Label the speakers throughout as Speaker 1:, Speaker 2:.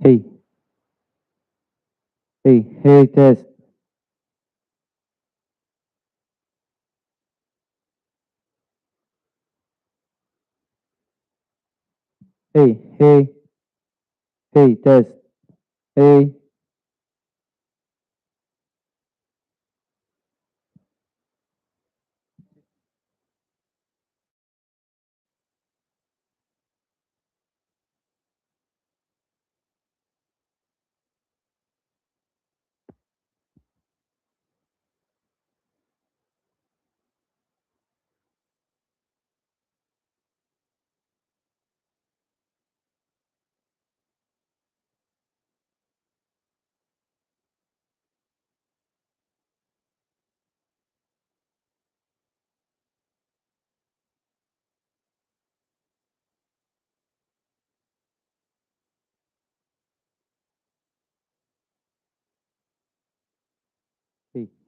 Speaker 1: Hey, hey, test. Hey, test. Hey,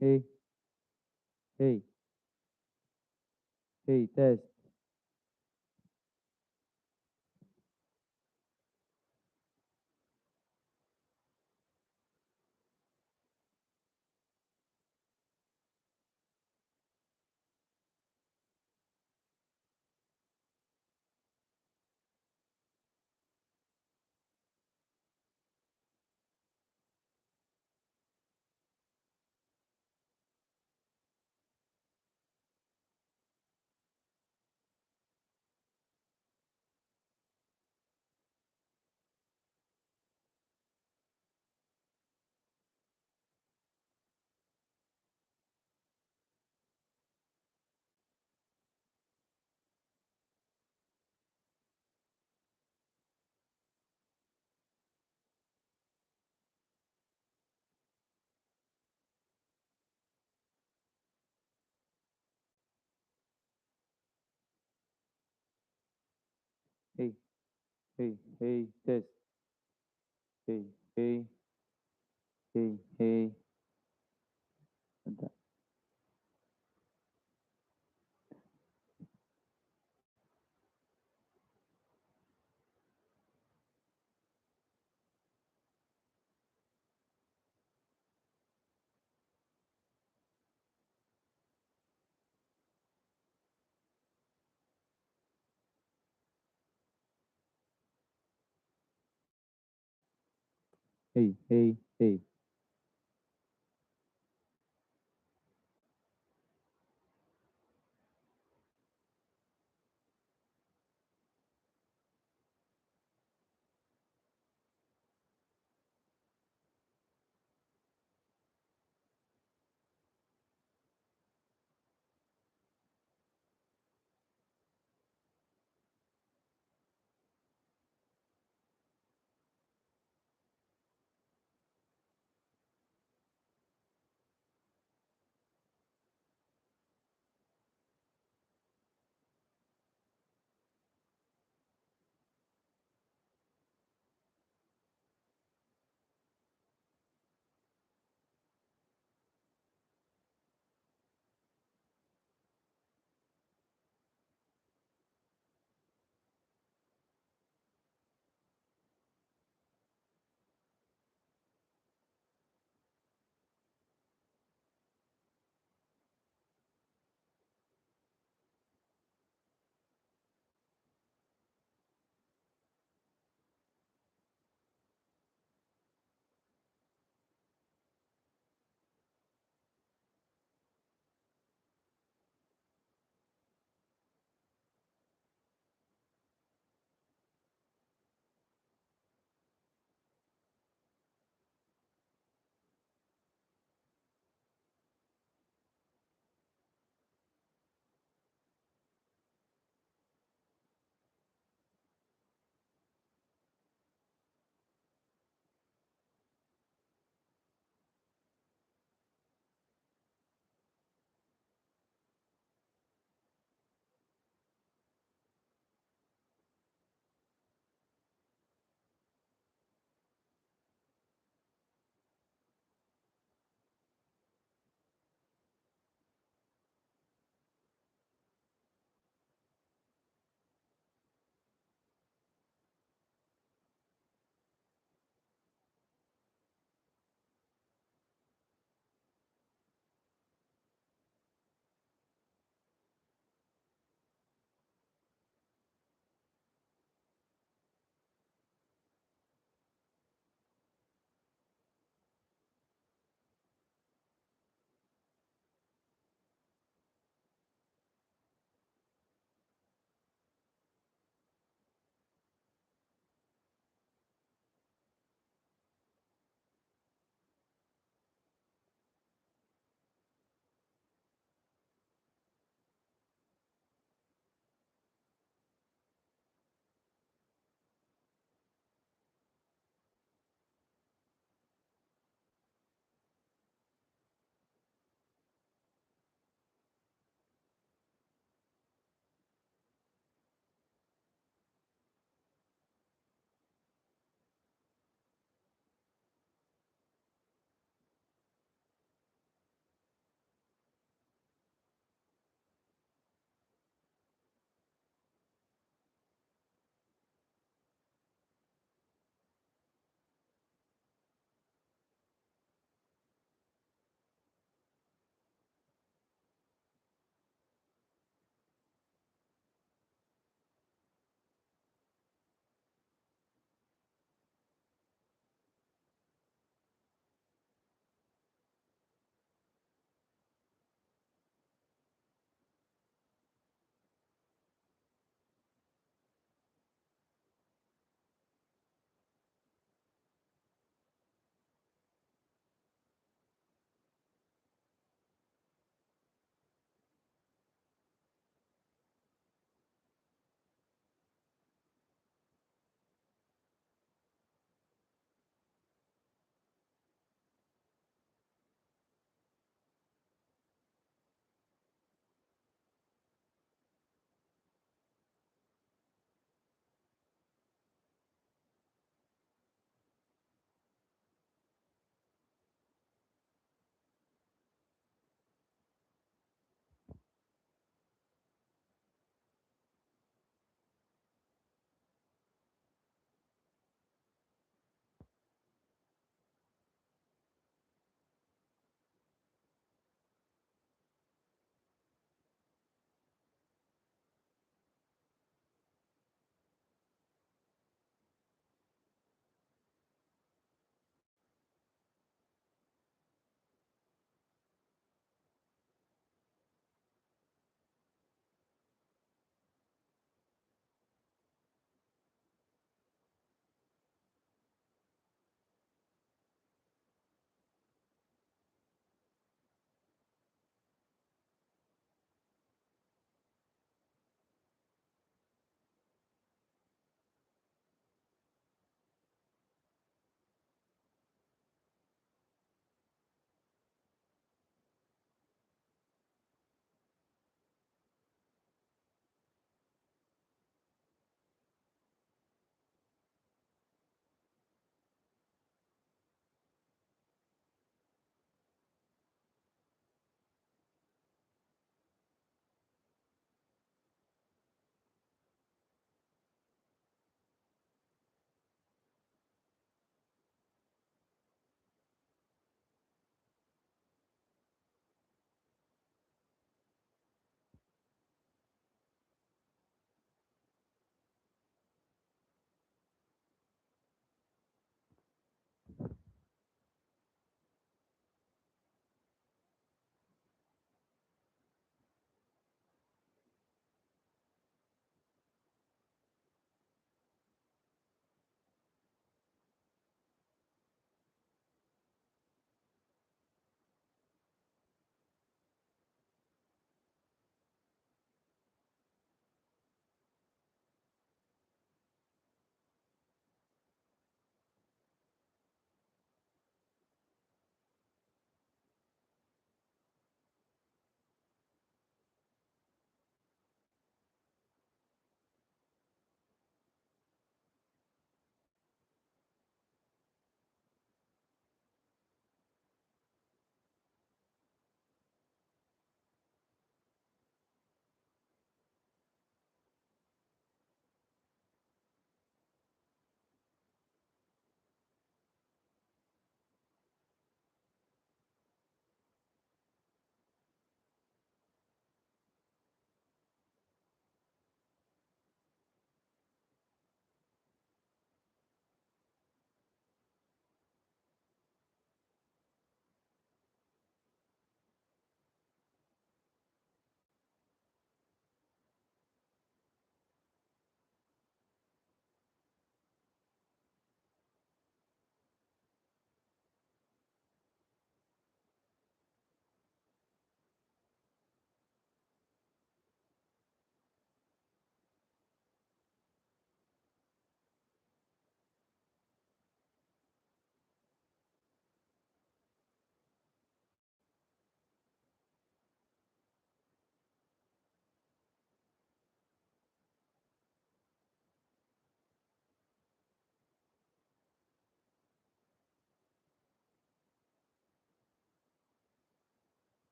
Speaker 1: hey, hey, hey, test. Hey, test. Hey, hey, hey. Hey.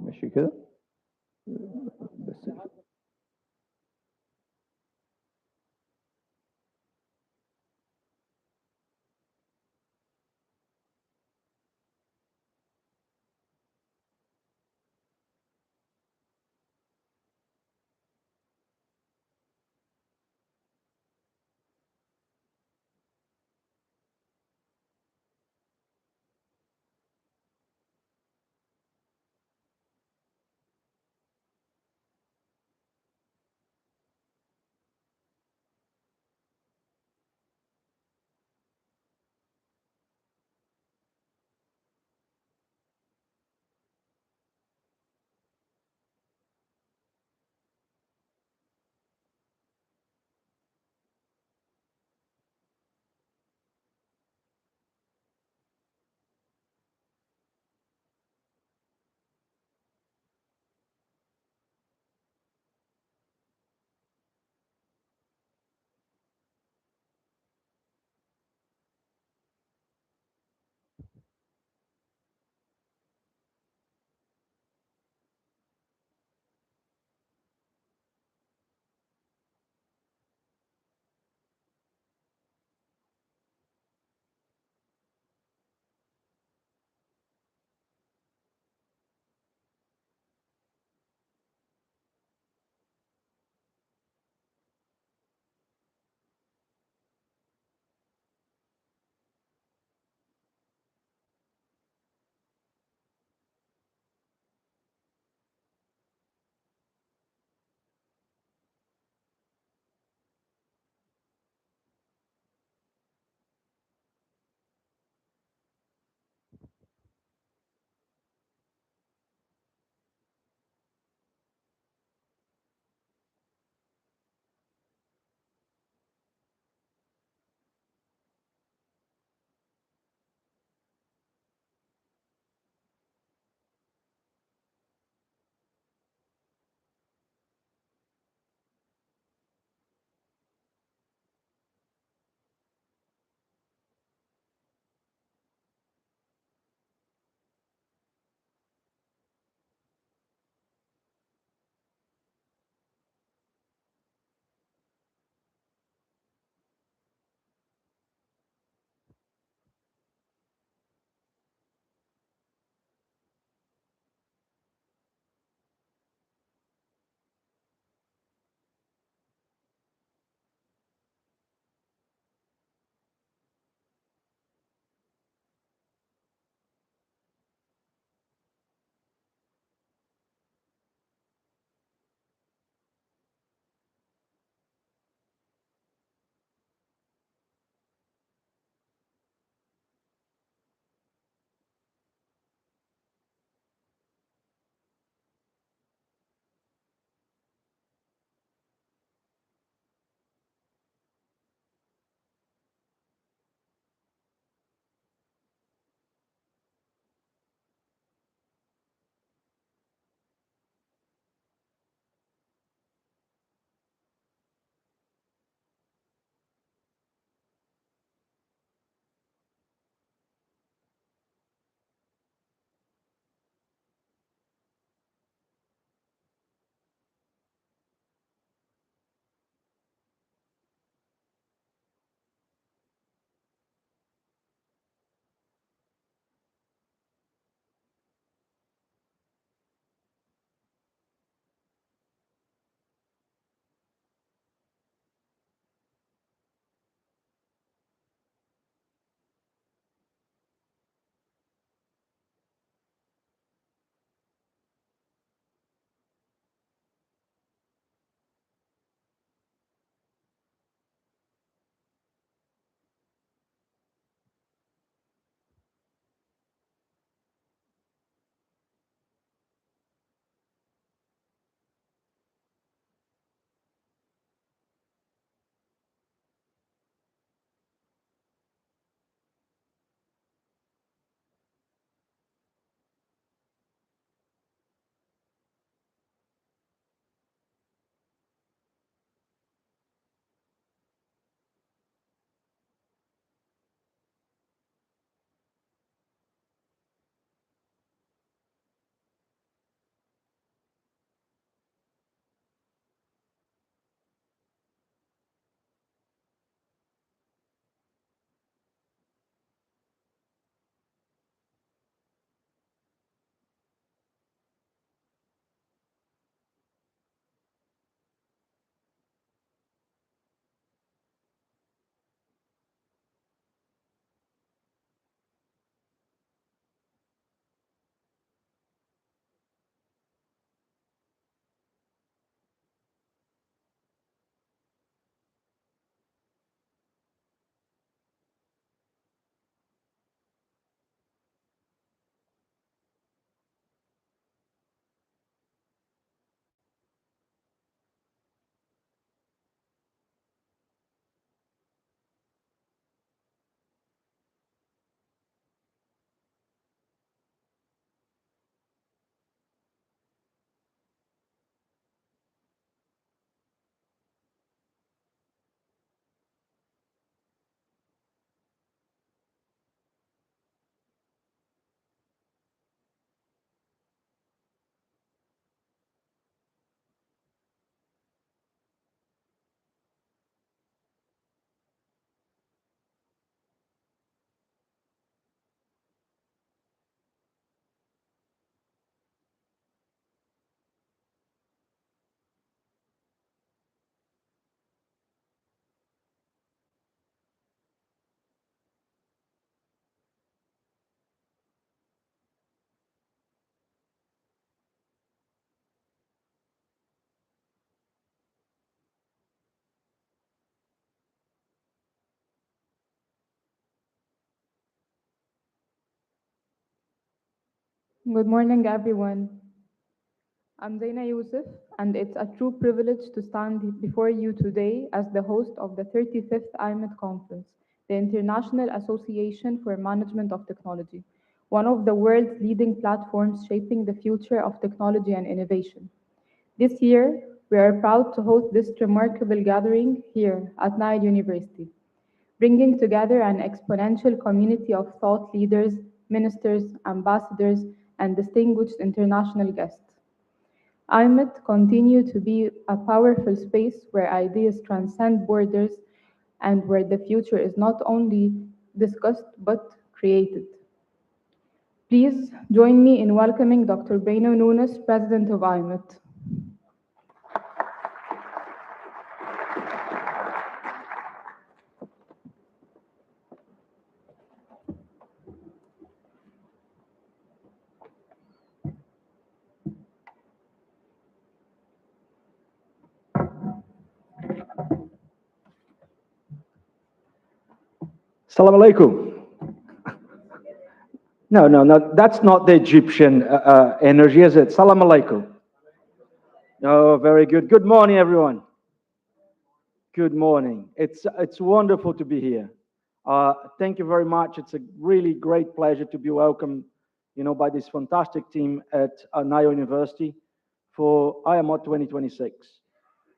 Speaker 1: ماشي كده. بس
Speaker 2: Good morning, everyone. I'm Zaina Youssef, and it's a true privilege to stand before you today as the host of the 35th IMET Conference, the International Association for Management of Technology, one of the world's leading platforms shaping the future of technology and innovation. This year, we are proud to host this remarkable gathering here at Nile University, bringing together an exponential community of thought leaders, ministers, ambassadors, and distinguished international guests. IMET continue to be a powerful space where ideas transcend borders and where the future is not only discussed but created. Please join me in welcoming Dr. Beno Nunes, President of IMET.
Speaker 1: Salam alaikum. No, that's not the Egyptian energy, is it? Salam alaikum. Oh, very good. Good morning, everyone. Good morning. It's wonderful to be here. Thank you very much. It's a really great pleasure to be welcomed, by this fantastic team at Nile University for IMOT 2026.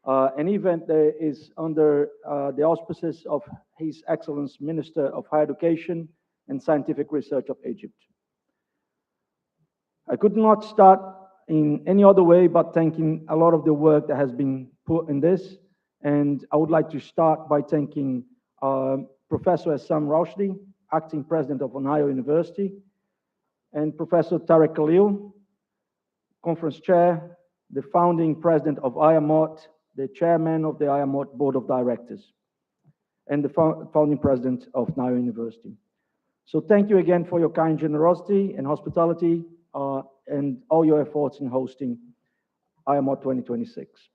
Speaker 1: An event that is under the auspices of His Excellency Minister of Higher Education and Scientific Research of Egypt. I could not start in any other way but thanking a lot of the work that has been put in this. And I would like to start by thanking Professor Assam Roshdi, Acting President of Nile University, and Professor Tarek Khalil, Conference Chair, the founding President of IAMOT, the Chairman of the IAMOT Board of Directors, and the founding President of Nile University. So thank you again for your kind generosity and hospitality and all your efforts in hosting IAMOT 2026.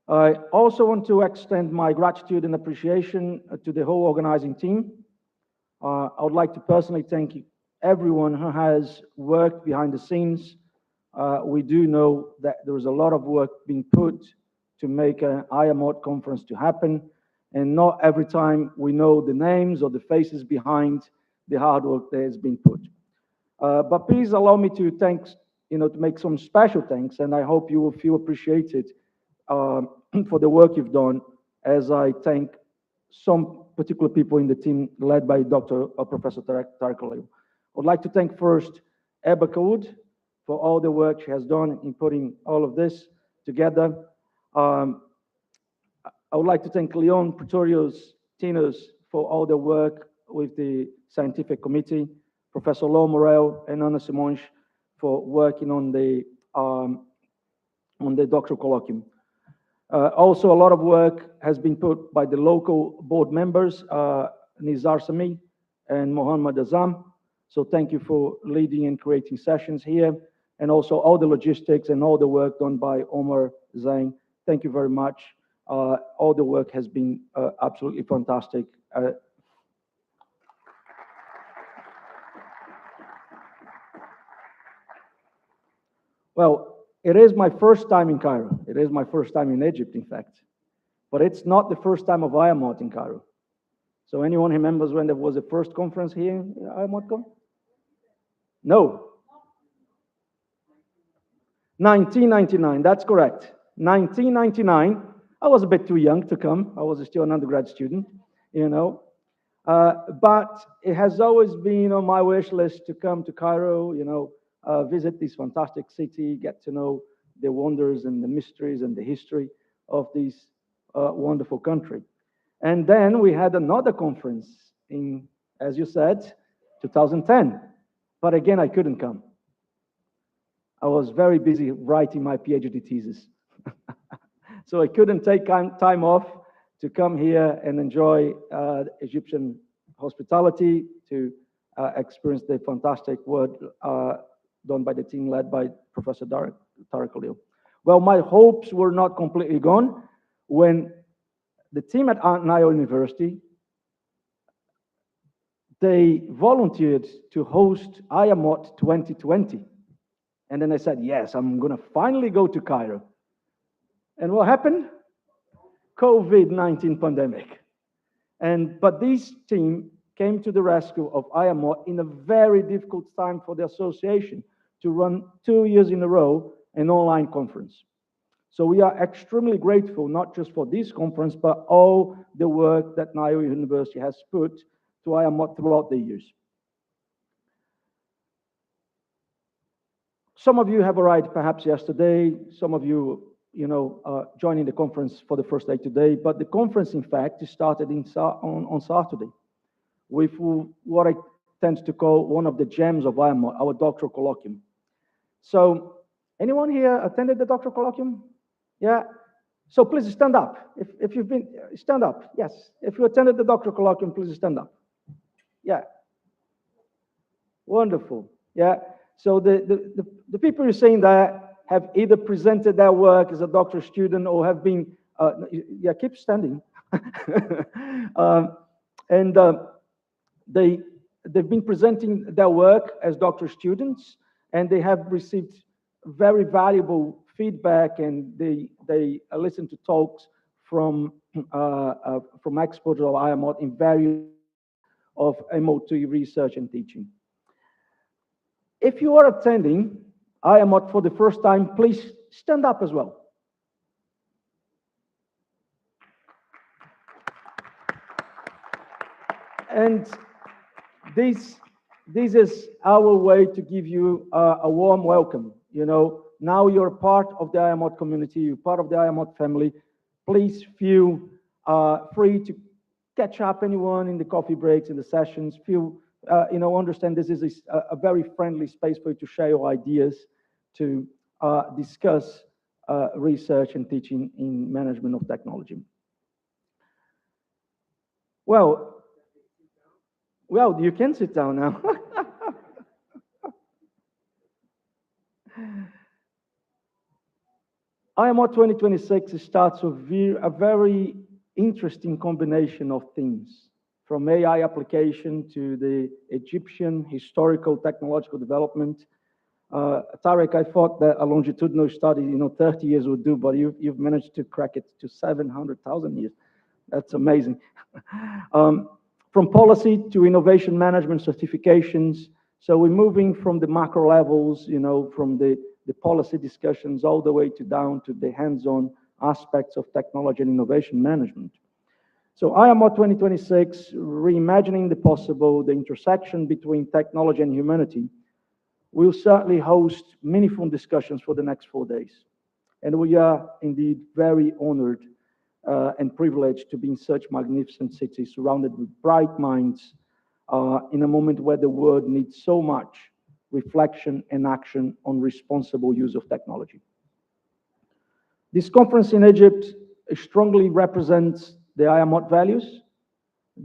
Speaker 1: I also want to extend my gratitude and appreciation to the whole organizing team. I would like to personally thank everyone who has worked behind the scenes. We do know that there is a lot of work being put to make an IAMOT conference to happen, and not every time we know the names or the faces behind the hard work that has been put. But please allow me to to make some special thanks, and I hope you will feel appreciated for the work you've done, as I thank some particular people in the team led by Professor Tarek Khalil. I would like to thank first Eba Kaoud for all the work she has done in putting all of this together. I would like to thank Leon Pretorius Tinos for all the work with the scientific committee, Professor Law Morel and Anna Simonch for working on the doctoral colloquium. Also, a lot of work has been put by the local board members, Nizar Sami and Mohammad Azam. So thank you for leading and creating sessions here, and also all the logistics and all the work done by Omar Zain. Thank you very much. All the work has been absolutely fantastic. Well, it is my first time in Cairo. It is my first time in Egypt, in fact. But it's not the first time of IAMOT in Cairo. So anyone remembers when there was a first conference here in IAMOT? No. 1999, that's correct. 1999. I was a bit too young to come. I was still an undergrad student, But it has always been on my wish list to come to Cairo, visit this fantastic city, get to know the wonders and the mysteries and the history of this wonderful country. And then we had another conference in, as you said, 2010. But again, I couldn't come. I was very busy writing my PhD thesis. So I couldn't take time off to come here and enjoy Egyptian hospitality, to experience the fantastic work done by the team led by Professor Tarek Khalil. Well, my hopes were not completely gone when the team at Nile University they volunteered to host IAMOT 2020. And then I said, yes, I'm going to finally go to Cairo. And what happened? COVID-19 pandemic. But this team came to the rescue of IAMOT in a very difficult time for the association to run 2 years in a row an online conference. So we are extremely grateful, not just for this conference, but all the work that Nile University has put to IAMOT throughout the years. Some of you have arrived perhaps yesterday, some of you, joining the conference for the first day today, but the conference, in fact, started on Saturday with what I tend to call one of the gems of IAMOT, our doctoral colloquium. So, anyone here attended the doctoral colloquium? Yeah? So please stand up. If you've been, stand up, yes. If you attended the doctoral colloquium, please stand up. Yeah. Wonderful, yeah. So the people you're saying that have either presented their work as a doctoral student or have been, yeah, keep standing. They've been presenting their work as doctoral students, and they have received very valuable feedback, and they listen to talks from experts of IAMOT in various of MOT research and teaching. If you are attending IAMOT for the first time, please stand up as well. And this is our way to give you a warm welcome. Now you're part of the IAMOT community, you're part of the IAMOT family. Please feel free to catch up anyone in the coffee breaks, in the sessions. Feel, understand this is a very friendly space for you to share your ideas, to discuss research and teaching in management of technology. Well, you can sit down now. IAMOT 2026 starts with a very interesting combination of themes, from AI application to the Egyptian historical technological development. Tarek, I thought that a longitudinal study, 30 years would do, but you've managed to crack it to 700,000 years. That's amazing. From policy to innovation management certifications. So we're moving from the macro levels, from the policy discussions all the way down to the hands-on aspects of technology and innovation management. So IAMOT 2026, reimagining the possible, the intersection between technology and humanity, will certainly host meaningful discussions for the next 4 days. And we are indeed very honored and privileged to be in such magnificent city, surrounded with bright minds, in a moment where the world needs so much reflection and action on responsible use of technology. This conference in Egypt strongly represents the IAMOT values,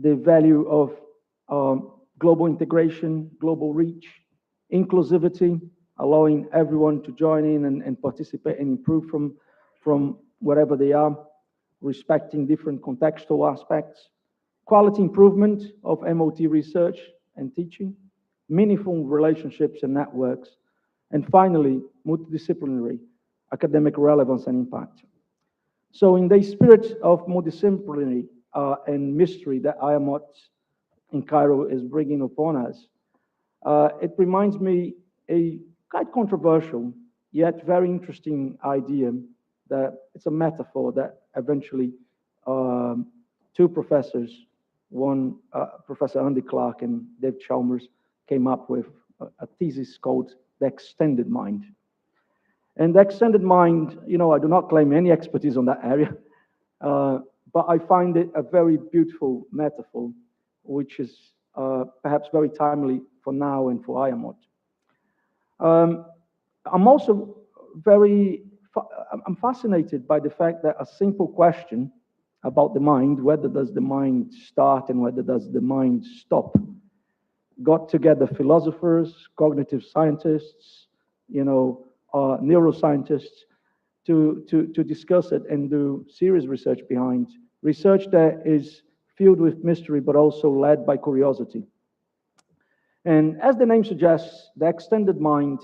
Speaker 1: the value of global integration, global reach, inclusivity, allowing everyone to join in and participate and improve from wherever they are, respecting different contextual aspects, quality improvement of MOT research and teaching, meaningful relationships and networks, and finally, multidisciplinary academic relevance and impact. So in the spirit of multidisciplinary and mystery that IAMOT in Cairo is bringing upon us, it reminds me a quite controversial, yet very interesting idea that it's a metaphor that eventually two professors, one Professor Andy Clark and Dave Chalmers, came up with a thesis called the extended mind. And the extended mind, I do not claim any expertise on that area, but I find it a very beautiful metaphor, which is perhaps very timely for now and for IAMOT. I'm also I'm fascinated by the fact that a simple question about the mind, whether does the mind start and whether does the mind stop, got together philosophers, cognitive scientists, neuroscientists to discuss it and do serious research behind. Research that is filled with mystery, but also led by curiosity. And as the name suggests, the extended mind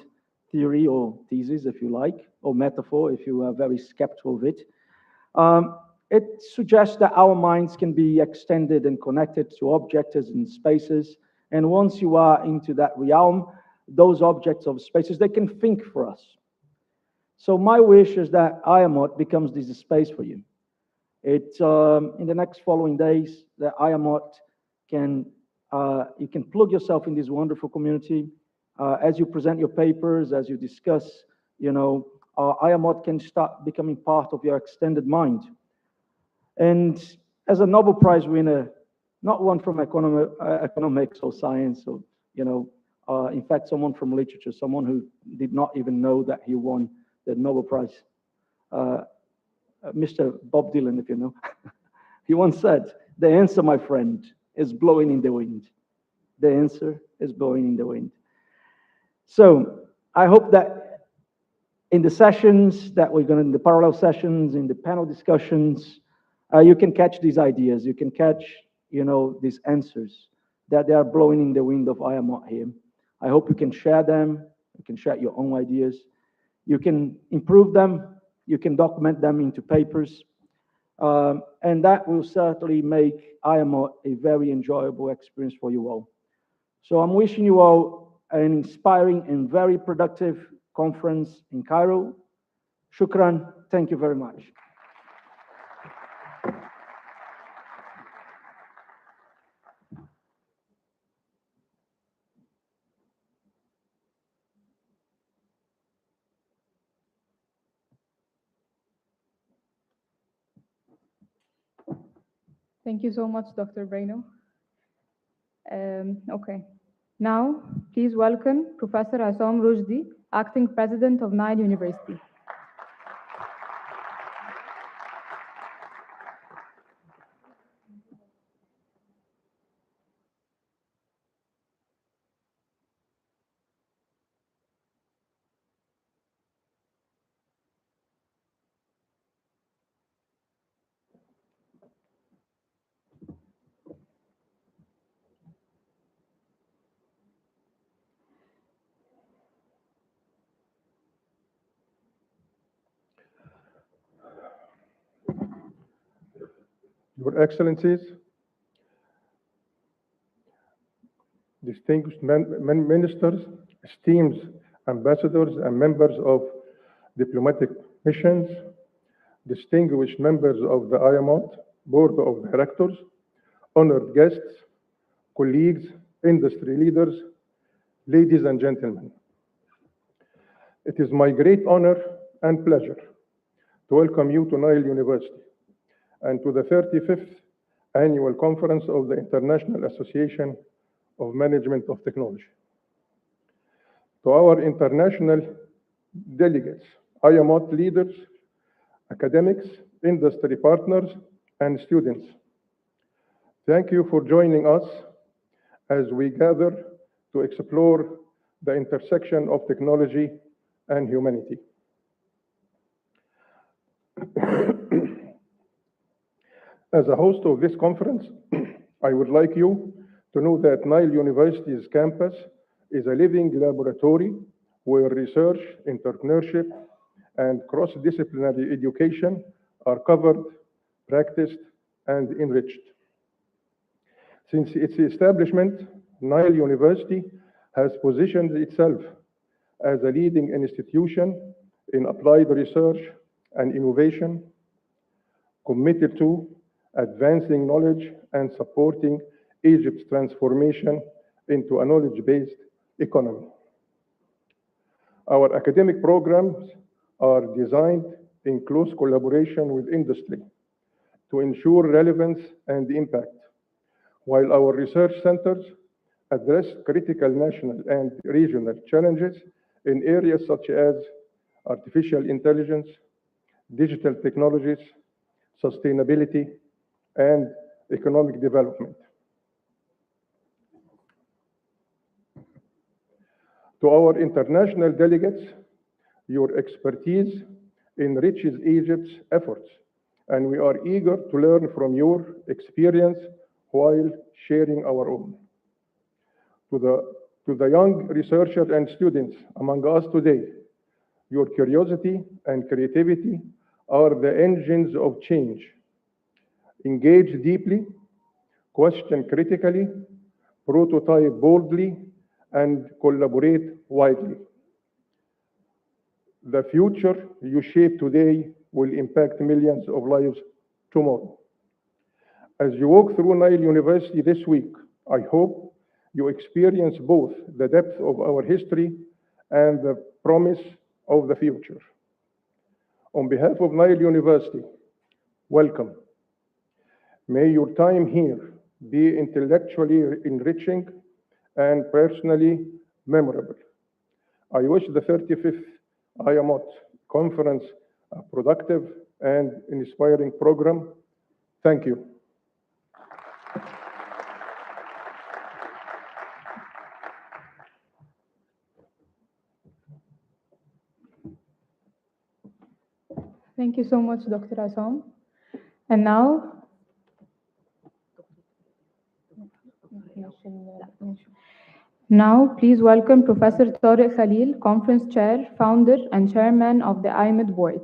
Speaker 1: theory or thesis, if you like, or metaphor, if you are very skeptical of it, it suggests that our minds can be extended and connected to objects and spaces. And once you are into that realm, those objects of spaces, they can think for us. So my wish is that IAMOT becomes this space for you. It in the next following days, the IAMOT can you can plug yourself in this wonderful community as you present your papers, as you discuss. IAMOT can start becoming part of your extended mind. And as a Nobel Prize winner, not one from economics or science, or in fact, someone from literature, someone who did not even know that he won the Nobel Prize. Mr. Bob Dylan, if you know, he once said, "The answer, my friend, is blowing in the wind. The answer is blowing in the wind." So I hope that in the sessions that we're going to, in the parallel sessions, in the panel discussions, you can catch these ideas. You can catch, these answers that they are blowing in the wind of IAMOT here. I hope you can share them. You can share your own ideas. You can improve them. You can document them into papers. And that will certainly make IAMOT a very enjoyable experience for you all. So I'm wishing you all an inspiring and very productive conference in Cairo. Shukran. Thank you very much.
Speaker 2: Thank you so much, Dr. Breno. Okay. Now, please welcome Professor Assam Rushdi, Acting President of Nile University.
Speaker 3: Your Excellencies, distinguished ministers, esteemed ambassadors and members of diplomatic missions, distinguished members of the IAMOT Board of Directors, honored guests, colleagues, industry leaders, ladies and gentlemen. It is my great honor and pleasure to welcome you to Nile University and to the 35th Annual Conference of the International Association of Management of Technology. To our international delegates, IAMOT leaders, academics, industry partners, and students, thank you for joining us as we gather to explore the intersection of technology and humanity. As a host of this conference, I would like you to know that Nile University's campus is a living laboratory where research, entrepreneurship, and cross-disciplinary education are covered, practiced, and enriched. Since its establishment, Nile University has positioned itself as a leading institution in applied research and innovation, committed to advancing knowledge and supporting Egypt's transformation into a knowledge-based economy. Our academic programs are designed in close collaboration with industry to ensure relevance and impact, while our research centers address critical national and regional challenges in areas such as artificial intelligence, digital technologies, sustainability, and economic development. To our international delegates, your expertise enriches Egypt's efforts, and we are eager to learn from your experience while sharing our own. To the To the young researchers and students among us today, your curiosity and creativity are the engines of change. Engage deeply, question critically, prototype boldly, and collaborate widely. The future you shape today will impact millions of lives tomorrow. As you walk through Nile University this week, I hope you experience both the depth of our history and the promise of the future. On behalf of Nile University, welcome. May your time here be intellectually enriching and personally memorable. I wish the 35th IAMOT conference a productive and inspiring program. Thank you.
Speaker 2: Thank you so much, Dr. Assam. And now, please welcome Professor Tariq Khalil, Conference Chair, Founder, and Chairman of the IMED Board.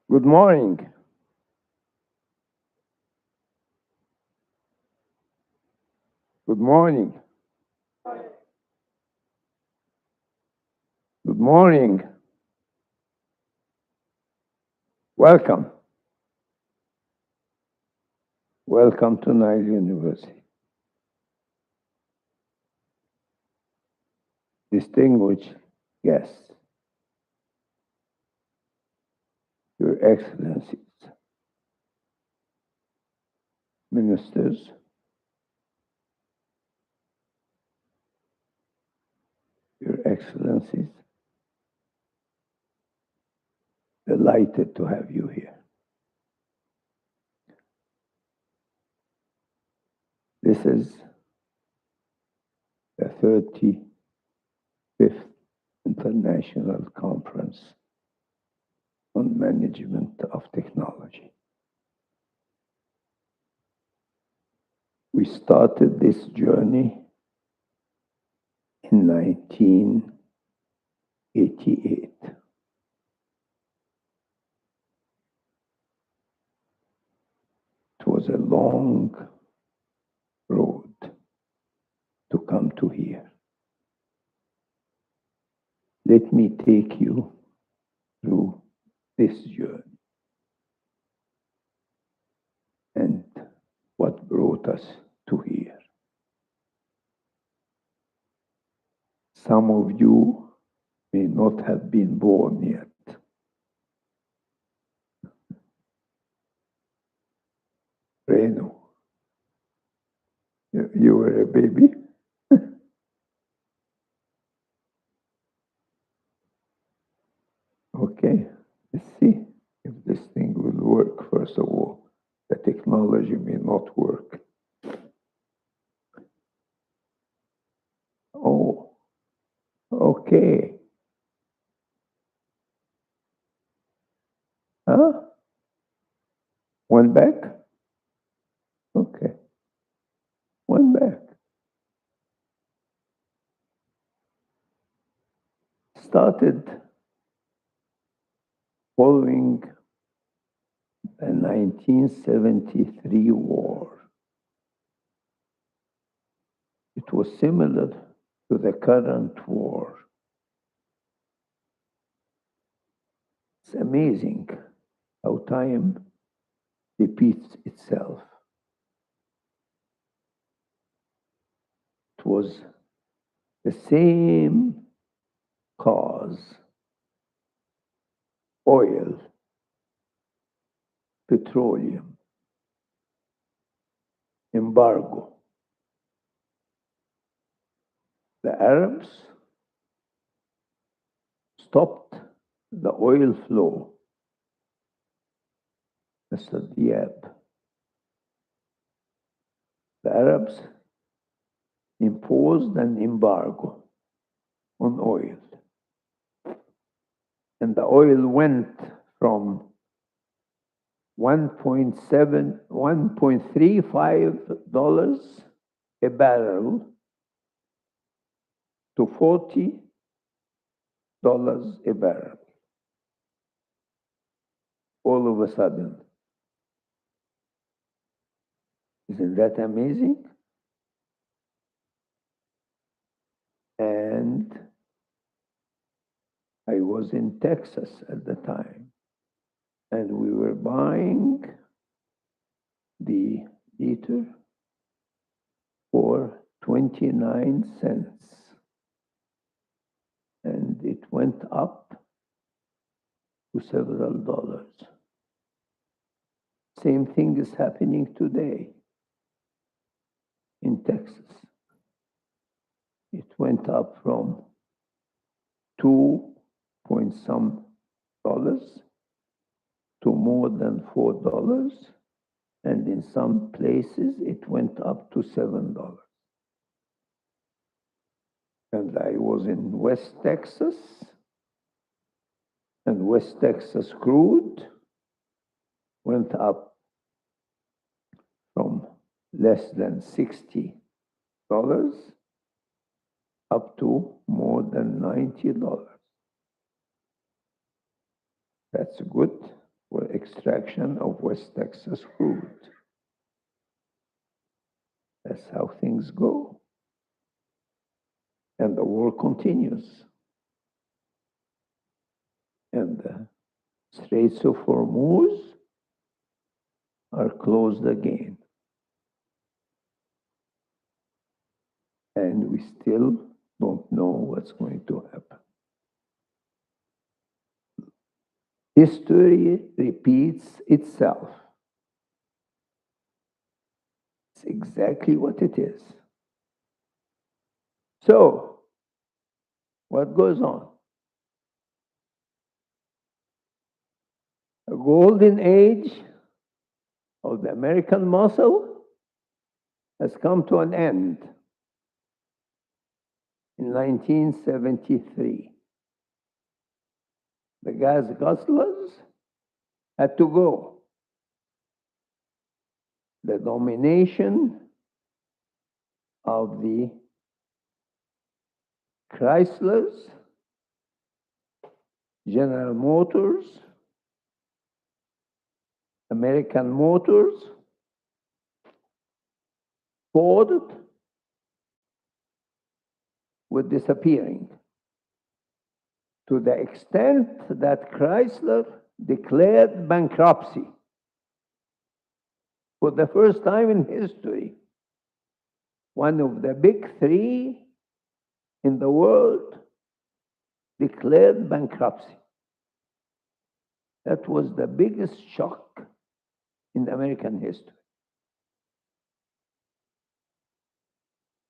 Speaker 4: Good morning. Good morning. Good morning. Welcome. Welcome to Nile University. Distinguished guests, Your Excellencies, Ministers, Your Excellencies, delighted to have you here. This is the 35th International Conference on Management of Technology. We started this journey in 1988. It was a long road to come to here. Let me take you through this journey and what brought us to here. Some of you may not have been born yet. Reno, you were a baby? Okay, let's see if this thing will work. First of all, the technology may not work. Oh, okay. Huh? One back? Okay. One back. Started following the 1973 war. It was similar to the current war. It's amazing how time repeats itself. because the same cause, oil, petroleum, embargo. The Arabs stopped the oil flow. Mr. Diab. The Arabs imposed an embargo on oil. And the oil went from 1.35 dollars a barrel to $40 a barrel. All of a sudden. Isn't that amazing? And I was in Texas at the time, and we were buying the liter for 29 cents. And it went up to several dollars. Same thing is happening today in Texas. It went up from 2 point some dollars to more than $4, and in some places it went up to $7. And I was in West Texas, and West Texas crude went up from less than $60 up to more than $90. That's good for extraction of West Texas crude. That's how things go. And the war continues. And the Straits of Hormuz are closed again. And we still don't know what's going to happen. History repeats itself. It's exactly what it is. So, what goes on? A golden age of the American muscle has come to an end in 1973. The gas guzzlers had to go. The domination of the Chryslers, General Motors, American Motors, Ford were disappearing to the extent that Chrysler declared bankruptcy for the first time in history. One of the big three in the world declared bankruptcy. That was the biggest shock in American history.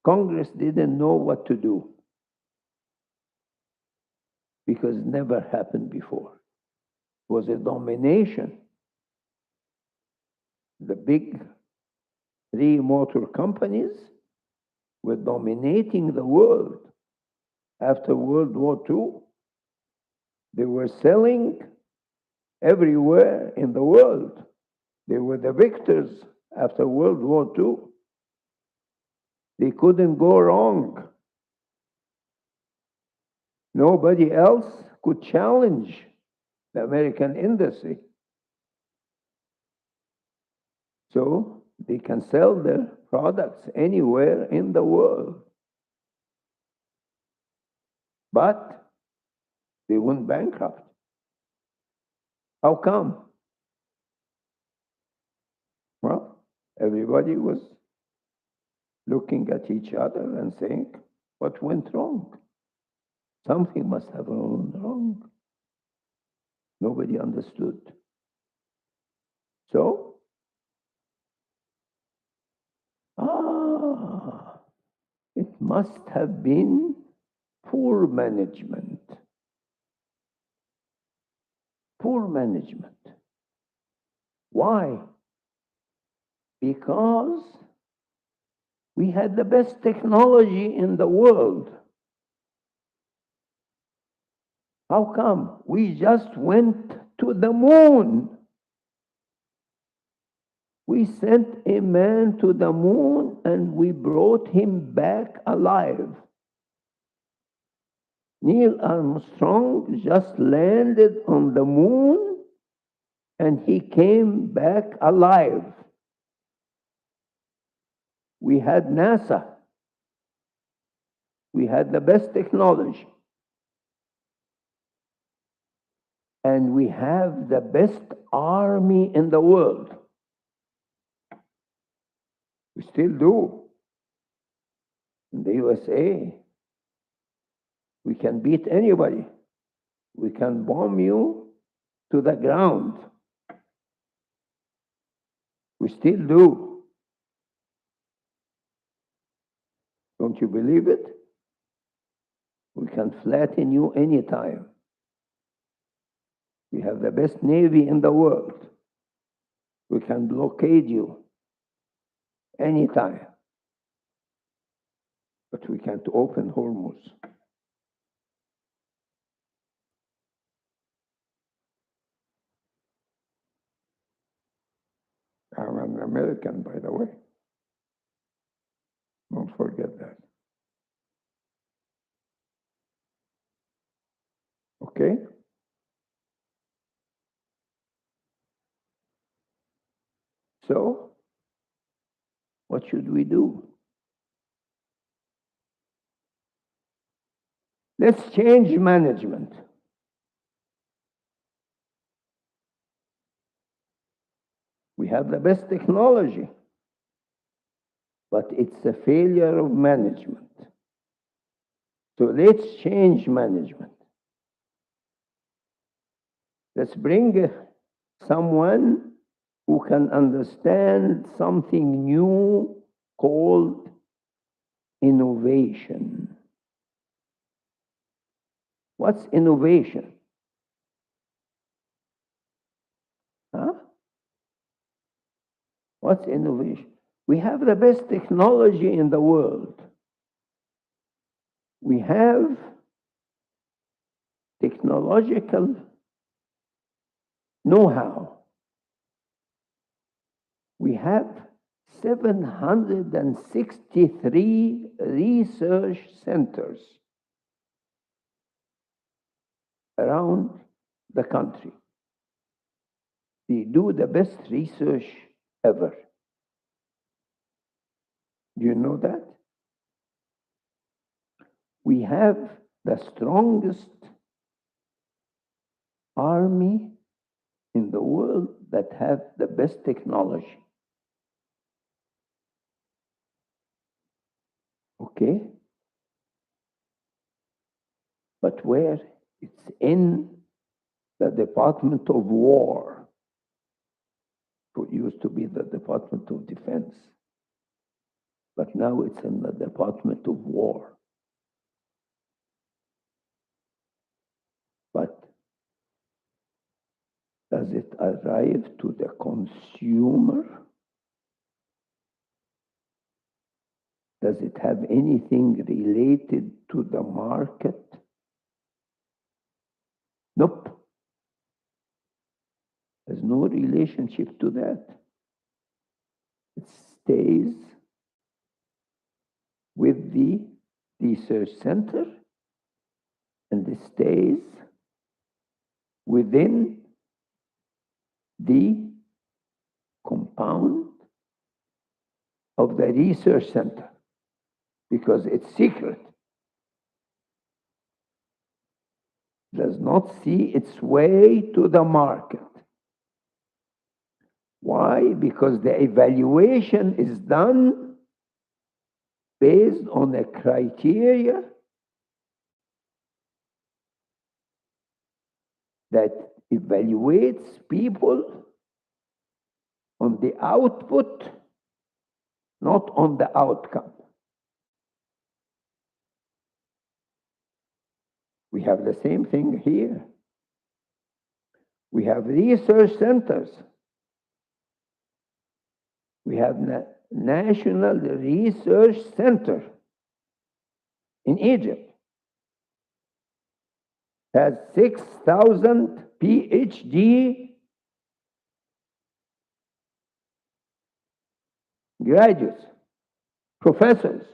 Speaker 4: Congress didn't know what to do because it never happened before. It was a domination. The big three motor companies were dominating the world. After World War II, they were selling everywhere in the world. They were the victors after World War II. They couldn't go wrong. Nobody else could challenge the American industry. So they can sell their products anywhere in the world. But they went bankrupt. How come? Well, everybody was looking at each other and saying, what went wrong? Something must have gone wrong. Nobody understood. So, it must have been poor management. Poor management. Why? Because we had the best technology in the world. How come? We just went to the moon. We sent a man to the moon and we brought him back alive. Neil Armstrong just landed on the moon and he came back alive. We had NASA. We had the best technology. And we have the best army in the world. We still do. In the USA, we can beat anybody. We can bomb you to the ground. We still do. Don't you believe it? We can flatten you anytime. We have the best navy in the world. We can blockade you anytime. But we can't open Hormuz. I'm an American, by the way. Don't forget that. Okay? So, what should we do? Let's change management. We have the best technology, but it's a failure of management. So let's change management. Let's bring someone who can understand something new called innovation. What's innovation? Huh? What's innovation? We have the best technology in the world. We have technological know-how. We have 763 research centers around the country. They do the best research ever. Do you know that? We have the strongest army in the world that have the best technology. Okay? But where? It's in the Department of War. It used to be the Department of Defense. But now it's in the Department of War. But does it arrive to the consumer? Does it have anything related to the market? Nope. There's no relationship to that. It stays with the research center and it stays within the compound of the research center because it's secret. Does not see its way to the market. Why? Because the evaluation is done based on a criteria that evaluates people on the output, not on the outcome. We have the same thing here. We have research centers. We have National Research Center in Egypt. Has 6,000 PhD graduates, professors.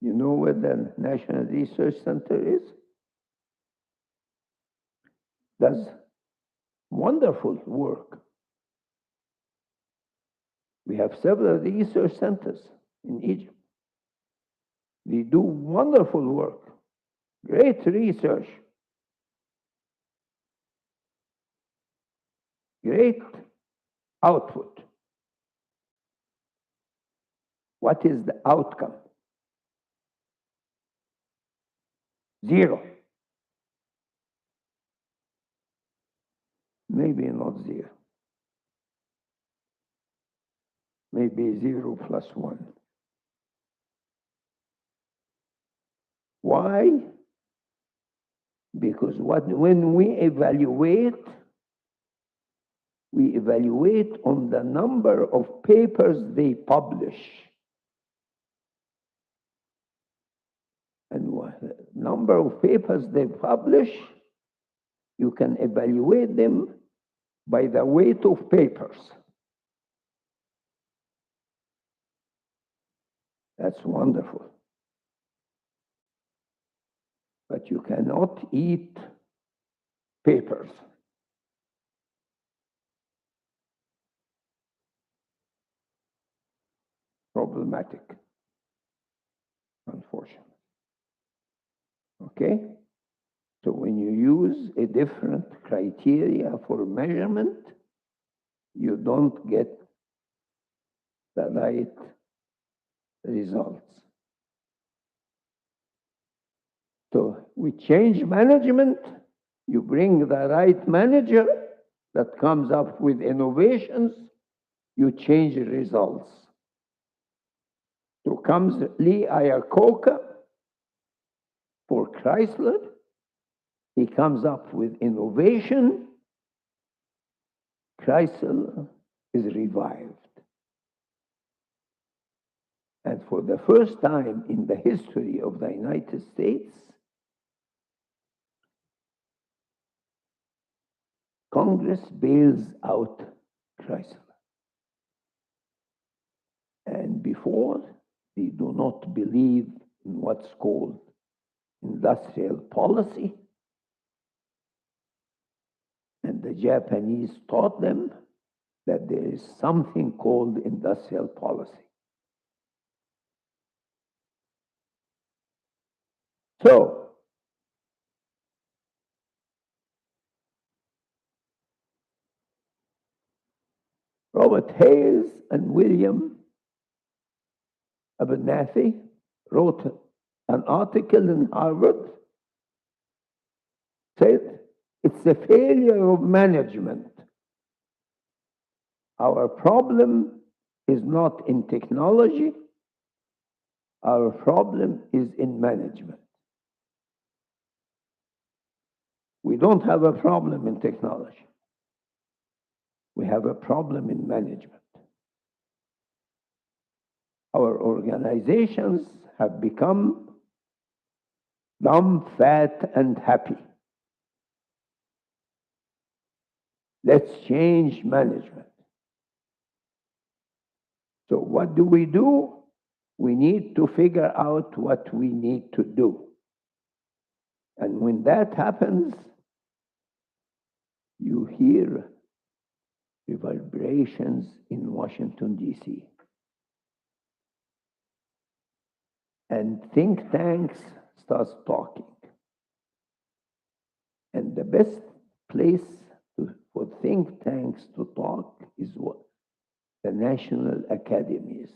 Speaker 4: You know where the National Research Center is? Does wonderful work. We have several research centers in Egypt. They do wonderful work, great research, great output. What is the outcome? Zero. Maybe not zero. Maybe 0 plus 1. Why? Because when we evaluate on the number of papers they publish. And the number of papers they publish, you can evaluate them by the weight of papers. That's wonderful. But you cannot eat papers. Problematic, unfortunately. Okay? So when you use a different criteria for measurement, you don't get the right results. So we change management, you bring the right manager that comes up with innovations, you change the results. So comes Lee Iacocca for Chrysler. He comes up with innovation. Chrysler is revived. And for the first time in the history of the United States, Congress bails out Chrysler. And before, they do not believe in what's called industrial policy. And the Japanese taught them that there is something called industrial policy. So, Robert Hayes and William Abernathy wrote an article in Harvard, said it's a failure of management. Our problem is not in technology, our problem is in management. We don't have a problem in technology. We have a problem in management. Our organizations have become dumb, fat, and happy. Let's change management. So what do? We need to figure out what we need to do. And when that happens, you hear reverberations in Washington, D.C. And think tanks start talking. And the best place for think tanks to talk is what? the national academies.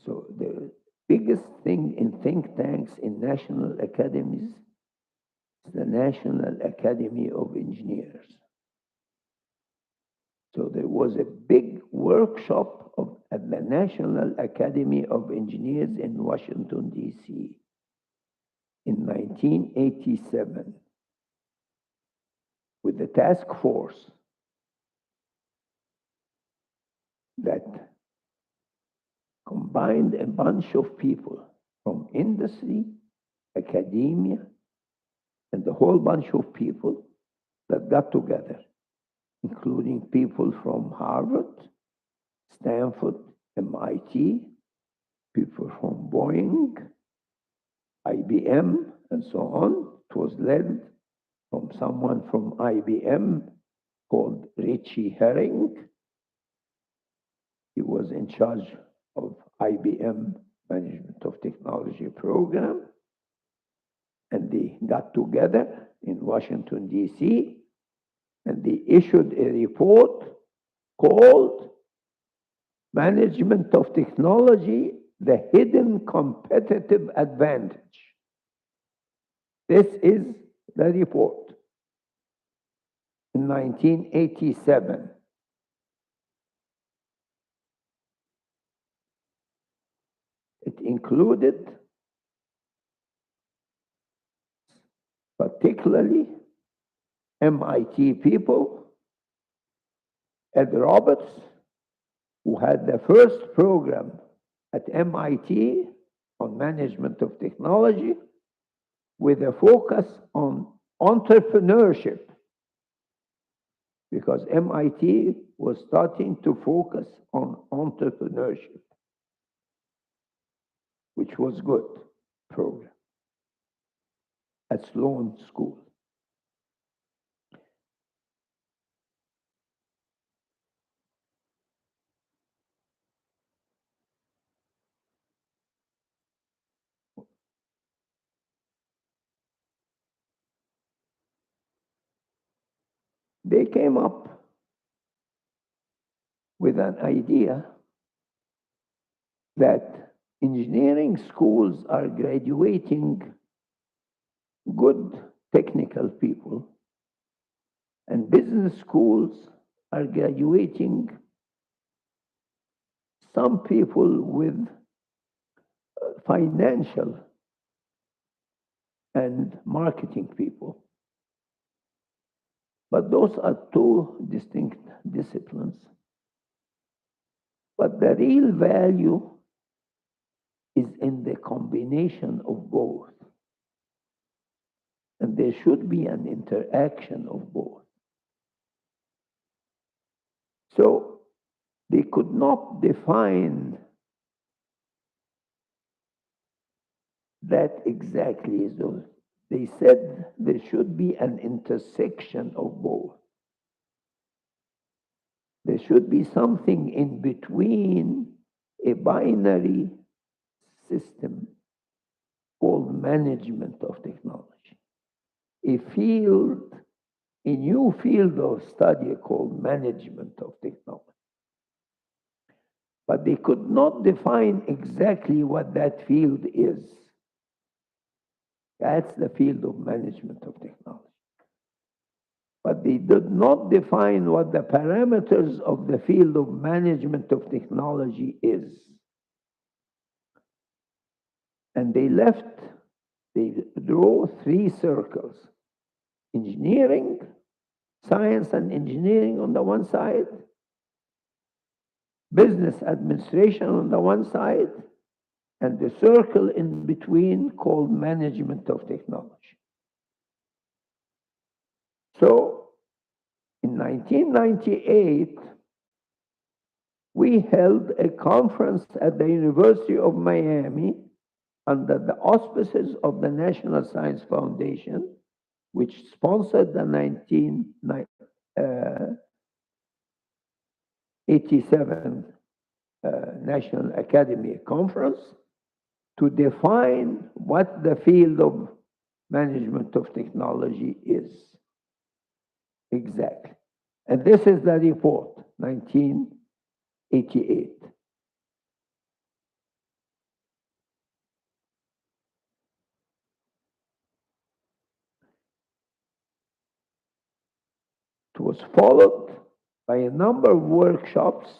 Speaker 4: So the biggest thing in think tanks, in national academies, is the National Academy of Engineers. So there was a big workshop at the National Academy of Engineers in Washington, D.C. in 1987 with the task force that combined a bunch of people from industry, academia, and a whole bunch of people that got together, including people from Harvard, Stanford, MIT, people from Boeing, IBM, and so on. It was led from someone from IBM called Richie Herring. He was in charge of IBM Management of Technology program. And they got together in Washington, D.C., and they issued a report called Management of Technology, the Hidden Competitive Advantage. This is the report in 1987. It included particularly MIT people, Ed Roberts, who had the first program at MIT on management of technology with a focus on entrepreneurship, because MIT was starting to focus on entrepreneurship, which was good program at Sloan School. They came up with an idea that engineering schools are graduating good technical people, and business schools are graduating some people with financial and marketing people. But those are two distinct disciplines. But the real value is in the combination of both. And there should be an interaction of both. So they could not define that exactly. So they said there should be an intersection of both. There should be something in between a binary system called management of technology, a new field of study called management of technology. But they could not define exactly what that field is. That's the field of management of technology. But they did not define what the parameters of the field of management of technology is. And they drew three circles: engineering, science and engineering on the one side, business administration on the one side, and the circle in between called management of technology. So in 1998, we held a conference at the University of Miami under the auspices of the National Science Foundation, which sponsored the 1987 National Academy Conference, to define what the field of management of technology is exactly. And this is the report 1988. It was followed by a number of workshops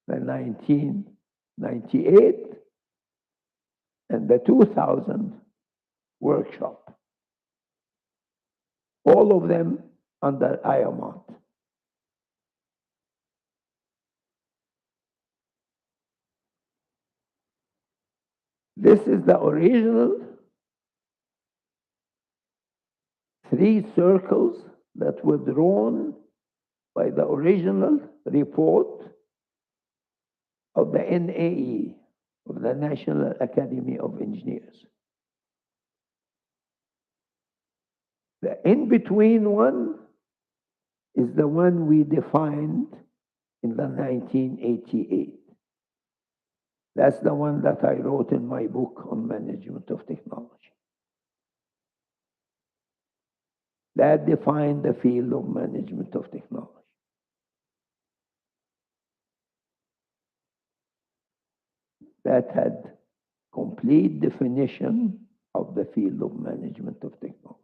Speaker 4: in 1998 and the 2000 workshop, all of them under IAMOT. This is the original 3 circles that were drawn by the original report of the NAE, of the National Academy of Engineers. The in-between one is the one we defined in the 1988. That's the one that I wrote in my book on management of technology. That defined the field of management of technology. That had complete definition of the field of management of technology.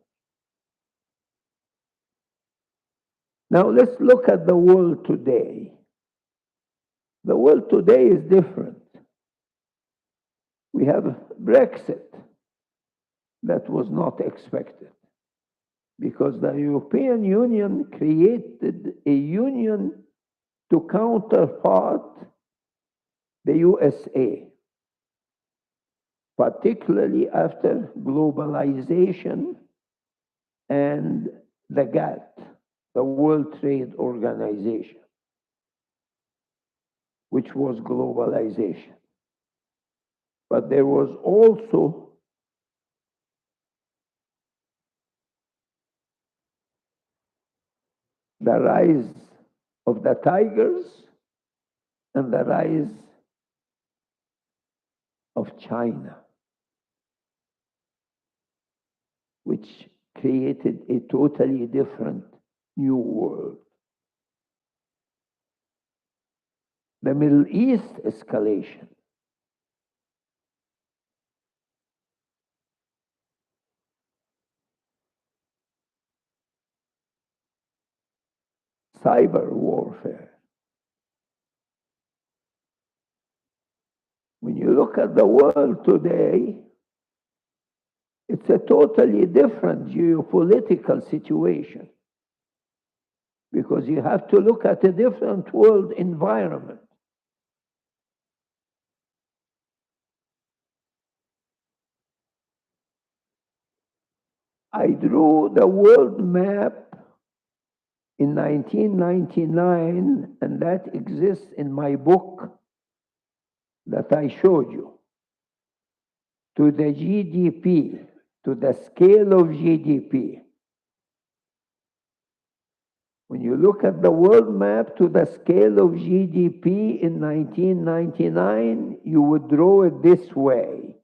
Speaker 4: Now let's look at the world today. The world today is different. We have Brexit that was not expected because the European Union created a union to counterpart the USA, particularly after globalization and the GATT, the World Trade Organization, which was globalization. But there was also the rise of the tigers and the rise of China, which created a totally different new world. The Middle East escalation, cyber warfare. When you look at the world today, it's a totally different geopolitical situation because you have to look at a different world environment. I drew the world map in 1999, and that exists in my book that I showed you, to the GDP, to the scale of GDP. When you look at the world map to the scale of GDP in 1999, you would draw it this way.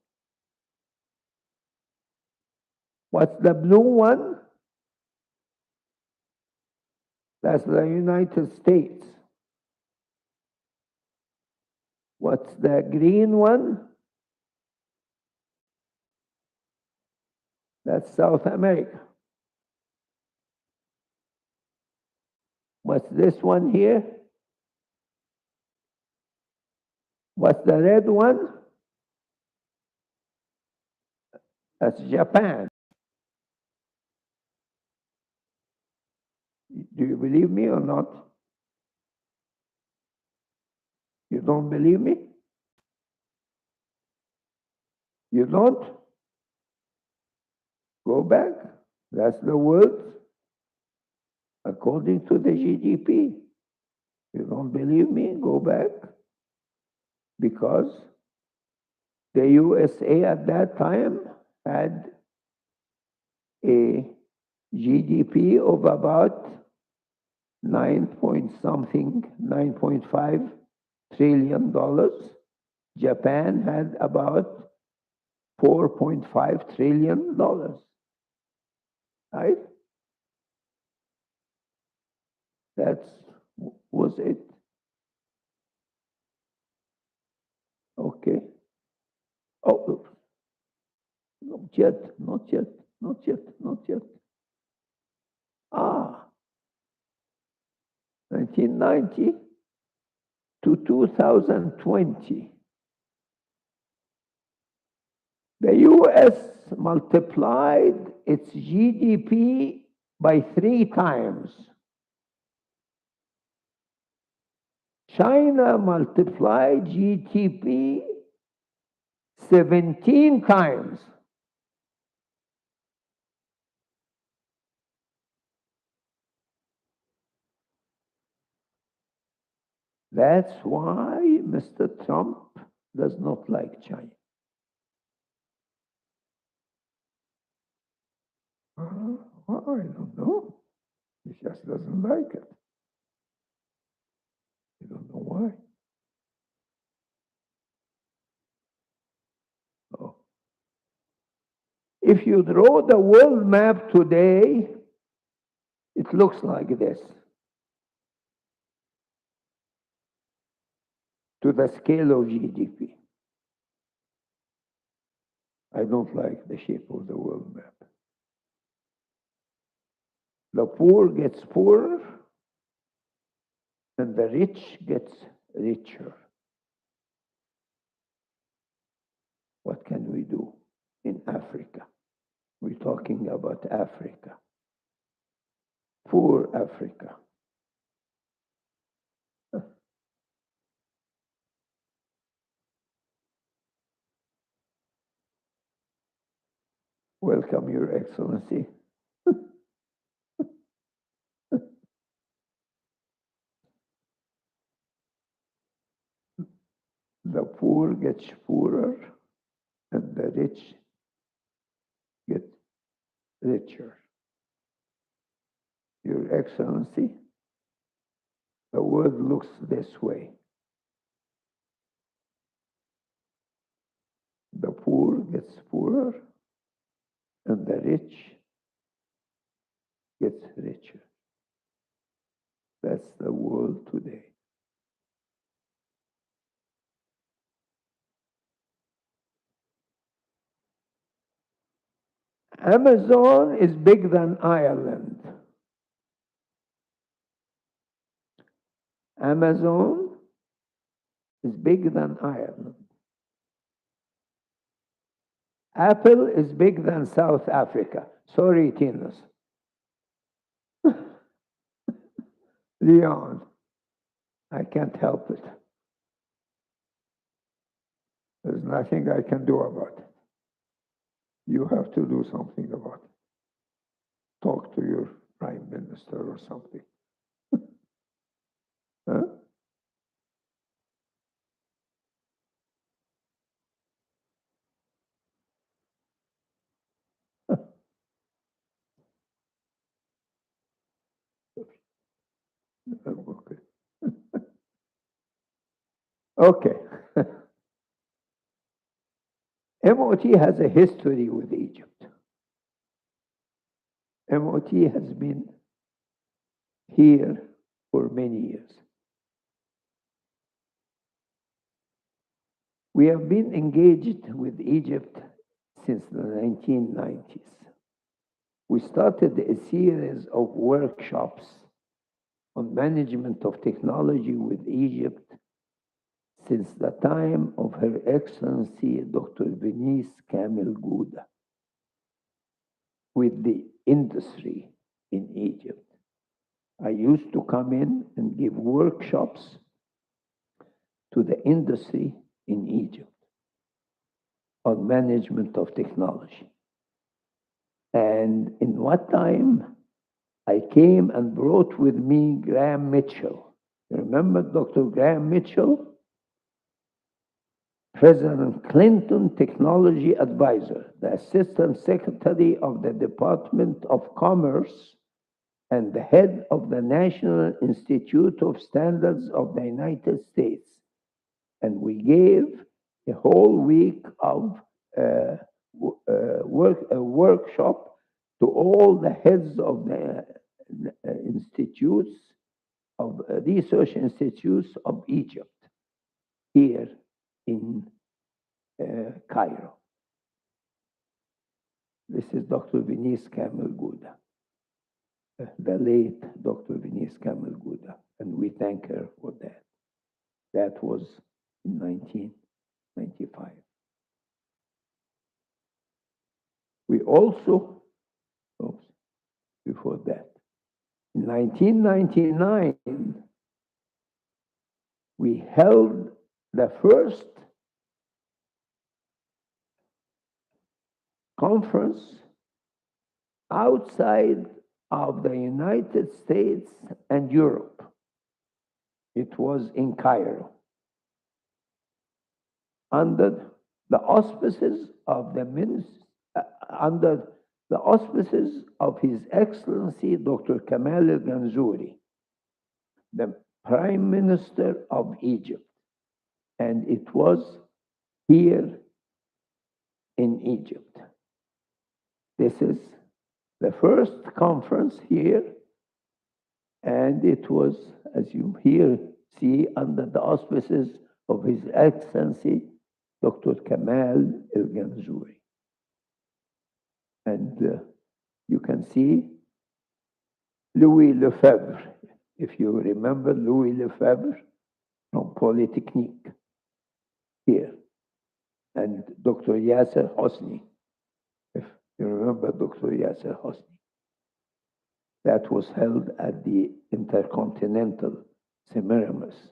Speaker 4: What's the blue one? That's the United States. What's the green one? That's South America. What's this one here? What's the red one? That's Japan. Do you believe me or not? You don't believe me? You don't? Go back. That's the world according to the GDP. You don't believe me? Go back. Because the USA at that time had a GDP of about 9.5 trillion dollars. Japan had about $4.5 trillion, right? That was it. Oh, not yet, not yet, not yet, not yet. 1990 to 2020. The US multiplied its GDP by 3 times. China multiplied GDP 17 times. That's why Mr. Trump does not like China. Well, I don't know. He just doesn't like it. I don't know why. Oh. If you draw the world map today, it looks like this. To the scale of GDP. I don't like the shape of the world map. The poor gets poorer, and the rich gets richer. What can we do in Africa? We're talking about Africa. Poor Africa. Welcome, Your Excellency. The poor gets poorer and the rich get richer. Your Excellency, the world looks this way. The poor gets poorer and the rich gets richer. That's the world today. Amazon is bigger than Ireland. Amazon is bigger than Ireland. Apple is bigger than South Africa. Sorry, Tinas. Leon, I can't help it. There's nothing I can do about it. You have to do something about it. Talk to your prime minister or something. Huh? Okay. Okay. MOT has a history with Egypt. MOT has been here for many years. We have been engaged with Egypt since the 1990s. We started a series of workshops on management of technology with Egypt since the time of Her Excellency Dr. Venice Kamel Gouda with the industry in Egypt. I used to come in and give workshops to the industry in Egypt on management of technology. And in what time I came and brought with me Graham Mitchell. You remember Dr. Graham Mitchell? President Clinton Technology Advisor, the Assistant Secretary of the Department of Commerce and the head of the National Institute of Standards of the United States. And we gave a whole week of a workshop to all the heads of the institutes, of research institutes of Egypt here in Cairo. This is Dr. Venice Kamel Gouda, the late Dr. Venice Kamel Gouda, and we thank her for that. That was in 1995. We also, before that, in 1999, we held the first conference outside of the United States and Europe. It was in Cairo, under the auspices of His Excellency Dr. Kamal al-Ganzouri, the Prime Minister of Egypt. And it was here in Egypt. This is the first conference here, and it was, as you here see, under the auspices of His Excellency Dr. Kamal al-Ganzouri. And you can see Louis Lefebvre, if you remember Louis Lefebvre from Polytechnique here, and Dr. Yasser Hosni, if you remember Dr. Yasser Hosni. That was held at the Intercontinental Semiramis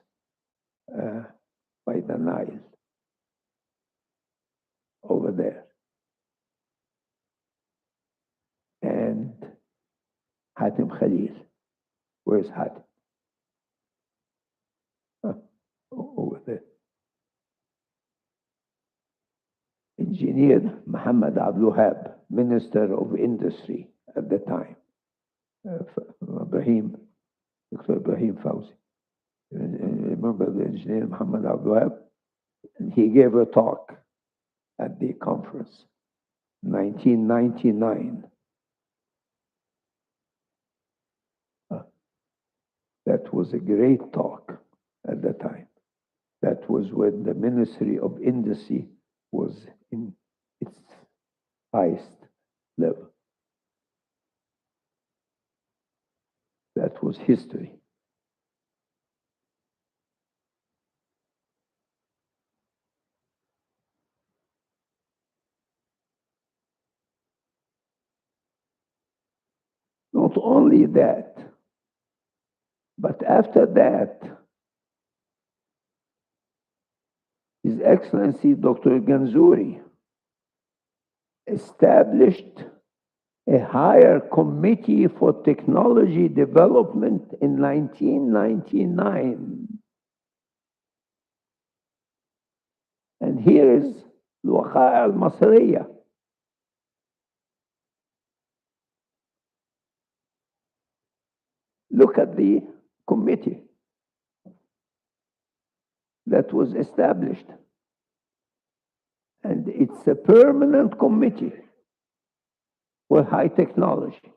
Speaker 4: by the Nile, over there. And Hatem Khalil, where's Hatem? Over there. Engineer Muhammad Abdul Wahab, Minister of Industry at the time. Dr. Ibrahim Fawzi. Remember the engineer Muhammad Abdul Wahab? And he gave a talk at the conference, 1999. That was a great talk at the time. That was when the Ministry of Industry was in its highest level. That was history. Not only that, but after that, His Excellency Dr. Ganzouri established a higher committee for technology development in 1999. And here is الوقائع المصرية. Look at the committee that was established. And it's a permanent committee for high technology.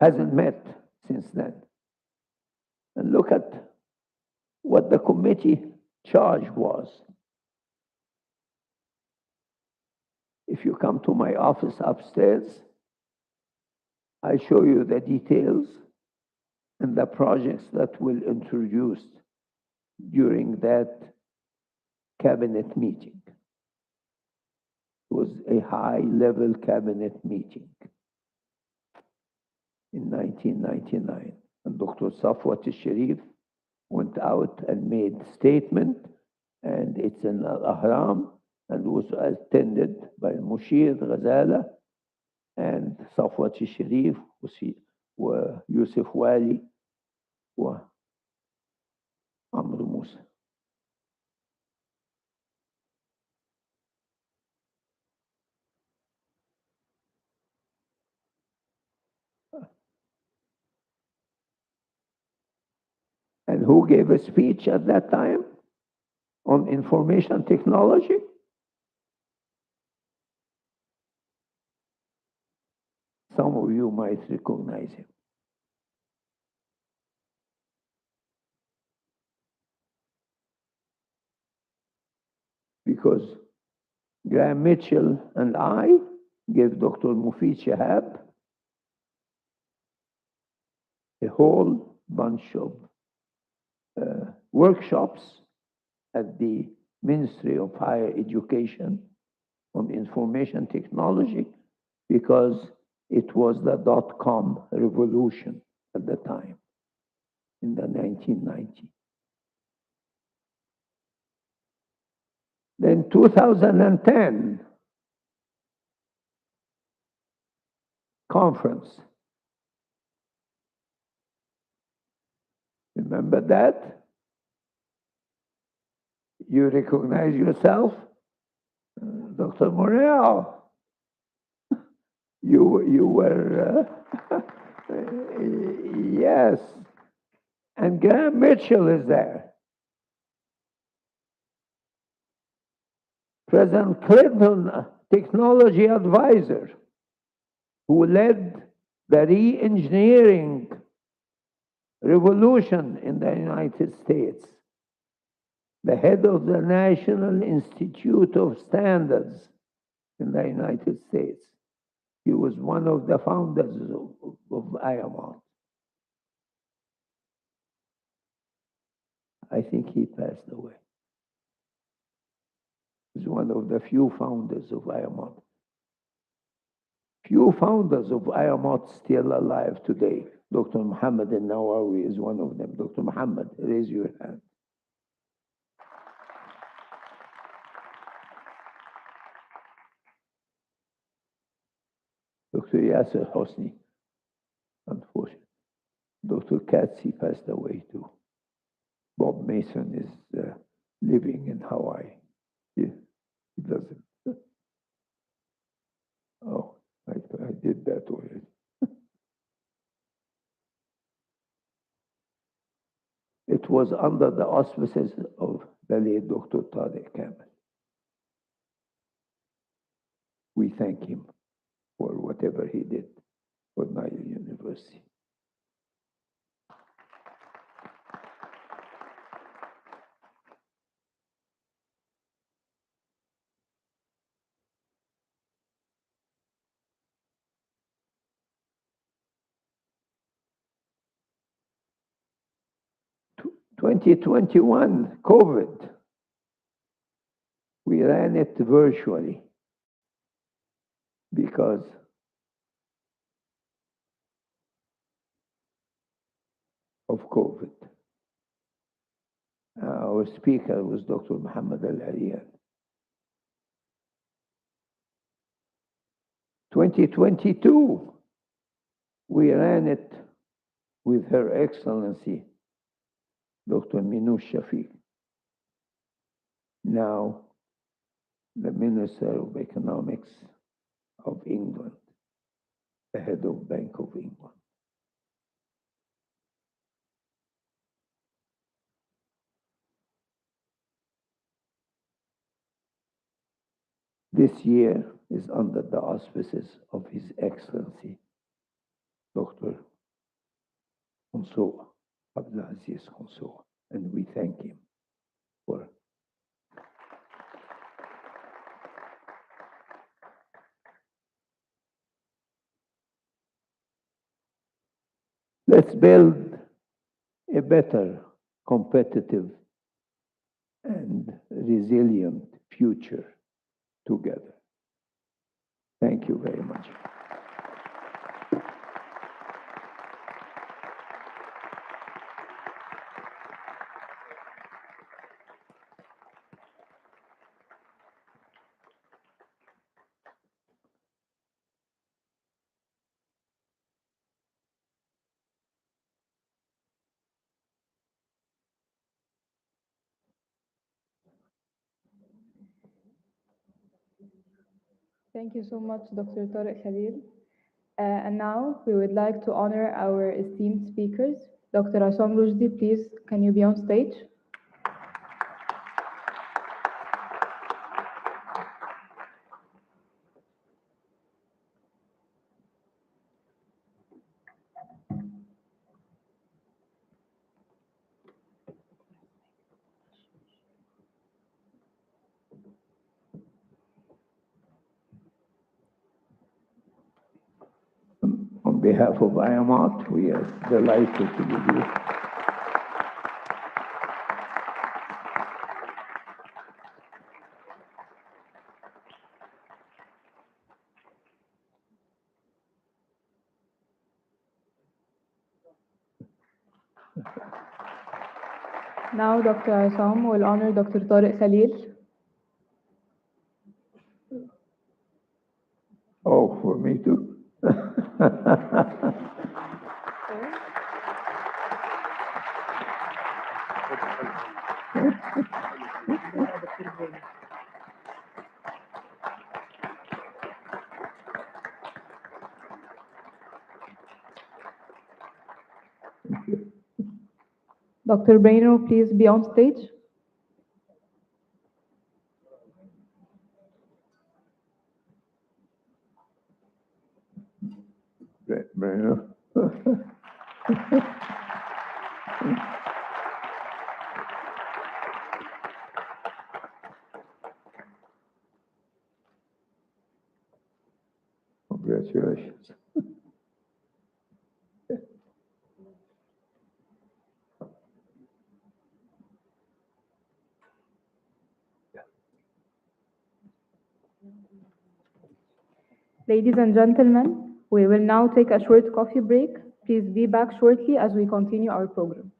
Speaker 4: Hasn't met since then. And look at what the committee charge was. If you come to my office upstairs, I show you the details and the projects that were introduced during that cabinet meeting. It was a high-level cabinet meeting in 1999. And Dr. Safwat al-Sharif went out and made a statement, and it's in Al-Ahram, and was attended by Mushir Ghazala and Safwat al-Sharif, Yusuf Wali, and Amr Musa. And who gave a speech at that time on information technology? Some of you might recognize him. because Graham Mitchell and I gave Dr. Mufid Shahab a whole bunch of workshops at the Ministry of Higher Education on information technology because it was the dot-com revolution at the time in the 1990s. Then 2010 conference. Remember that? You recognize yourself? Dr. Morel, you were, yes. And Graham Mitchell is there. President Clinton, technology advisor, who led the re-engineering revolution in the United States. The head of the National Institute of Standards in the United States. He was one of the founders of IMR. I think he passed away. He was one of the few founders of IMR. Few founders of IMR still alive today. Dr. Muhammad al-Nawawi is one of them. Dr. Muhammad, raise your hand. Dr. Yasser Hosni, unfortunately. Dr. Katsi passed away too. Bob Mason is living in Hawaii. He doesn't. Oh, I did that already. It was under the auspices of the late Dr. Tariq Kamel. We thank him for whatever he did for Nile University. In 2021, COVID, we ran it virtually because of COVID. Our speaker was Dr. Muhammad Al-Arian. 2022, we ran it with Her Excellency, Dr. Minouche Shafiq, now the Minister of Economics of England, the head of Bank of England. This year is under the auspices of His Excellency, Dr. Mansour, Abdulaziz Mansour, and we thank him for let's build a better, competitive, and resilient future together. Thank you very much.
Speaker 2: Thank you so much, Dr. Tariq Khalil. And now we would like to honor our esteemed speakers. Dr. Assam Rushdie, please, can you be on stage?
Speaker 4: behalf of IAMOT, we are delighted to be here.
Speaker 2: Now, Dr. Assam will honor Dr. Tariq Khalil.
Speaker 4: Oh, for me too?
Speaker 2: Dr. Braino, please be on stage.
Speaker 4: Great, Bruno. Congratulations.
Speaker 2: Ladies and gentlemen, we will now take a short coffee break. Please be back shortly as we continue our program.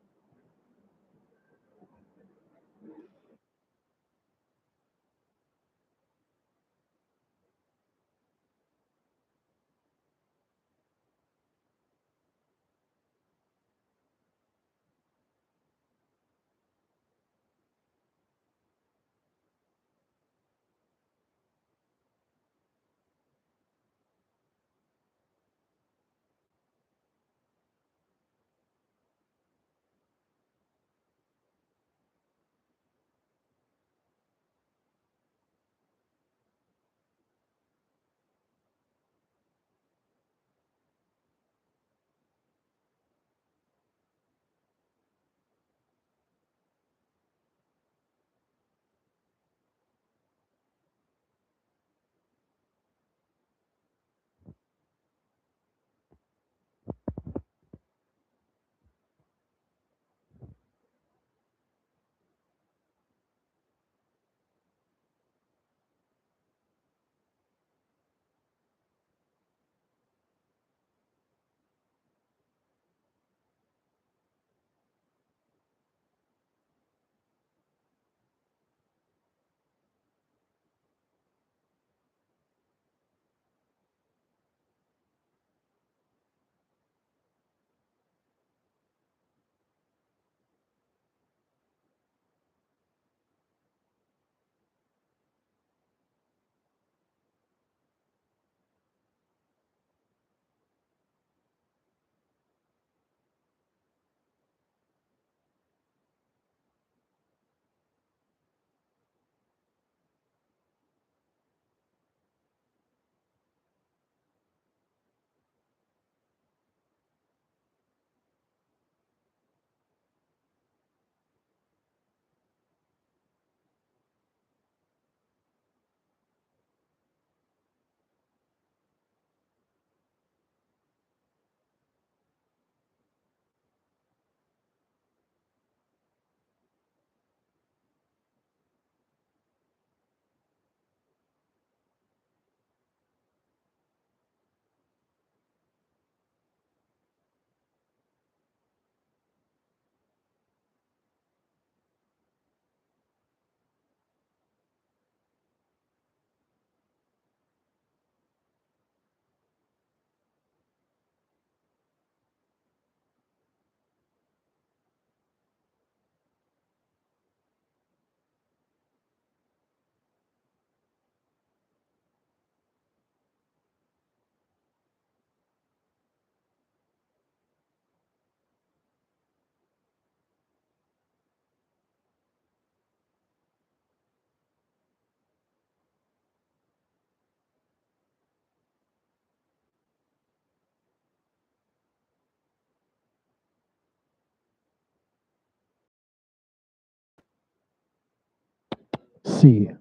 Speaker 5: C.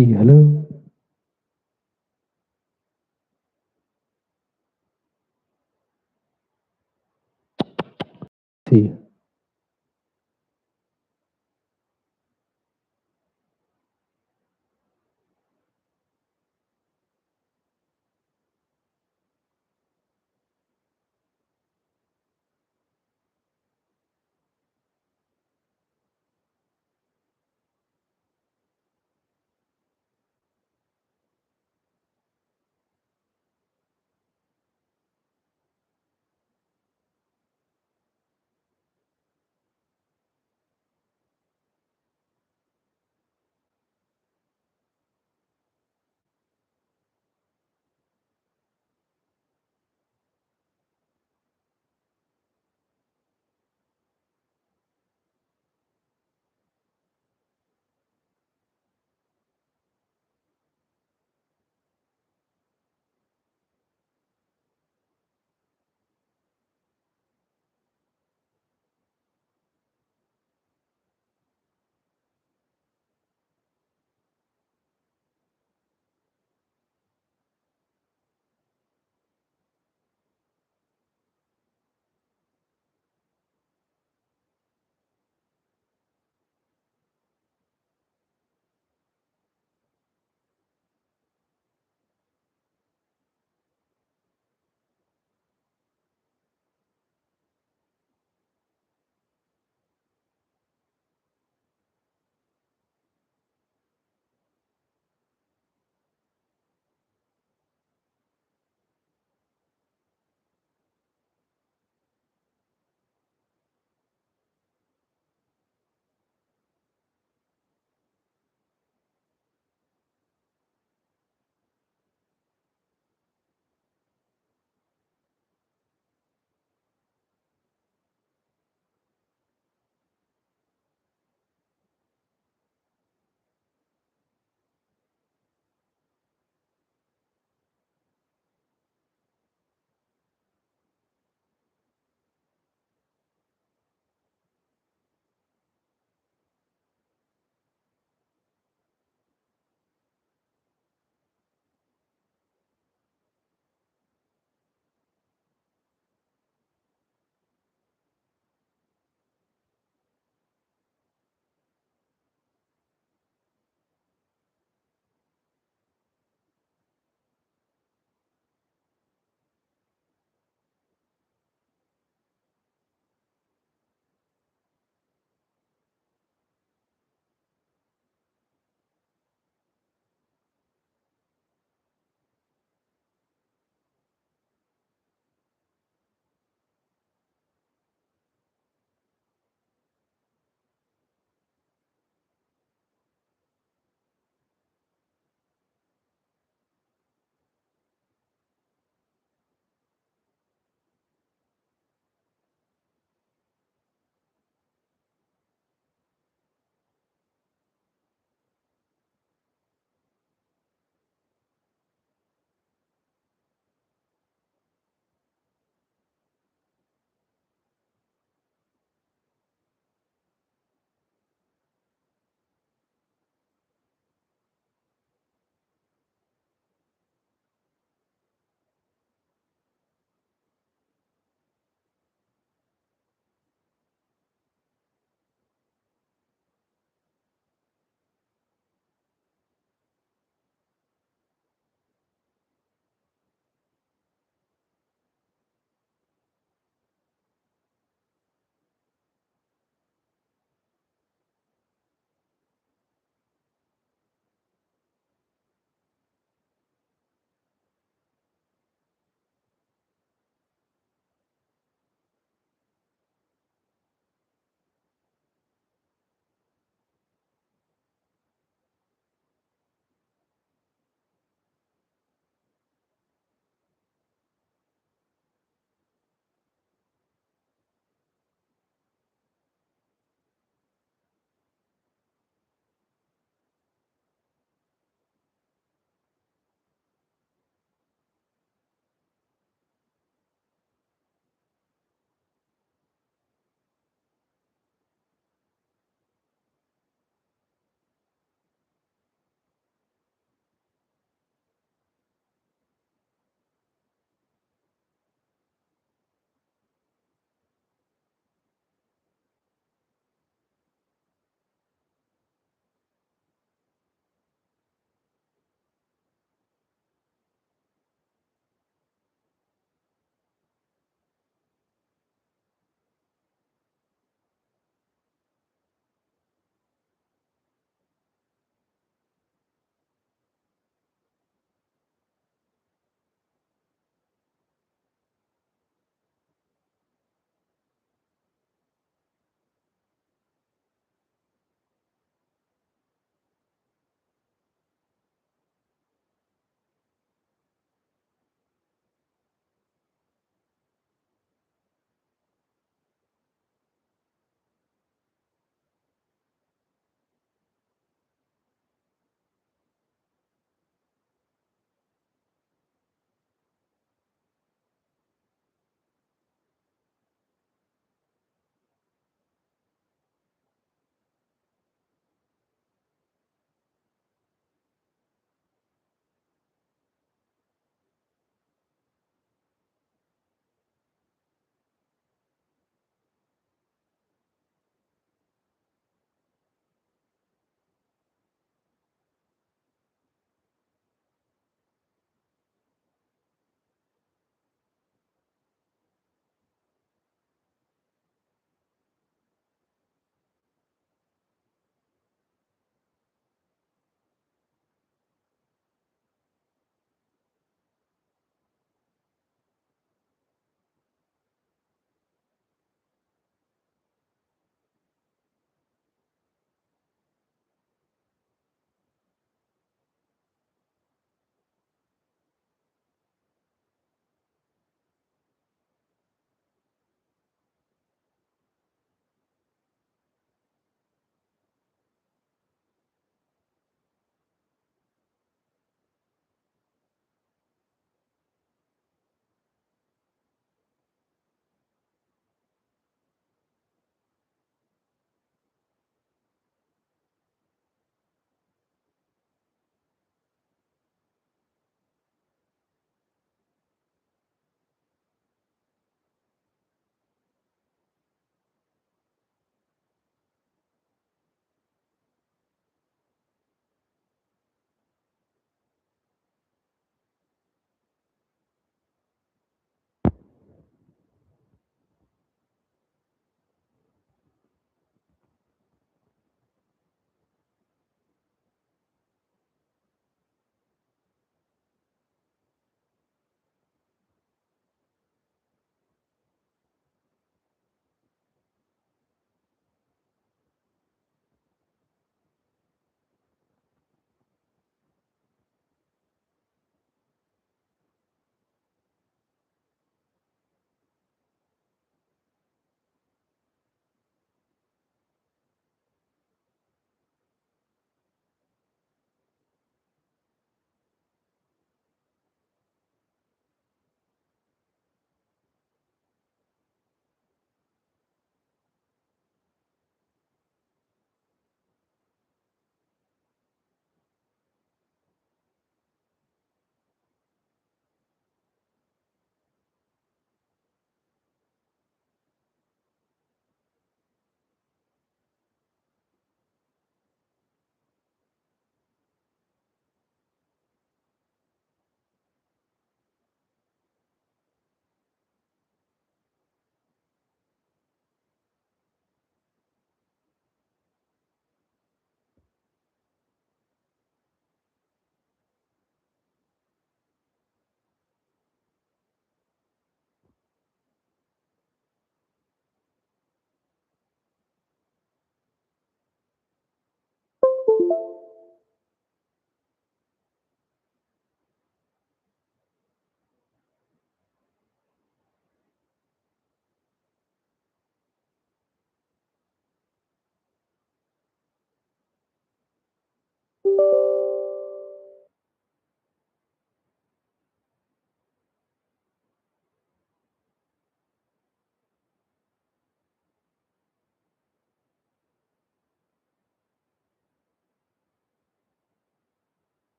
Speaker 5: C. Hello. C.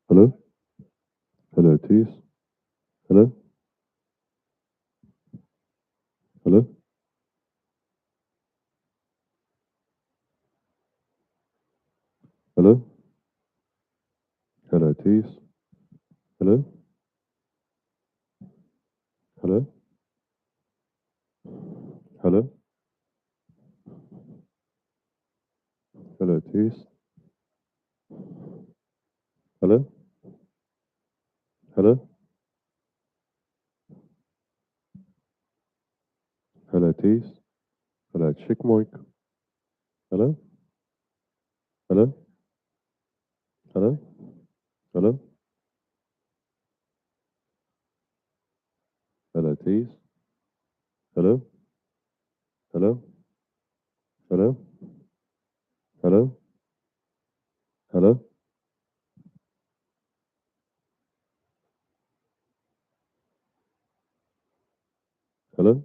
Speaker 6: Hello? Hello, Tees? Hello? Hello? Hello? Hello, Tees? Hello? Hello? Hello? Hello, Tees? Hello? Hello? Hello, Tees? Hello, Chick Moik? Hello? Hello? Hello? Hello? Hello, Tees? Hello? Hello? Hello? Hello? Hello? Hello?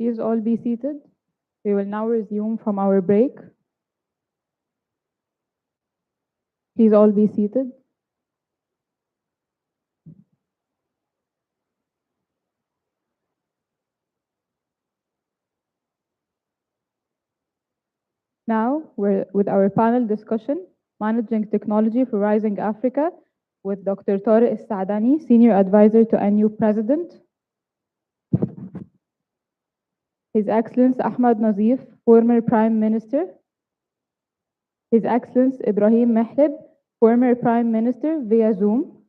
Speaker 2: Please all be seated. We will now resume from our break. Please all be seated. Now, we're with our panel discussion, Managing Technology for Rising Africa, with Dr. Tariq Al-Saadani, Senior Advisor to NU President. His Excellency Ahmad Nazif, former Prime Minister. His Excellency Ibrahim Mehleb, former Prime Minister via Zoom.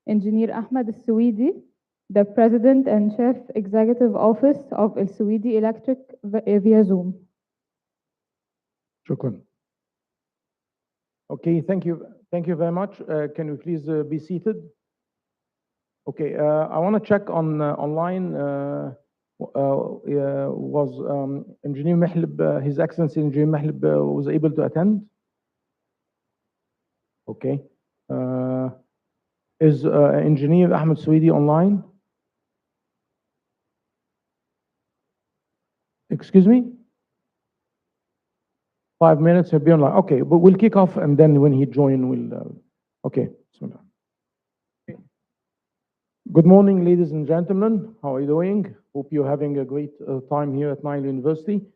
Speaker 2: Engineer Ahmed Al-Suidi, the President and Chief Executive Office of Al-Suidi Electric via Zoom.
Speaker 1: Shukran. Okay, thank you. Thank you very much. Can you please be seated? Okay, I want to check on online. Was Engineer Mehleb, His Excellency Engineer Mehleb, was able to attend? Okay. Is Engineer Ahmed Suidi online? Excuse me? 5 minutes, he'll be online. Okay, but we'll kick off, and then when he join, we'll. Okay. Bismillah. Okay. Good morning, ladies and gentlemen. How are you doing? Hope you're having a great time here at Nile University.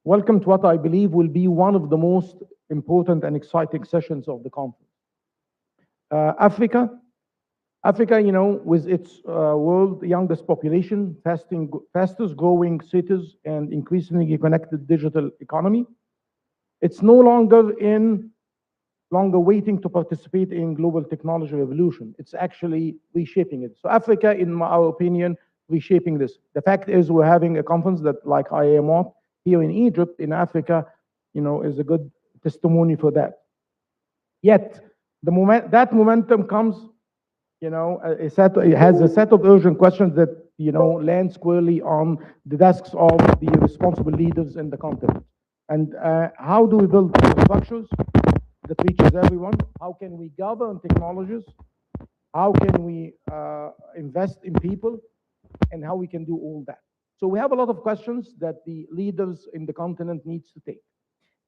Speaker 1: Welcome to what I believe will be one of the most important and exciting sessions of the conference. Africa, you know, with its world youngest population, fastest growing cities, and increasingly connected digital economy, it's no longer waiting to participate in global technology revolution. It's actually reshaping it. So Africa, in our opinion, reshaping this. The fact is, we're having a conference that, like IAMOT here in Egypt, in Africa, you know, is a good testimony for that. Yet, that momentum comes, you know, it has a set of urgent questions that, you know, land squarely on the desks of the responsible leaders in the continent. And how do we build structures that reaches everyone? How can we govern technologies? How can we invest in people? And how we can do all that? So we have a lot of questions that the leaders in the continent needs to take.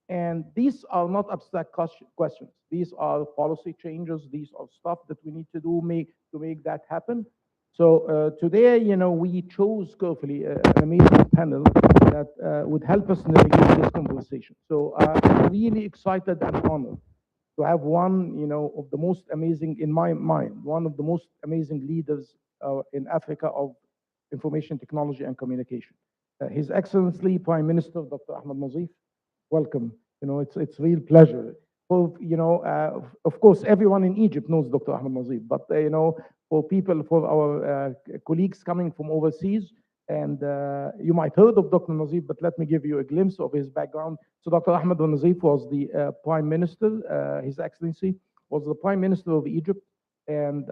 Speaker 1: And these are not abstract questions. These are policy changes. These are stuff that we need to do to make that happen. So today, you know, we chose carefully an amazing panel that would help us navigate this conversation. So I'm really excited and honored to have one, you know, of the most amazing, in my mind, one of the most amazing leaders in Africa of information technology and communication. His Excellency Prime Minister Dr. Ahmed Nazif. Welcome. You know, it's a real pleasure. For, you know, of course, everyone in Egypt knows Dr. Ahmed Nazif, but you know, for our colleagues coming from overseas, and you might heard of Dr. Nazif, but let me give you a glimpse of his background. So Dr. Ahmed Nazif was the Prime Minister. His Excellency was the Prime Minister of Egypt, and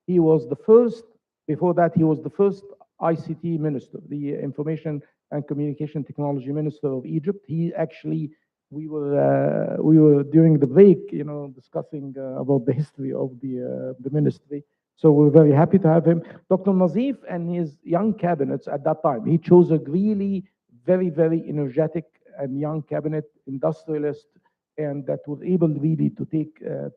Speaker 1: he was the first. Before that, he was the first ICT Minister, the Information and Communication Technology Minister of Egypt. He actually, we were during the break, you know, discussing about the history of the ministry. So we're very happy to have him. Dr. Nazif and his young cabinets at that time, he chose a really very, very energetic and young cabinet, industrialist, and that was able really to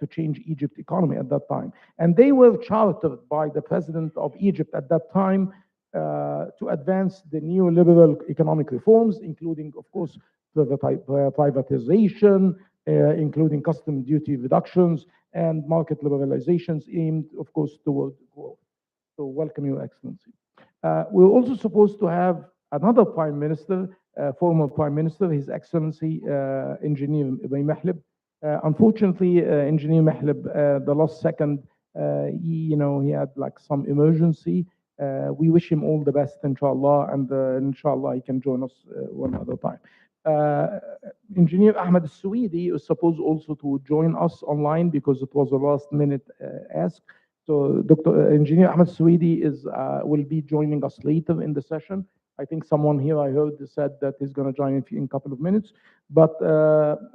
Speaker 1: change Egypt's economy at that time. And they were chartered by the president of Egypt at that time to advance the neoliberal economic reforms, including, of course, privatization, including custom duty reductions and market liberalizations aimed, of course, toward growth. So welcome, Your Excellency. We're also supposed to have another Prime Minister, former Prime Minister, His Excellency Engineer Ibrahim Mehleb. Unfortunately, Engineer Mehleb, the last second, he had like some emergency. We wish him all the best, inshallah, and inshallah he can join us one other time. Engineer Ahmed Suidi is supposed also to join us online because it was a last minute ask. So Engineer Ahmed Suidi will be joining us later in the session.
Speaker 5: I think someone here I heard said that he's going to join in a couple of minutes. But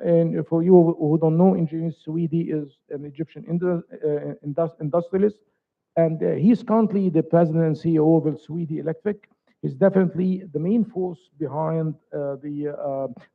Speaker 5: and for you who don't know, Engineer Swedi is an Egyptian industrialist, and he's currently the president and CEO of Swedi Electric. He's definitely the main force behind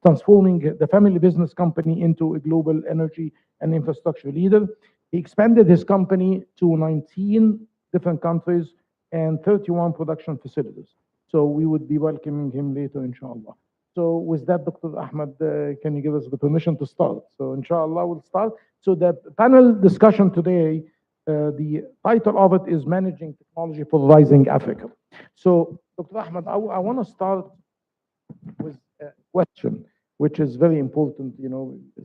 Speaker 5: transforming the family business company into a global energy and infrastructure leader. He expanded his company to 19 different countries and 31 production facilities. So we would be welcoming him later, inshallah. So with that, Dr. Ahmed, can you give us the permission to start? So inshallah, we'll start. So the panel discussion today, the title of it is Managing Technology for Rising Africa. So Dr. Ahmed, I want to start with a question, which is very important,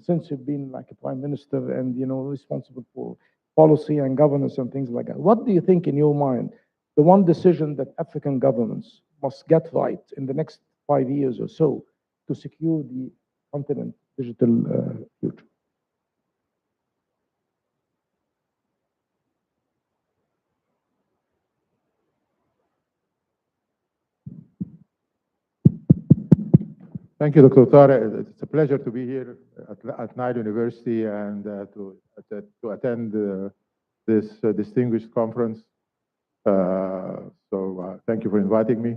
Speaker 5: since you've been like a prime minister and, responsible for policy and governance and things like that. What do you think in your mind, the one decision that African governments must get right in the next 5 years or so to secure the continent's digital future?
Speaker 7: Thank you, Dr. Tariq. It's a pleasure to be here at Nile University and to attend this distinguished conference. Thank you for inviting me.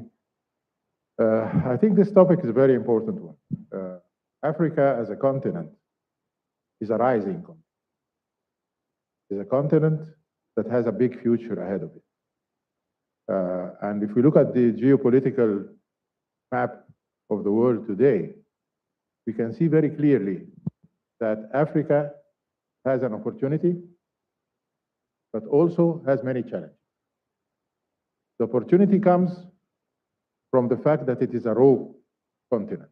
Speaker 7: I think this topic is a very important one. Africa as a continent is a rising continent. It's a continent that has a big future ahead of it. And if we look at the geopolitical map of the world today, we can see very clearly that Africa has an opportunity, but also has many challenges. The opportunity comes from the fact that it is a raw continent,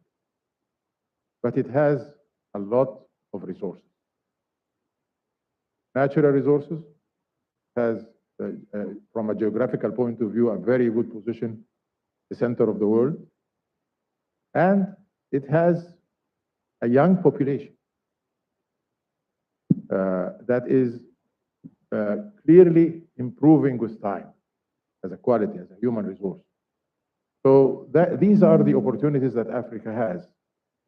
Speaker 7: but it has a lot of resources. Natural resources, has, from a geographical point of view, a very good position, the center of the world. And it has a young population that is clearly improving with time as a quality, as a human resource. So these are the opportunities that Africa has,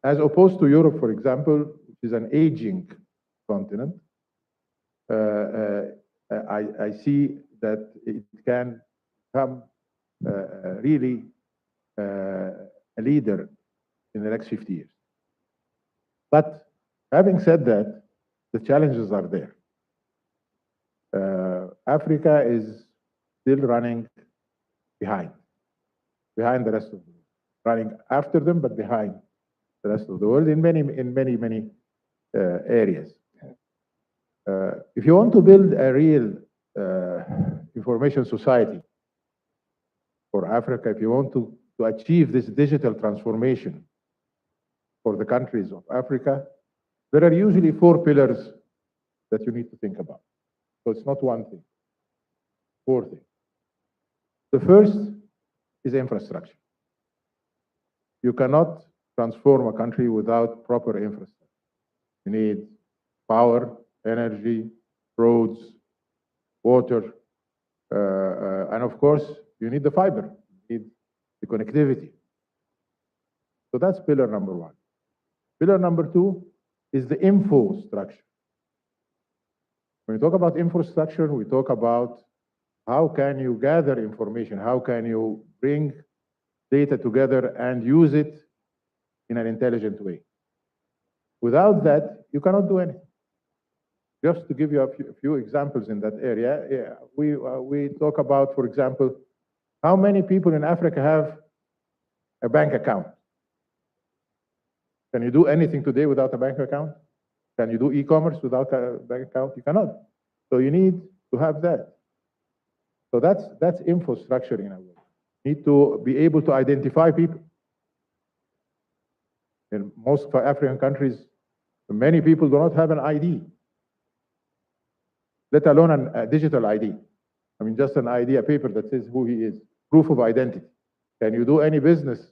Speaker 7: as opposed to Europe, for example, which is an aging continent. I see that it can become really a leader in the next 50 years. But having said that, the challenges are there. Africa is still running behind the rest of the world, running after them, but behind the rest of the world in many areas. If you want to build a real information society for Africa, if you want to achieve this digital transformation for the countries of Africa, there are usually 4 pillars that you need to think about. So it's not one thing, 4 things. The first is infrastructure. You cannot transform a country without proper infrastructure. You need power, energy, roads, water, and of course, you need the fiber, you need the connectivity. So that's pillar number 1. Pillar number 2 is the infrastructure. When we talk about infrastructure, we talk about how can you gather information, how can you bring data together and use it in an intelligent way. Without that, you cannot do anything. Just to give you a few examples in that area, we talk about, for example, how many people in Africa have a bank account? Can you do anything today without a bank account? Can you do e-commerce without a bank account? You cannot. So you need to have that. So that's infrastructure in a way. You need to be able to identify people. In most African countries, many people do not have an ID, let alone a digital ID. I mean, just an ID, a paper that says who he is, proof of identity. Can you do any business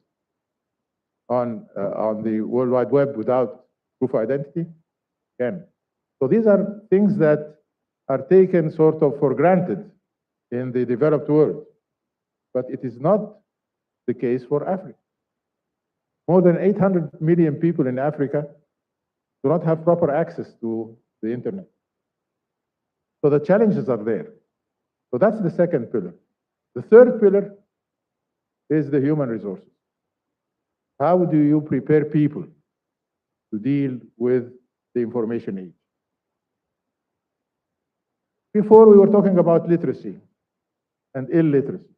Speaker 7: on the World Wide Web without proof of identity? Can. So these are things that are taken sort of for granted in the developed world, but it is not the case for Africa. More than 800 million people in Africa do not have proper access to the internet. So the challenges are there. So that's the second pillar. The third pillar is the human resources. How do you prepare people to deal with the information age? Before we were talking about literacy and illiteracy.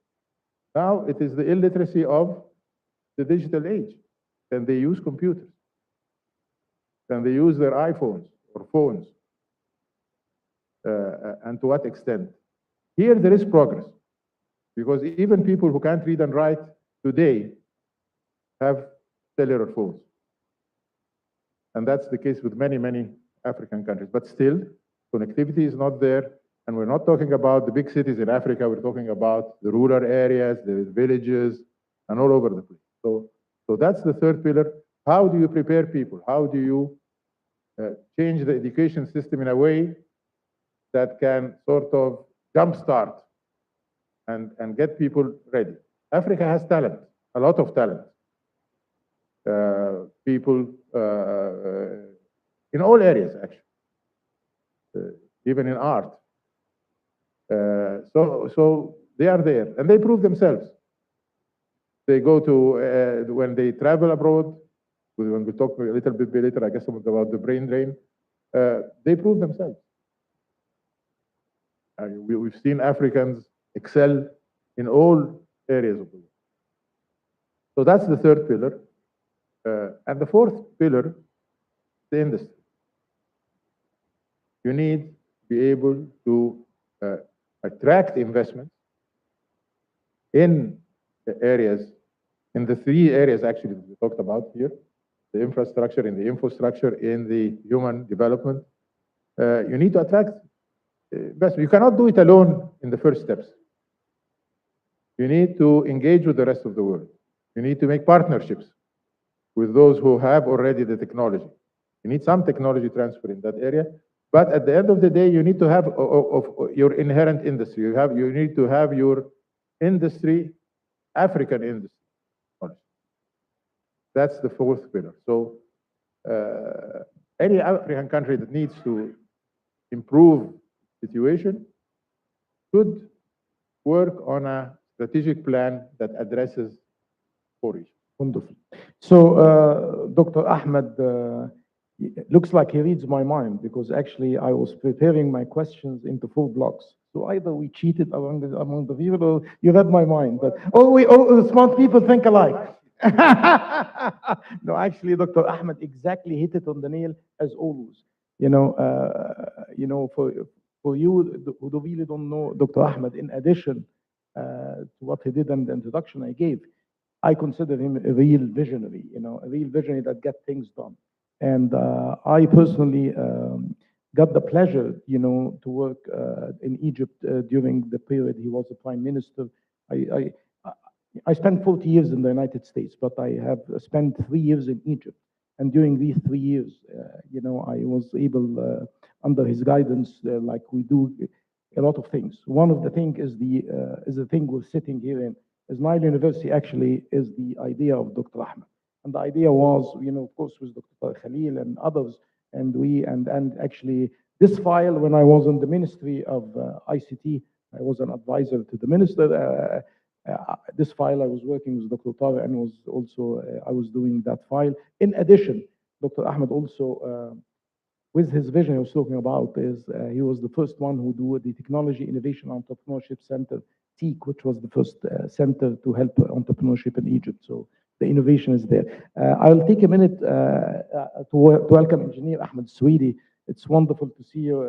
Speaker 7: Now it is the illiteracy of the digital age. Can they use computers? Can they use their iPhones or phones? And to what extent? Here there is progress, because even people who can't read and write today have cellular phones. And that's the case with many, many African countries. But still, connectivity is not there. And we're not talking about the big cities in Africa. We're talking about the rural areas, the villages, and all over the place. So that's the third pillar. How do you prepare people? How do you change the education system in a way that can sort of jumpstart and get people ready? Africa has talent, a lot of talent. People in all areas, actually, even in art. So they are there, and they prove themselves. They go to, when they travel abroad, when we talk a little bit later, I guess, about the brain drain, they prove themselves. We've seen Africans excel in all areas of the world. So that's the third pillar. And the fourth pillar, the industry. You need to be able to attract investment in the areas, in the three areas actually that we talked about here, the infrastructure, in the infrastructure, in the human development. You need to attract investment. You cannot do it alone in the first steps. You need to engage with the rest of the world. You need to make partnerships with those who have already the technology. You need some technology transfer in that area. But at the end of the day, you need to have your inherent industry. You need to have your industry, African industry. That's the fourth pillar. So any African country that needs to improve the situation should work on a strategic plan that addresses four issues.
Speaker 5: Wonderful. So, Dr. Ahmed, looks like he reads my mind, because actually I was preparing my questions into 4 blocks. So either we cheated among the people, or you read my mind. But all smart people think alike. No, actually, Dr. Ahmed exactly hit it on the nail as always. For you who really don't know Dr. Ahmed, in addition to what he did in the introduction I gave, I consider him a real visionary, a real visionary that gets things done. And I personally got the pleasure, to work in Egypt during the period he was the prime minister. I spent 40 years in the United States, but I have spent 3 years in Egypt. And during these 3 years, I was able, under his guidance, like we do a lot of things. One of the things is the thing we're sitting here in. As Nile University actually is the idea of Dr. Ahmed. And the idea was, of course, with Dr. Khalil and others, and actually this file, when I was in the Ministry of ICT, I was an advisor to the minister. This file, I was working with Dr. Tariq, and was also, I was doing that file. In addition, Dr. Ahmed also, with his vision he was talking about, is he was the first one who do the Technology Innovation Entrepreneurship Center, TEAC, which was the first center to help entrepreneurship in Egypt. So the innovation is there. I'll take a minute to welcome Engineer Ahmed Swedi. It's wonderful to see you,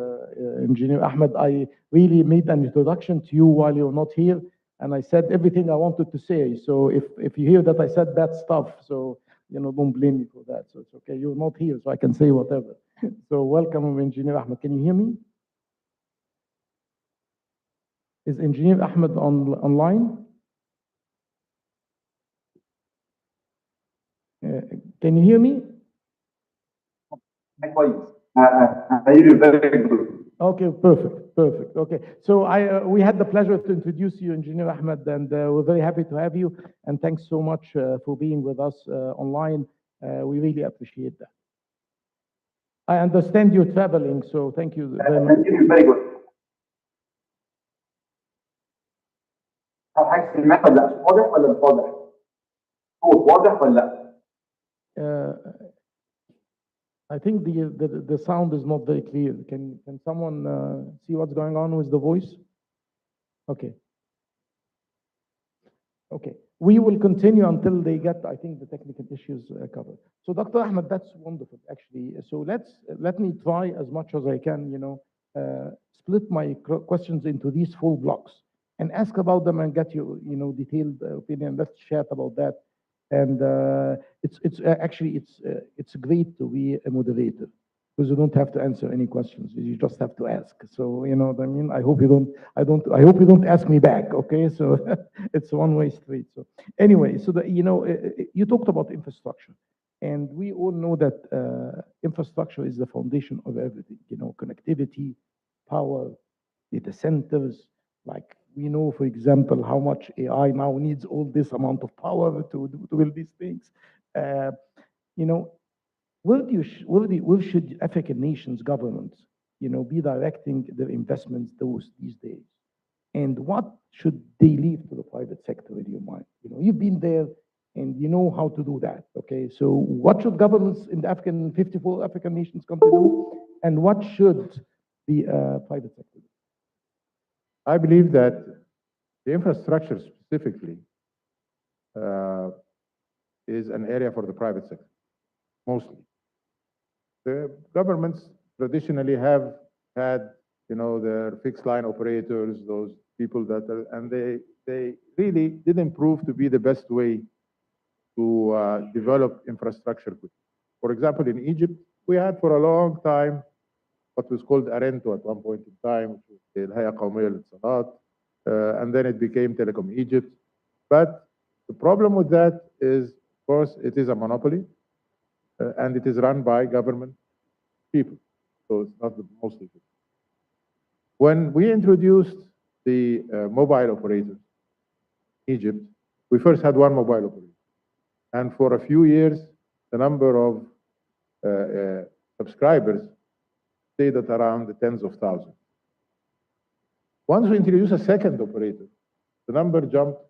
Speaker 5: Engineer Ahmed. I really made an introduction to you while you're not here, and I said everything I wanted to say. So if you hear that I said bad stuff, so don't blame me for that. So it's okay. You're not here, so I can say whatever. So welcome, Engineer Ahmed. Can you hear me? Is Engineer Ahmed online? Can you hear me?
Speaker 8: I hear you very good.
Speaker 5: Okay, perfect. Perfect. Okay. So we had the pleasure to introduce you, Engineer Ahmed, and we're very happy to have you. And thanks so much for being with us online. We really appreciate that. I understand you're traveling, so thank you very much.
Speaker 8: Very good. طب حاجة سمعت ولا لا؟ واضح ولا مش واضح؟ صوت واضح ولا لا؟
Speaker 5: I think the sound is not very clear. Can someone see what's going on with the voice? Okay. Okay. We will continue until they get, I think, the technical issues covered. So, Dr. Ahmed, that's wonderful, actually. So let me try as much as I can, split my questions into these 4 blocks and ask about them and get your, detailed opinion. Let's chat about that. And it's great to be a moderator because you don't have to answer any questions. You just have to ask. So you know what I mean. I hope you don't ask me back. Okay, so it's a one-way street. So anyway, so you talked about infrastructure, and we all know that infrastructure is the foundation of everything. Connectivity, power, data centers, like. We know, for example, how much AI now needs all this amount of power to build these things. Where should African nations' governments, be directing their investments these days? And what should they leave to the private sector in your mind? You've been there and you know how to do that. Okay, so what should governments in the 54 African nations come to do, and what should the private sector do?
Speaker 7: I believe that the infrastructure specifically is an area for the private sector, mostly. The governments traditionally have had, their fixed line operators, those people and they really didn't prove to be the best way to develop infrastructure quickly. For example, in Egypt, we had for a long time what was called Arento at one point in time, which was the Hay'a Qawmiyya Lil-Salat, and then it became Telecom Egypt. But the problem with that is, of course, it is a monopoly, and it is run by government people. So it's not the mostly people. When we introduced the mobile operators in Egypt, we first had one mobile operator. And for a few years, the number of subscribers stayed at around the tens of thousands. Once we introduced a second operator, the number jumped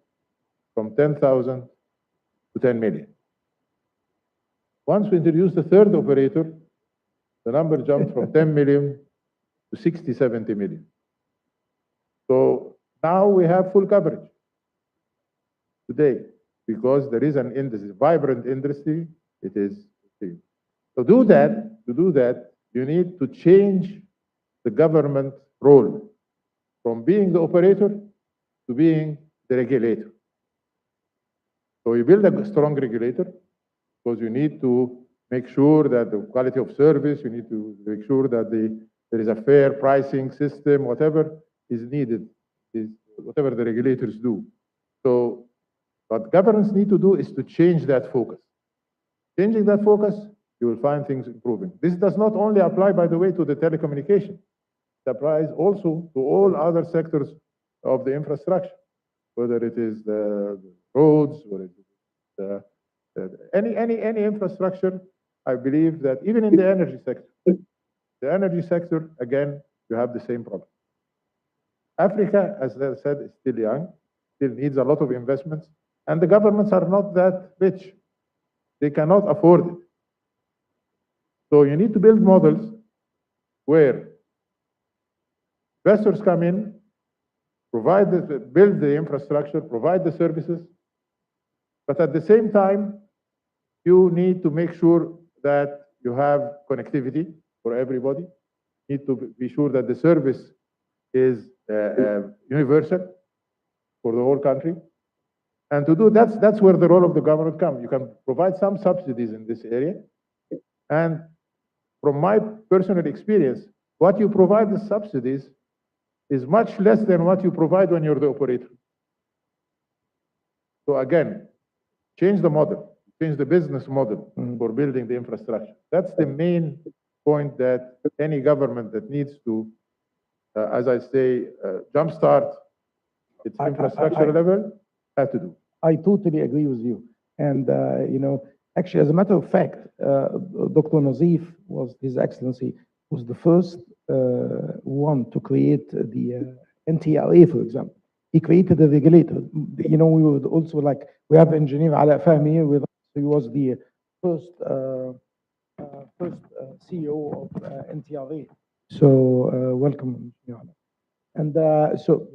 Speaker 7: from 10,000 to 10 million. Once we introduced the third operator, the number jumped from 10 million to 60, 70 million. So now we have full coverage today because there is an industry, vibrant industry. It is. To do that, you need to change the government role from being the operator to being the regulator. So you build a strong regulator because you need to make sure that the quality of service, you need to make sure that there is a fair pricing system, whatever is needed, is whatever the regulators do. So what governments need to do is to change that focus. Changing that focus, you will find things improving. This does not only apply, by the way, to the telecommunication. It applies also to all other sectors of the infrastructure, whether it is the roads, whether it is any infrastructure. I believe that even in the energy sector, again, you have the same problem. Africa, as I said, is still young, still needs a lot of investments, and the governments are not that rich. They cannot afford it. So you need to build models where investors come in, build the infrastructure, provide the services, but at the same time, you need to make sure that you have connectivity for everybody. You need to be sure that the service is universal for the whole country. And to do that's where the role of the government comes. You can provide some subsidies in this area. And from my personal experience, what you provide the subsidies is much less than what you provide when you're the operator. So again, change the model, change the business model for building the infrastructure. That's the main point that any government that needs to as I say, jumpstart its infrastructure level, have to do.
Speaker 5: I totally agree with you. And, you know, actually, as a matter of fact, Dr. Nazif was, His Excellency, was the first one to create the NTRA, for example. He created a regulator. You know, we would also like, we have engineer Ala Fahmi here with us. He was the first CEO of NTRA. So, welcome, Engineer Ala. And so,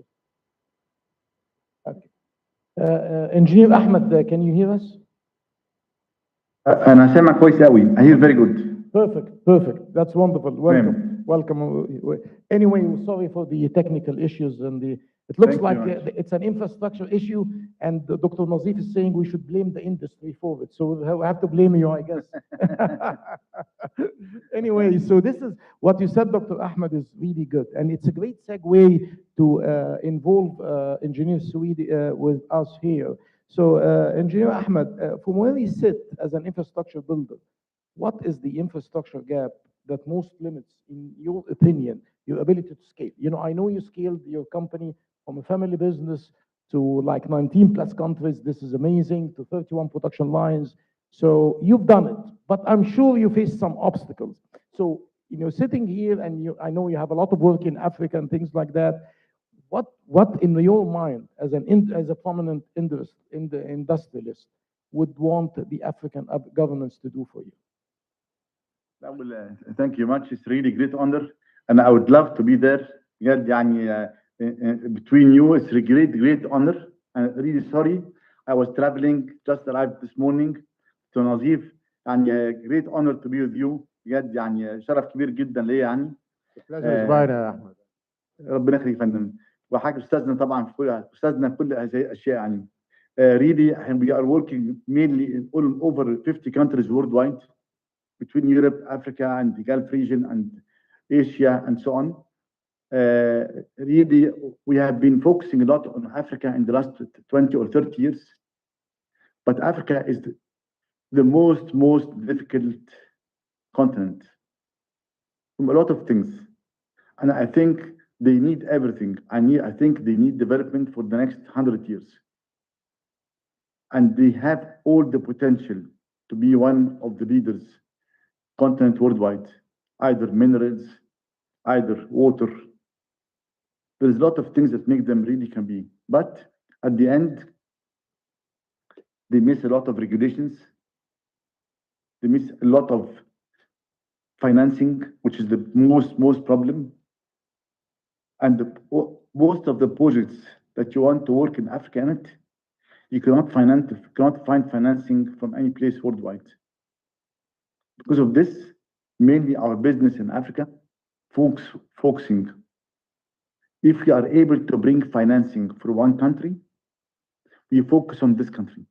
Speaker 5: okay. Engineer Ahmed, can you hear us?
Speaker 8: انا سامع كويس قوي. I hear very good.
Speaker 5: Perfect. That's wonderful. Welcome. Anyway, sorry for the technical issues and it looks like it's an infrastructure issue, and Dr. Nazif is saying we should blame the industry for it. So we have to blame you, I guess. Anyway, so this is what you said, Dr. Ahmed, is really good, and it's a great segue to involve Engineer Swedi with us here. So, Engineer Ahmed, from where you sit as an infrastructure builder, what is the infrastructure gap that most limits, in your opinion, your ability to scale? You know, I know you scaled your company from a family business to like 19 plus countries. This is amazing, to 31 production lines. So you've done it, but I'm sure you faced some obstacles. So, you know, sitting here, and I know you have a lot of work in Africa and things like that. What in your mind, as a prominent industrialist, would want the African governments to do for you?
Speaker 9: Well, thank you much. It's really great honor, and I would love to be there. بجد يعني between you, it's a great honor. And really sorry, I was traveling, just arrived this morning to Nazif. يعني great honor to be with you. بجد يعني شرف كبير جدا ليا يعني.
Speaker 7: Pleasure is mine يا أحمد.
Speaker 9: ربنا يخليك يا فندم. وحاجة أستاذنا طبعا في كل هذه الأشياء يعني. Really, we are working mainly in all over 50 countries worldwide, between Europe, Africa, and the Gulf region, and Asia, and so on. Really, we have been focusing a lot on Africa in the last 20 or 30 years. But Africa is the most difficult continent from a lot of things. And I think they need everything. I think they need development for the next 100 years. And they have all the potential to be one of the leaders continent worldwide, either minerals, either water. There's a lot of things that make them really can be. But at the end, they miss a lot of regulations. They miss a lot of financing, which is the most problem. And most of the projects that you want to work in Africa in it, you cannot find financing from any place worldwide. Because of this, mainly our business in Africa focusing. If we are able to bring financing for one country, we focus on this country.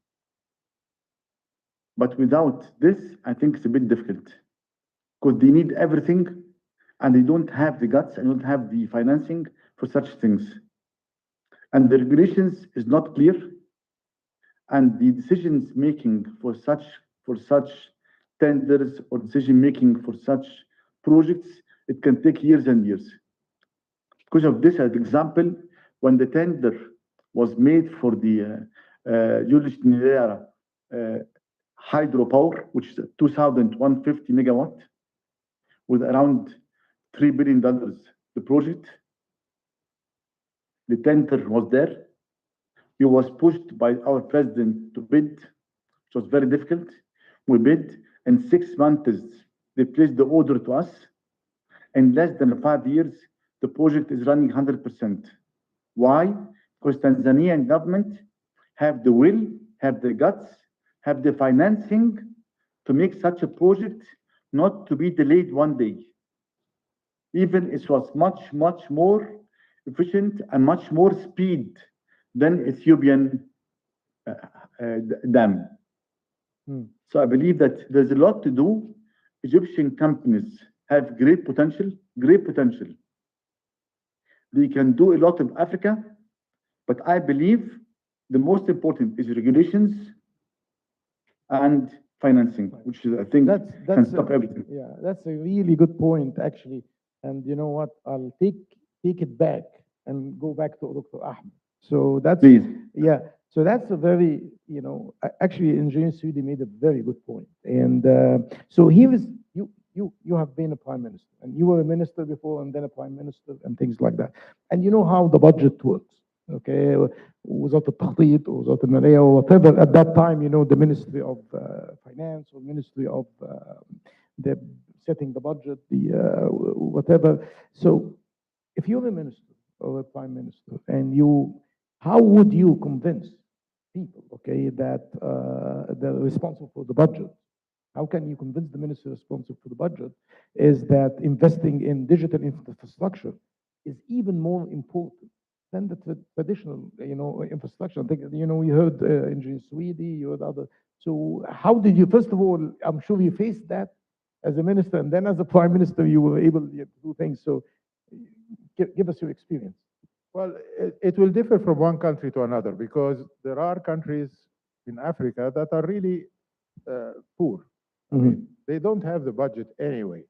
Speaker 9: But without this, I think it's a bit difficult, because they need everything and they don't have the guts and don't have the financing for such things. And the regulations is not clear, and the decisions making for such tenders or decision making for such projects, it can take years and years. Because of this, as an example, when the tender was made for the Nile hydropower, which is 2,150 megawatt, with around $3 billion, the project, the tender was there. It was pushed by our president to bid, which was very difficult. We bid. In 6 months, they placed the order to us. In less than 5 years, the project is running 100%. Why? Because Tanzanian government have the will, have the guts, have the financing to make such a project not to be delayed one day. Even it was much more efficient and much more speed than Ethiopian dam. So I believe that there's a lot to do. Egyptian companies have great potential. They can do a lot in Africa, but I believe the most important is regulations and financing, which is, I think, can stop everything.
Speaker 5: Yeah, that's a really good point, actually. And you know what? I'll take take it back and go back to Dr. Ahmed. So that's,
Speaker 9: Please.
Speaker 5: yeah, so that's a very, actually, Engineer Sudi made a very good point. And so he was, you have been a prime minister, and you were a minister before, and then a prime minister, and things like that. And you know how the budget works, okay? وزارة التخطيط or وزارة المالية or whatever, at that time, the Ministry of Finance or Ministry of the setting the budget, the whatever. So if you're a minister or a prime minister, and how would you convince people, okay, that they're responsible for the budget? How can you convince the minister responsible for the budget is that investing in digital infrastructure is even more important than the traditional, infrastructure? I think, we heard Engineer Swede, you heard other. So how did you, first of all, I'm sure you faced that as a minister, and then as a prime minister, you were able to do things. So give us your experience.
Speaker 7: Well, it will differ from one country to another, because there are countries in Africa that are really poor. They don't have the budget anyway.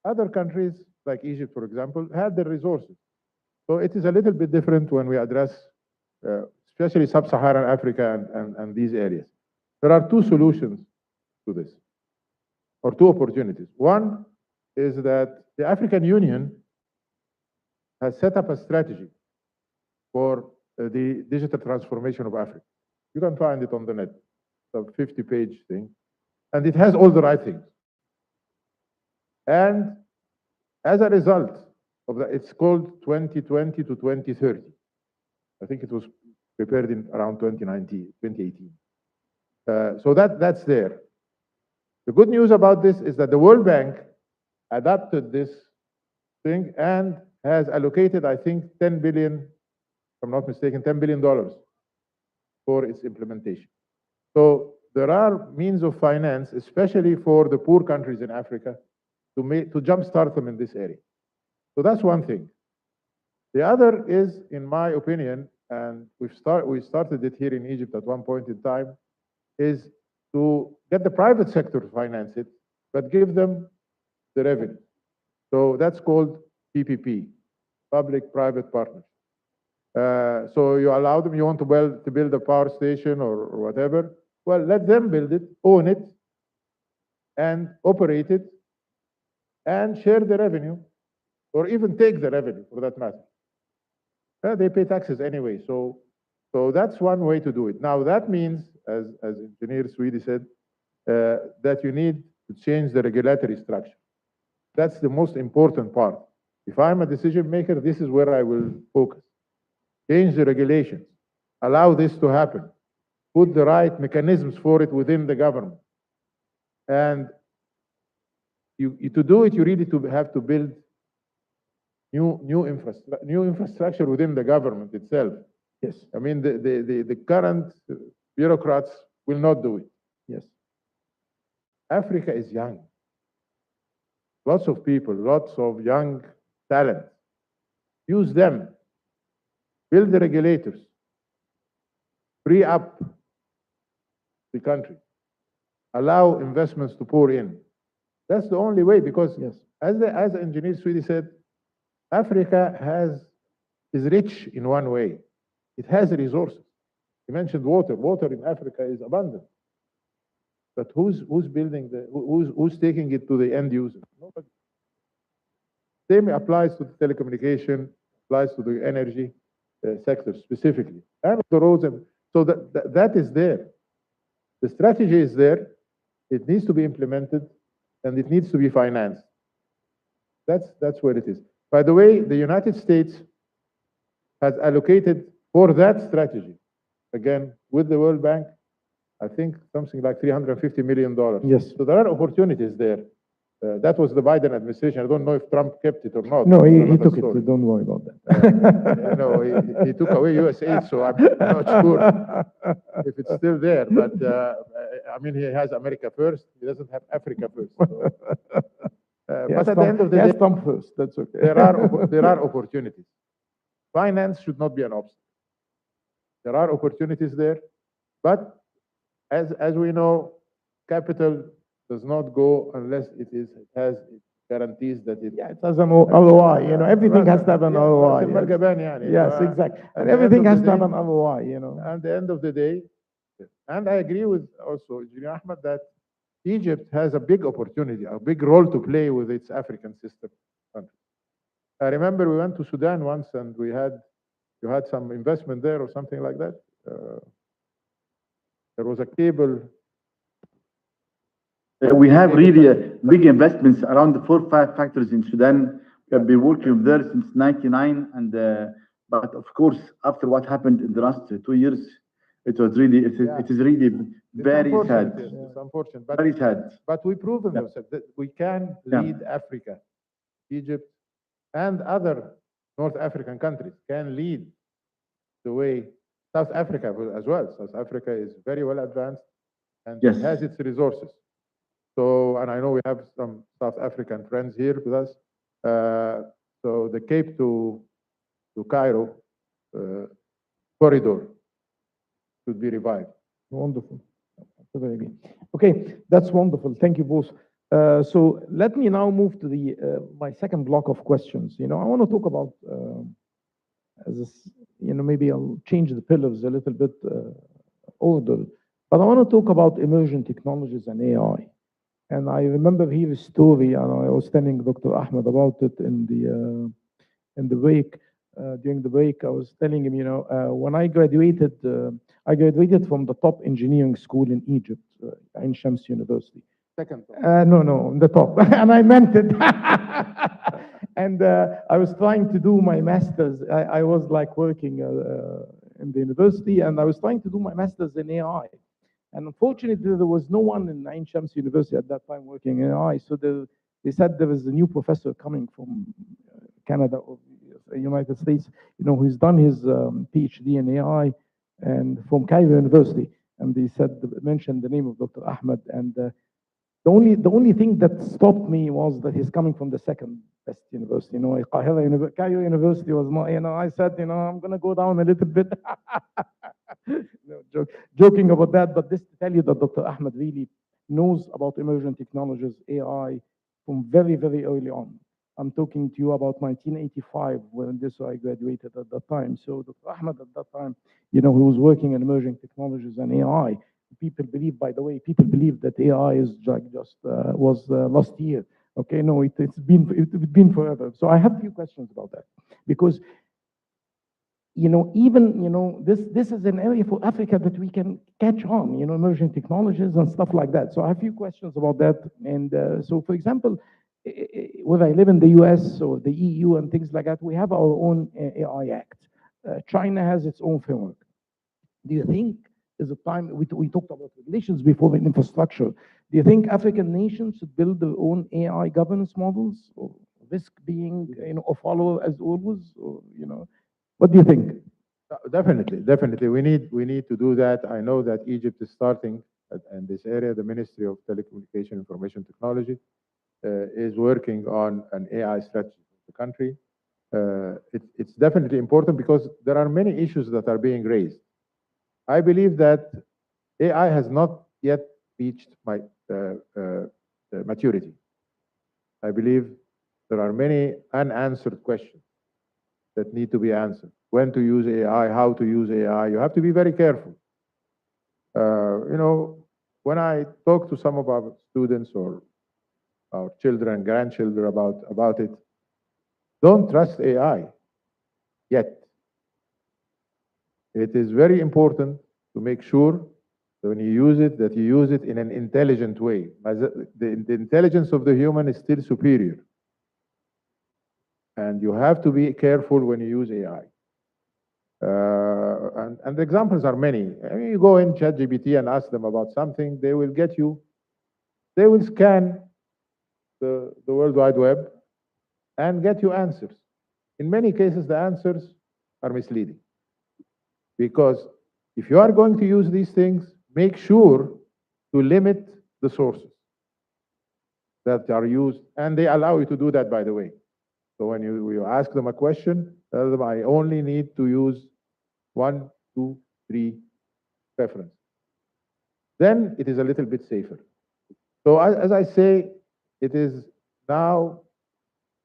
Speaker 7: Other countries, like Egypt, for example, had the resources. So it is a little bit different when we address, especially sub-Saharan Africa and these areas. There are two solutions to this, or two opportunities. One is that the African Union has set up a strategy for the digital transformation of Africa. You can find it on the net. It's a 50-page thing. And it has all the right things. And as a result of that, it's called 2020 to 2030. I think it was prepared in around 2018. So that's there. The good news about this is that the World Bank adapted this thing and has allocated, I think, 10 billion, if I'm not mistaken, $10 billion for its implementation. So there are means of finance, especially for the poor countries in Africa, to jumpstart them in this area. So that's one thing. The other is, in my opinion, and we started it here in Egypt at one point in time, is to get the private sector to finance it, but give them the revenue. So that's called PPP, public-private partnership. So you allow them, you want to build a power station or whatever, well, let them build it, own it, and operate it, and share the revenue, or even take the revenue, for that matter. They pay taxes anyway, so that's one way to do it. Now, that means, as Engineer Swede said, that you need to change the regulatory structure. That's the most important part. If I'm a decision maker, this is where I will focus. Change the regulations. Allow this to happen. Put the right mechanisms for it within the government. And to do it, you really have to build new infrastructure within the government itself.
Speaker 5: Yes.
Speaker 7: I mean, the current bureaucrats will not do it.
Speaker 5: Yes.
Speaker 7: Africa is young. Lots of people, lots of young talent. Use them. Build the regulators. Free up the country. Allow investments to pour in. That's the only way, because
Speaker 5: yes,
Speaker 7: as Engineer Swede said, Africa is rich in one way. It has resources. He mentioned water. Water in Africa is abundant. But who's taking it to the end user? Nobody. Same applies to the telecommunication, applies to the energy sector specifically, and the roads. So that is there. The strategy is there. It needs to be implemented, and it needs to be financed. That's where it is. By the way, the United States has allocated for that strategy, again, with the World Bank, I think something like $350 million.
Speaker 5: Yes.
Speaker 7: So there are opportunities there. That was the Biden administration. I don't know if Trump kept it or not.
Speaker 5: No, he took it. Don't worry about that.
Speaker 7: No, he took away US aid, so I'm not sure if it's still there. But I mean, he has America first. He doesn't have Africa first. So, but at the end of the day,
Speaker 5: Trump first. That's okay.
Speaker 7: there are opportunities. Finance should not be an obstacle. There are opportunities there, but as we know, capital does not go unless it guarantees that it.
Speaker 5: Yeah, it has an ROI, you know, everything has to have an ROI.
Speaker 7: رأس المال
Speaker 5: Yes,
Speaker 7: جبان يعني.
Speaker 5: yes,
Speaker 7: So,
Speaker 5: exactly.
Speaker 7: at
Speaker 5: And
Speaker 7: the end
Speaker 5: everything
Speaker 7: of
Speaker 5: has
Speaker 7: the
Speaker 5: to have
Speaker 7: day-
Speaker 5: an ROI, you know.
Speaker 7: At the end of the day, and I agree with also Engineer Ahmed that Egypt has a big opportunity, a big role to play with its African sister countries. I remember we went to Sudan once and you had some investment there or something like that. There was a cable.
Speaker 9: We have really big investments around the 4 or 5 factories in Sudan. We have been working there since '99, and but of course, after what happened in the last 2 years, it was really it is really very sad.
Speaker 7: Yes, it's unfortunate, but
Speaker 9: Very sad.
Speaker 7: but we've proven ourselves that we can lead Africa. Egypt and other North African countries can lead the way. South Africa as well. South Africa is very well advanced and
Speaker 9: Yes.
Speaker 7: it has its resources. So, and I know we have some South African friends here with us. So the Cape to Cairo corridor should be revived.
Speaker 5: Wonderful. Very good. Okay, that's wonderful. Thank you both. So let me now move to the my second block of questions. You know, I want to talk about as this, you know, maybe I'll change the pillars a little bit order, but I want to talk about emerging technologies and AI. And I remember here a story, and I was telling Dr. Ahmed about it in the break. During the break, I was telling him, you know, when I graduated from the top engineering school in Egypt, Ain Shams University.
Speaker 7: Second.
Speaker 5: No, the top, and I meant it. And I was trying to do my master's. I was like working in the university, and I was trying to do my master's in AI. And unfortunately, there was no one in Ain Shams University at that time working in AI. So they said there was a new professor coming from Canada or the United States, you know, who's done his PhD in AI and from Cairo University. And they mentioned the name of Dr. Ahmed. And the only thing that stopped me was that he's coming from the second best university. You know, Cairo University was not, you know, I said, you know, I'm going to go down a little bit. No, joking about that, but this to tell you that Dr. Ahmed really knows about emerging technologies, AI, from very, very early on. I'm talking to you about 1985 when I graduated at that time. So Dr. Ahmed at that time, you know, he was working in emerging technologies and AI. People believe, by the way, that AI is just was last year. Okay, no, it's been forever. So I have a few questions about that because, you know, even, you know, this is an area for Africa that we can catch on, you know, emerging technologies and stuff like that. So I have a few questions about that. And so, for example, whether I live in the US or the EU and things like that, we have our own AI Act. China has its own framework. Do you think there's a time, we talked about regulations before in infrastructure. Do you think African nations should build their own AI governance models, or risk being, you know, a follower as always, or, you know? What do you think?
Speaker 7: Definitely. We need to do that. I know that Egypt is starting in this area. The Ministry of Telecommunication Information Technology is working on an AI strategy for the country. It's definitely important because there are many issues that are being raised. I believe that AI has not yet reached maturity. I believe there are many unanswered questions that need to be answered. When to use AI, how to use AI. You have to be very careful. You know, when I talk to some of our students or our children and grandchildren about it, don't trust AI yet. It is very important to make sure that when you use it, that you use it in an intelligent way. The intelligence of the human is still superior. And you have to be careful when you use AI. And the examples are many. I mean, you go in ChatGPT and ask them about something, they will scan the World Wide Web and get you answers. In many cases, the answers are misleading. Because if you are going to use these things, make sure to limit the sources that are used. And they allow you to do that, by the way. So when you ask them a question, tell them I only need to use 1, 2, 3 references. Then it is a little bit safer. So as I say, it is Now,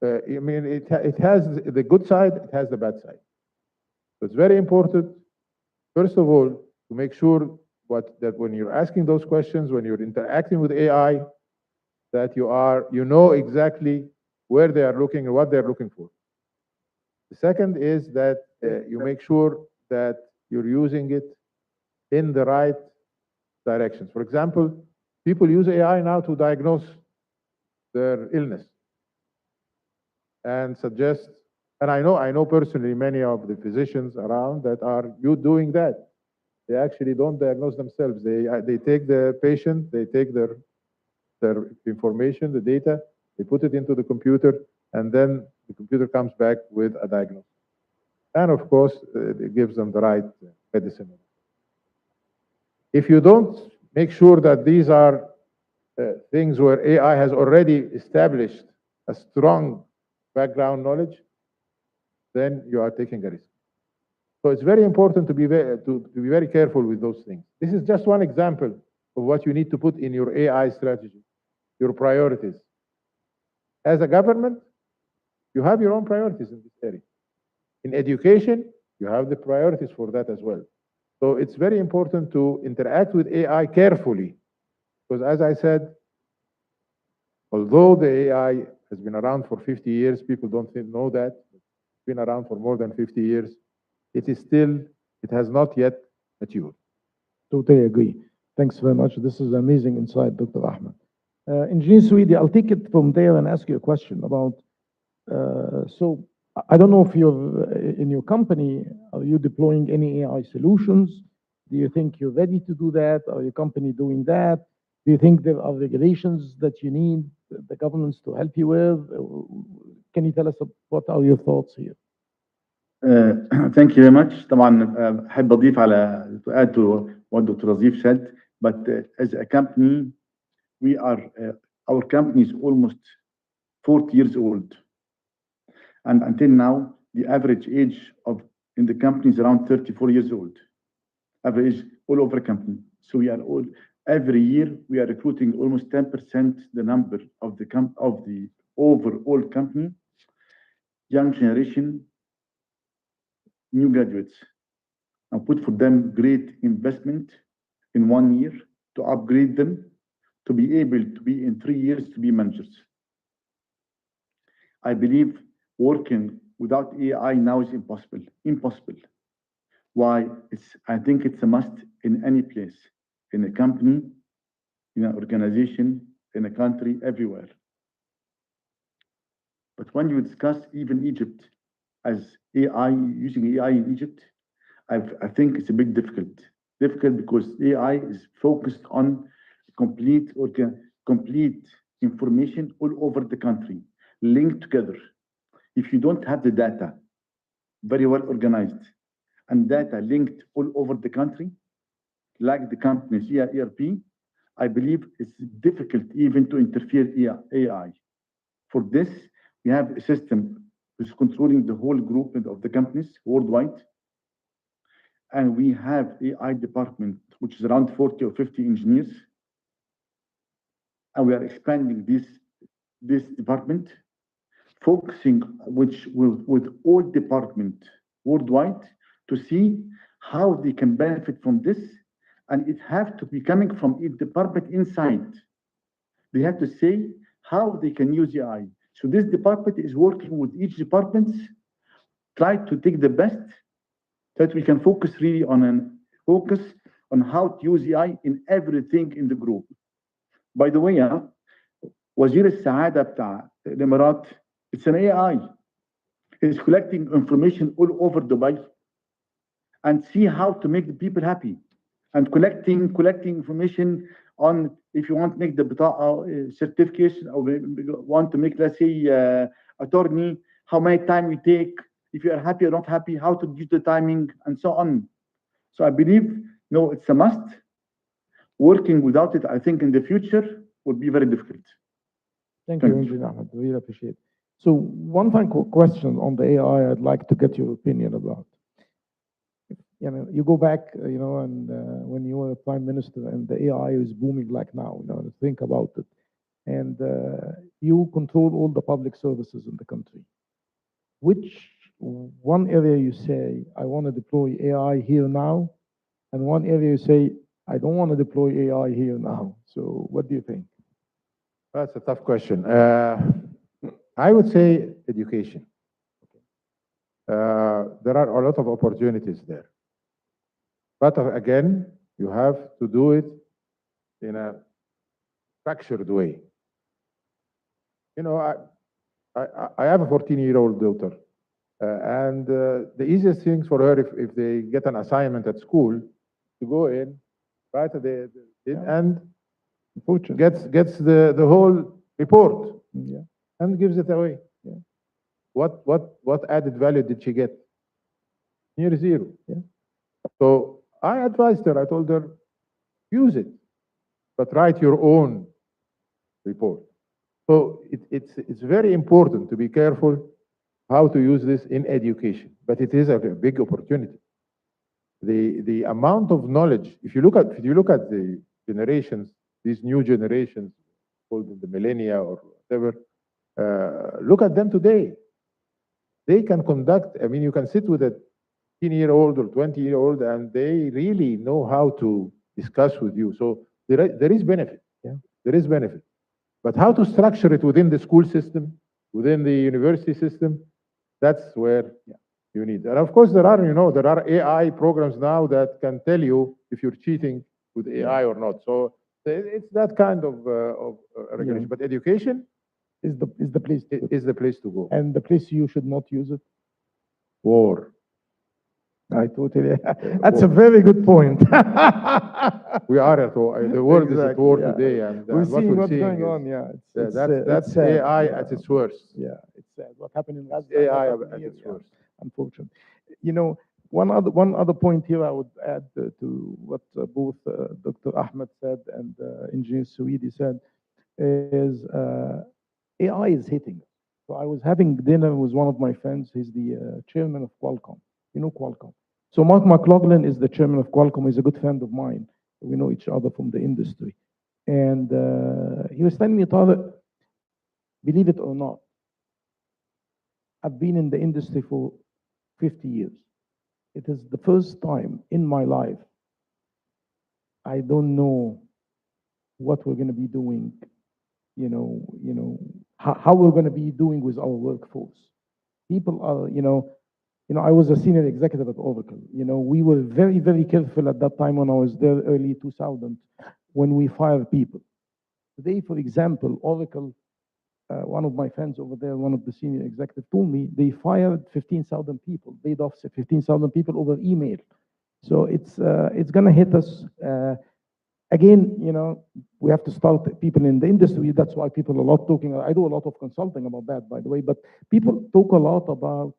Speaker 7: I mean, it has the good side, it has the bad side. So it's very important, first of all, to make sure that when you're asking those questions, when you're interacting with AI, that you know exactly where they are looking and what they're looking for. The second is that you make sure that you're using it in the right directions. For example, people use AI now to diagnose their illness and suggest, and I know personally many of the physicians around that are doing that. They actually don't diagnose themselves. They take the patient, they take their information, the data, they put it into the computer, and then the computer comes back with a diagnosis. And of course, it gives them the right medicine. If you don't make sure that these are things where AI has already established a strong background knowledge, then you are taking a risk. So it's very important to be very careful with those things. This is just one example of what you need to put in your AI strategy, your priorities. As a government, you have your own priorities in this area. In education, you have the priorities for that as well. So it's very important to interact with AI carefully, because as I said, although the AI has been around for 50 years, people don't know that. It's been around for more than 50 years. It has not yet matured.
Speaker 5: Totally agree. Thanks very much. This is amazing insight, Dr. Ahmed. Engineer Swedi, I'll take it from there and ask you a question about, so I don't know if in your company, are you deploying any AI solutions? Do you think you're ready to do that? Are your company doing that? Do you think there are regulations that you need the governments to help you with? Can you tell us what are your thoughts here?
Speaker 9: Thank you very much. طبعا أحب أضيف على to add to what Dr. Razif said, but as a company, our company is almost 40 years old. And until now, the average age in the company is around 34 years old. Average all over the company. So every year we are recruiting almost 10% the number of the overall company, young generation, new graduates, and put for them great investment in 1 year to upgrade them to be able to be in 3 years to be managers. I believe working without AI now is impossible. Impossible. Why? I think it's a must in any place, in a company, in an organization, in a country, everywhere. But when you discuss even Egypt as AI, using AI in Egypt, I think it's a bit difficult. Difficult because AI is focused on complete information all over the country, linked together. If you don't have the data very well organized and data linked all over the country, like the company's ERP, I believe it's difficult even to interfere AI. For this, we have a system which is controlling the whole group of the companies worldwide. And we have AI department, which is around 40 or 50 engineers. And we are expanding this department, focusing with all departments worldwide to see how they can benefit from this. And it has to be coming from each department inside. They have to say how they can use AI. So this department is working with each department, try to take the best that we can focus really on how to use AI in everything in the group. By the way, وزير السعادة بتاع الإمارات, it's an AI. It's collecting information all over Dubai and see how to make the people happy. And collecting information on if you want to make the بطاقة certification or want to make, let's say, attorney, how many time you take, if you are happy or not happy, how to use the timing, and so on. So I believe, no, it's a must. Working without it, I think in the future would be very difficult.
Speaker 5: Thank you, Engineer Ahmed. Really appreciate it. So one final question on the AI I'd like to get your opinion about. You go back, and when you were a prime minister and the AI is booming like now, think about it. and you control all the public services in the country. Which one area you say, I want to deploy AI here now, and one area you say, I don't want to deploy AI here now. So what do you think?
Speaker 7: That's a tough question. I would say education. There are a lot of opportunities there. But again, you have to do it in a structured way. You know, I have a 14-year-old daughter. And the easiest things for her, if they get an assignment at school, to go in, write and gets the whole report and gives it away. What added value did she get? Near zero. So I advised her, I told her, use it, but write your own report. So it's very important to be careful how to use this in education, but it is a big opportunity. The amount of knowledge, if you look at the generations, these new generations called the millennia or whatever, look at them today. They can conduct, I mean, you can sit with a 10-year-old or 20-year-old and they really know how to discuss with you. So there is benefit. There is benefit. But how to structure it within the school system, within the university system, that's where you need. And of course, there are AI programs now that can tell you if you're cheating with AI or not. So it's that kind of regulation. But education
Speaker 5: is the place
Speaker 7: to go.
Speaker 5: And the place you should not use it?
Speaker 7: War.
Speaker 5: I totally. That's a very good point.
Speaker 7: We are at war. The world is at war today, and
Speaker 5: we're
Speaker 7: what
Speaker 5: seeing
Speaker 7: we're
Speaker 5: what's
Speaker 7: seeing
Speaker 5: going
Speaker 7: is,
Speaker 5: on. Yeah,
Speaker 7: that's
Speaker 5: sad.
Speaker 7: AI at its worst.
Speaker 5: Yeah, it's sad. What happened in Gaza?
Speaker 7: AI at its worst.
Speaker 5: Unfortunately, you know, one other point here I would add to what both Dr. Ahmed said and Engineer Suidi said is AI is hitting. So I was having dinner with one of my friends. He's the chairman of Qualcomm. You know Qualcomm. So Mark McLaughlin is the chairman of Qualcomm. He's a good friend of mine. We know each other from the industry. And he was telling me, Tariq, believe it or not, I've been in the industry for 50 years. It is the first time in my life I don't know what we're going to be doing, how we're going to be doing with our workforce. People are, I was a senior executive at Oracle. We were very, very careful at that time when I was there, early 2000, when we fired people. Today, for example, Oracle, one of my friends over there, one of the senior executives, told me they fired 15,000 people, laid off 15,000 people over email. So it's going to hit us. Again, we have to start people in the industry. That's why people are a lot talking. I do a lot of consulting about that, by the way. But people talk a lot about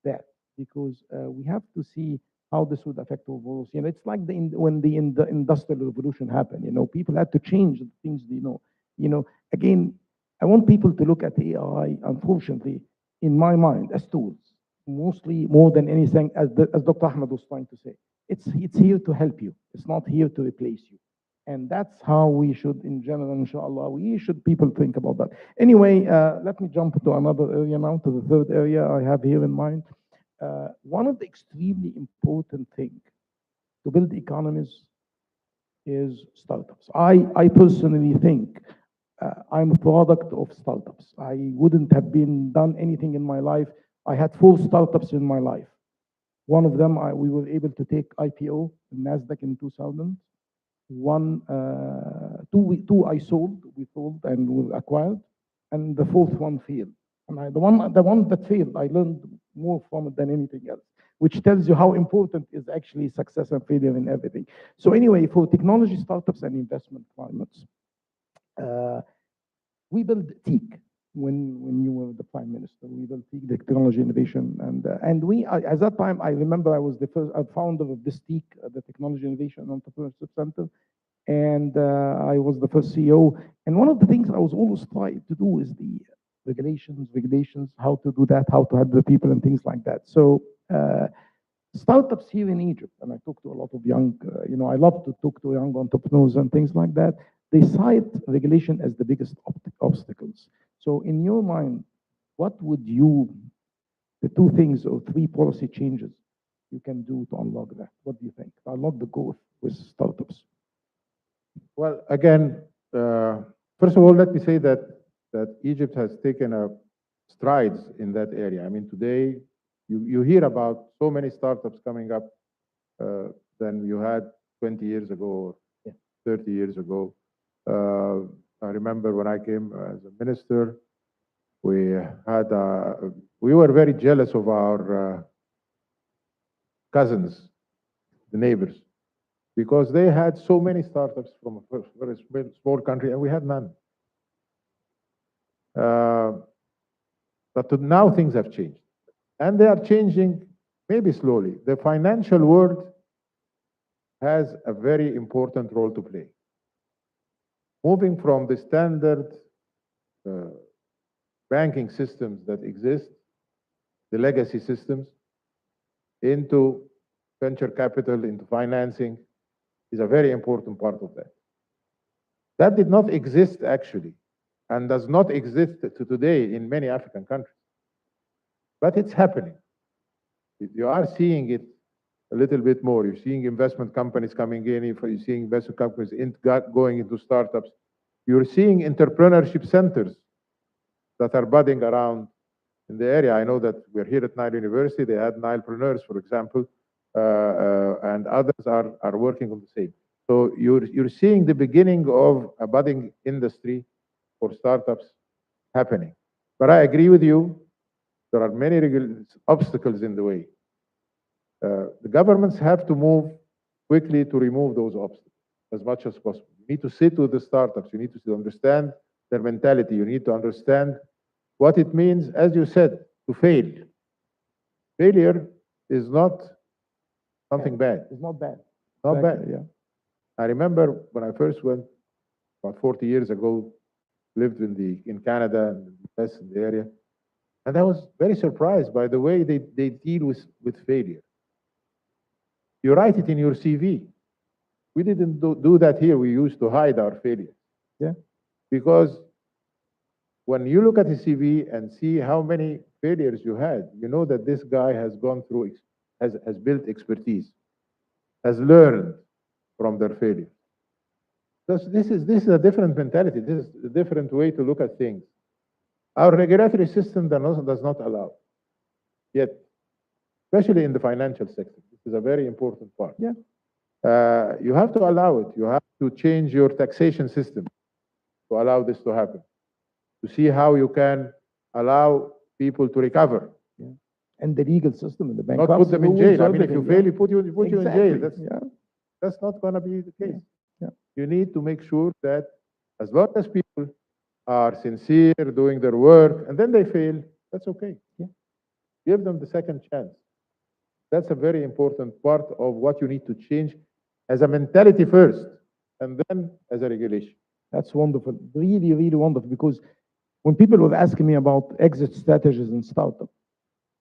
Speaker 5: that because we have to see how this would affect overall. It's like when the industrial revolution happened. People had to change the things they know. Again, I want people to look at AI, unfortunately, in my mind, as tools, mostly more than anything, as Dr. Ahmed was trying to say. It's here to help you. It's not here to replace you. And that's how we should, in general, inshallah, people think about that. Anyway, let me jump to another area now, to the third area I have here in mind. One of the extremely important things to build economies is startups. I personally think I'm a product of startups. I wouldn't have done anything in my life. I had 4 startups in my life. One of them, we were able to take IPO in NASDAQ in 2000. Two I sold, we sold and were acquired, and the 4th one failed. And the one that failed, I learned more from it than anything else, which tells you how important is actually success and failure in everything. So anyway, for technology startups and investment climates, we built TEAK when you were the prime minister. We built TEAK, the technology innovation, and we at that time I remember I was the first founder of this TEAK, the Technology Innovation and Entrepreneurship Center, and I was the first CEO. And one of the things I was always trying to do is the regulations, how to do that, how to help the people and things like that. So startups here in Egypt, and I talk to a lot of young, I love to talk to young entrepreneurs and things like that. they cite regulation as the biggest obstacles. So in your mind, what would the two things or three policy changes you can do to unlock that? What do you think? To unlock the growth with startups?
Speaker 7: Well, again, first of all, let me say that Egypt has taken strides in that area. I mean, today you hear about so many startups coming up than you had 20 years ago or 30 years ago. I remember when I came as a minister, we were very jealous of our cousins, the neighbors, because they had so many startups from a very small country, and we had none. But now things have changed, and they are changing maybe slowly. The financial world has a very important role to play. Moving from the standard banking systems that exist, the legacy systems, into venture capital, into financing, is a very important part of that. That did not exist actually, and does not exist to today in many African countries. But it's happening. You are seeing it a little bit more. You're seeing investment companies coming in, you're seeing investment companies going into startups. You're seeing entrepreneurship centers that are budding around in the area. I know that we're here at Nile University. They had Nilepreneurs, for example, and others are working on the same. So you're seeing the beginning of a budding industry for startups happening. But I agree with you, there are many obstacles in the way. The governments have to move quickly to remove those obstacles as much as possible. You need to sit with the startups. You need to understand their mentality. You need to understand what it means, as you said, to fail. Failure is not something bad.
Speaker 5: It's not bad.
Speaker 7: Not
Speaker 5: Exactly,
Speaker 7: bad.
Speaker 5: yeah.
Speaker 7: I remember when I first went about 40 years ago, lived in Canada and the US in the area, and I was very surprised by the way they deal with failure. You write it in your CV. We didn't do that here. We used to hide our failures.
Speaker 5: Yeah.
Speaker 7: Because when you look at his CV and see how many failures you had, you know that this guy has gone through, has built expertise, has learned from their failure. This is a different mentality. This is a different way to look at things. Our regulatory system does not allow yet, especially in the financial sector. This is a very important part.
Speaker 5: Yeah.
Speaker 7: You have to allow it. You have to change your taxation system to allow this to happen, to see how you can allow people to recover.
Speaker 5: Yeah. And the legal system and the bank.
Speaker 7: Not put them in jail. I mean, if you fail, you put you in jail. That's not going to be the case.
Speaker 5: Yeah.
Speaker 7: You need to make sure that as long as people are sincere, doing their work, and then they fail, that's okay.
Speaker 5: Yeah.
Speaker 7: Give them the second chance. That's a very important part of what you need to change as a mentality first, and then as a regulation.
Speaker 5: That's wonderful. Really, really wonderful. Because when people were asking me about exit strategies in startup,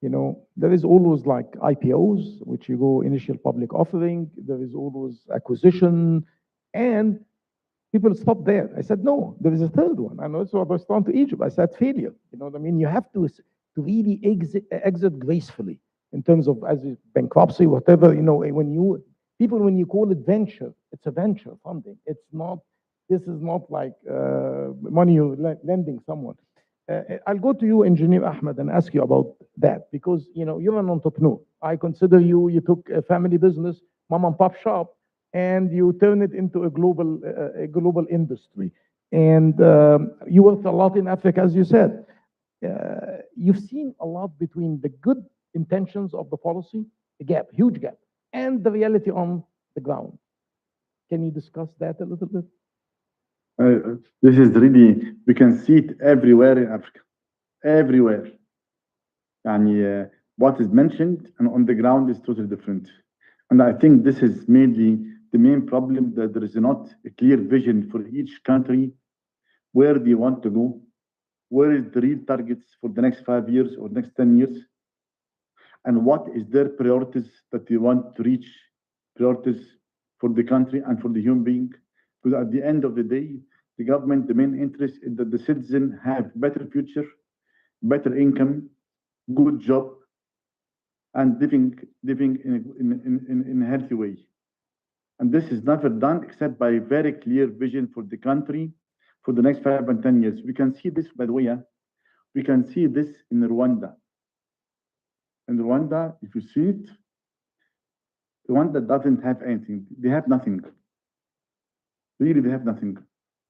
Speaker 5: there is always like IPOs, which you go initial public offering. There is always acquisition, and people stop there. I said, no, there is a third one. And also I was to Egypt. I said failure. You know what I mean? You have to really exit gracefully in terms of as bankruptcy, whatever. When you call it venture, it's a venture funding. It's not. This is not like money you're lending someone. I'll go to you, Engineer Ahmed, and ask you about that because you're an entrepreneur. I consider you took a family business, mom and pop shop, and you turn it into a global industry. And you worked a lot in Africa, as you said. You've seen a lot between the good intentions of the policy, a gap, huge gap, and the reality on the ground. Can you discuss that a little bit?
Speaker 9: This is really, we can see it everywhere in Africa, everywhere. And what is mentioned and on the ground is totally different. And I think this is mainly the main problem, that there is not a clear vision for each country. Where do you want to go? Where is the real targets for the next 5 years or next 10 years? And what is their priorities that they want to reach, priorities for the country and for the human being? Because at the end of the day, the government, the main interest is that the citizen have better future, better income, good job, and living in a healthy way. And this is never done except by a very clear vision for the country for the next 5 and 10 years. We can see this, by the way, we can see this in Rwanda. In Rwanda, if you see it, Rwanda doesn't have anything. They have nothing. Really, they have nothing.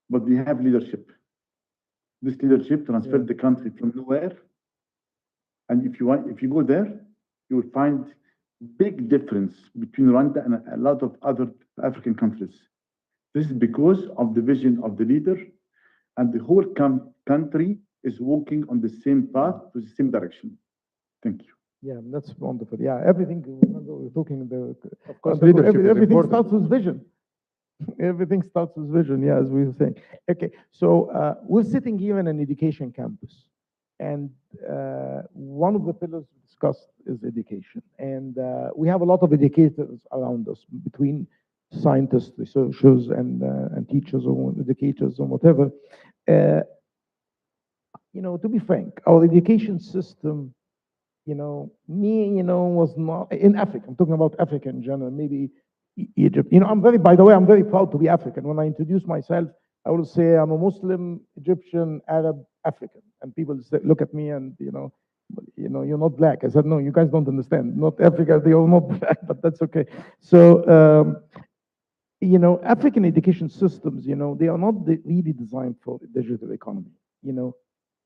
Speaker 9: But they have leadership. This leadership transferred the country from nowhere. And if you go there, you will find big difference between Rwanda and a lot of other African countries. This is because of the vision of the leader, and the whole country is walking on the same path to the same direction. Thank you.
Speaker 5: Yeah, that's wonderful. Yeah, everything, remember we were talking,
Speaker 7: Of course, leadership is
Speaker 5: everything
Speaker 7: important.
Speaker 5: starts with vision. Everything starts with vision, yeah, as we were saying. Okay, so we're sitting here in an education campus, and one of the pillars discussed is education. And we have a lot of educators around us, between scientists, researchers, and teachers or educators or whatever. To be frank, our education system, was not in Africa. I'm talking about Africa in general, maybe Egypt. By the way, I'm very proud to be African. When I introduce myself, I will say I'm a Muslim, Egyptian, Arab, African. And people look at me and, you're not black. I said, no, you guys don't understand. Not Africa, they are not black, but that's okay. So, African education systems, they are not really designed for the digital economy.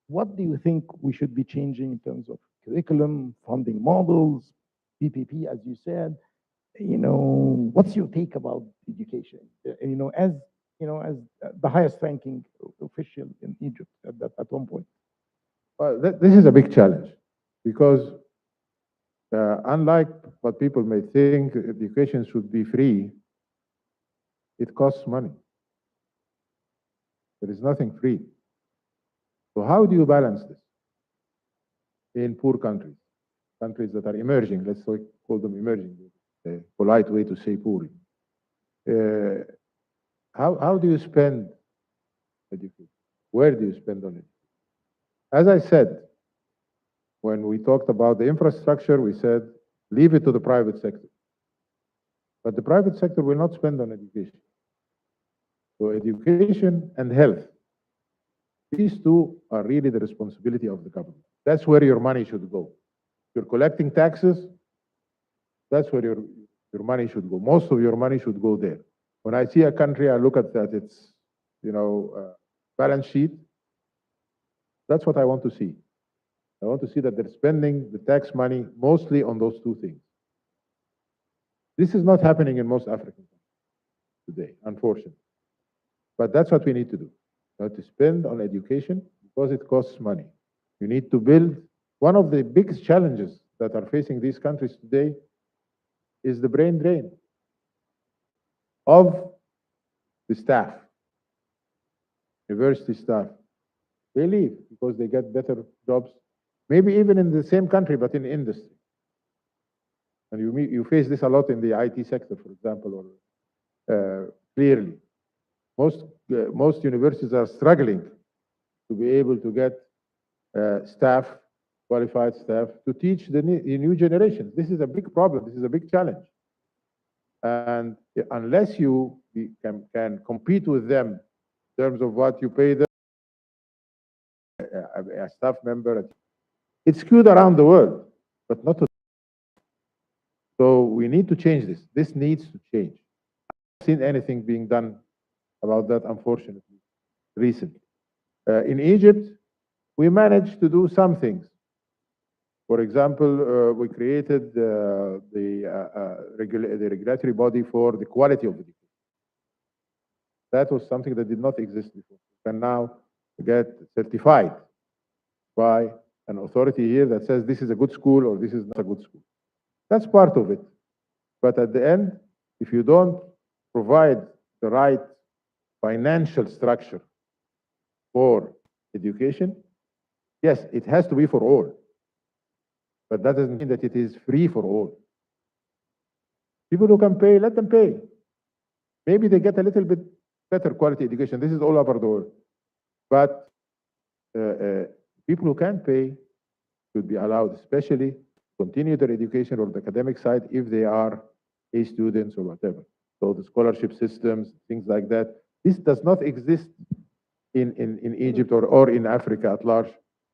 Speaker 5: What do you think we should be changing in terms of curriculum, funding models, PPP, as you said? What's your take about education? As the highest ranking official in Egypt at one point.
Speaker 7: Well, this is a big challenge because unlike what people may think, education should be free. It costs money. There is nothing free. So how do you balance this in poor countries, countries that are emerging? Let's call them emerging, a polite way to say poor. How do you spend education? Where do you spend on it? As I said, when we talked about the infrastructure, we said, leave it to the private sector. But the private sector will not spend on education. So education and health, these two are really the responsibility of the government. That's where your money should go. You're collecting taxes, that's where your money should go. Most of your money should go there. When I see a country, I look at its balance sheet. That's what I want to see. I want to see that they're spending the tax money mostly on those two things. This is not happening in most African countries today, unfortunately. But that's what we need to do. We have to spend on education because it costs money. You need to build. One of the biggest challenges that are facing these countries today is the brain drain of the staff, university staff. They leave because they get better jobs, maybe even in the same country, but in industry. And you face this a lot in the IT sector, for example, or clearly. Most universities are struggling to be able to get staff, qualified staff, to teach the new generations. This is a big problem. This is a big challenge. And unless you can compete with them in terms of what you pay them, a staff member, it's skewed around the world, but not to. So we need to change this. This needs to change. I haven't seen anything being done about that, unfortunately, recently. In Egypt, we managed to do some things. For example, we created the regulatory body for the quality of education. That was something that did not exist before. You can now get certified by an authority here that says this is a good school or this is not a good school. That's part of it. But at the end, if you don't provide the right financial structure for education, yes, it has to be for all. But that doesn't mean that it is free for all. People who can pay, let them pay. Maybe they get a little bit better quality education. This is all over the world. But people who can pay should be allowed, especially continue their education or the academic side if they are A students or whatever. So the scholarship systems, things like that. This does not exist in Egypt or in Africa at large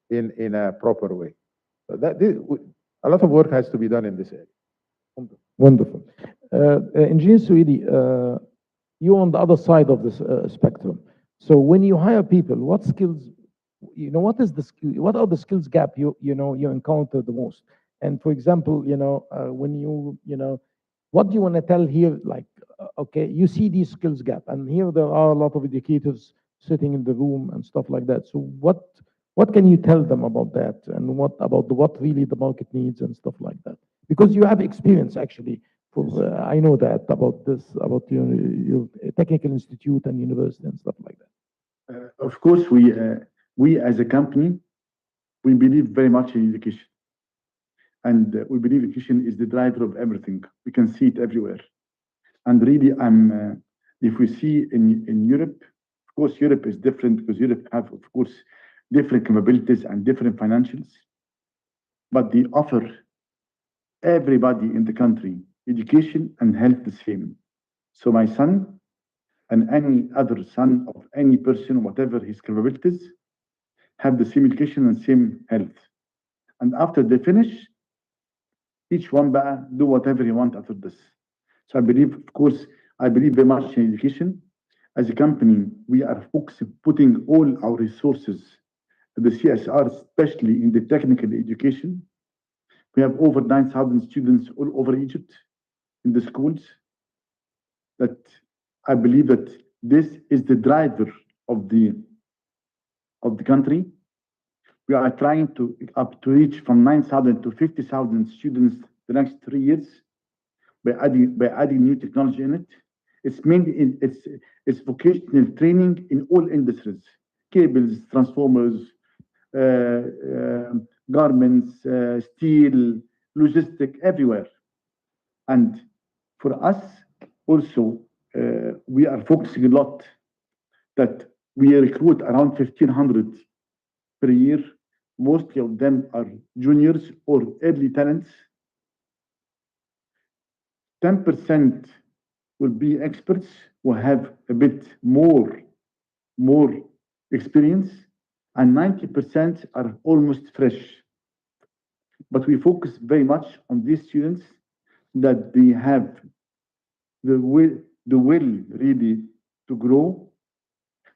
Speaker 7: in a proper way. So a lot of work has to be done in this area.
Speaker 5: Wonderful. Engineer Swedi, you on the other side of this spectrum. So when you hire people, what skills, what is the skill, what are the skills gap you encounter the most? And for example, when what do you want to tell here? Like, okay, you see these skills gap, and here there are a lot of educators sitting in the room and stuff like that. So what can you tell them about that, and what really the market needs and stuff like that? Because you have experience actually. I know that about this, about your technical institute and university and stuff like that.
Speaker 9: Of course, we as a company, we believe very much in education. And we believe education is the driver of everything. We can see it everywhere. And really, if we see in Europe, of course, Europe is different because Europe have, of course, different capabilities and different financials. But they offer everybody in the country education and health the same. So my son and any other son of any person, whatever his capabilities, have the same education and same health. And after they finish, each one do whatever he wants after this. So I believe, of course, I believe very much in education. As a company, we are putting all our resources, the CSR, especially in the technical education. We have over 9,000 students all over Egypt in the schools. That I believe that this is the driver of the country. We are trying to reach from 9,000 to 50,000 students the next 3 years by adding new technology in it. It's mainly it's vocational training in all industries: cables, transformers, garments, steel, logistic, everywhere. And for us also, we are focusing a lot that we recruit around 1,500 per year. Mostly of them are juniors or early talents. 10% will be experts who have a bit more experience, and 90% are almost fresh. But we focus very much on these students that they have the will really to grow.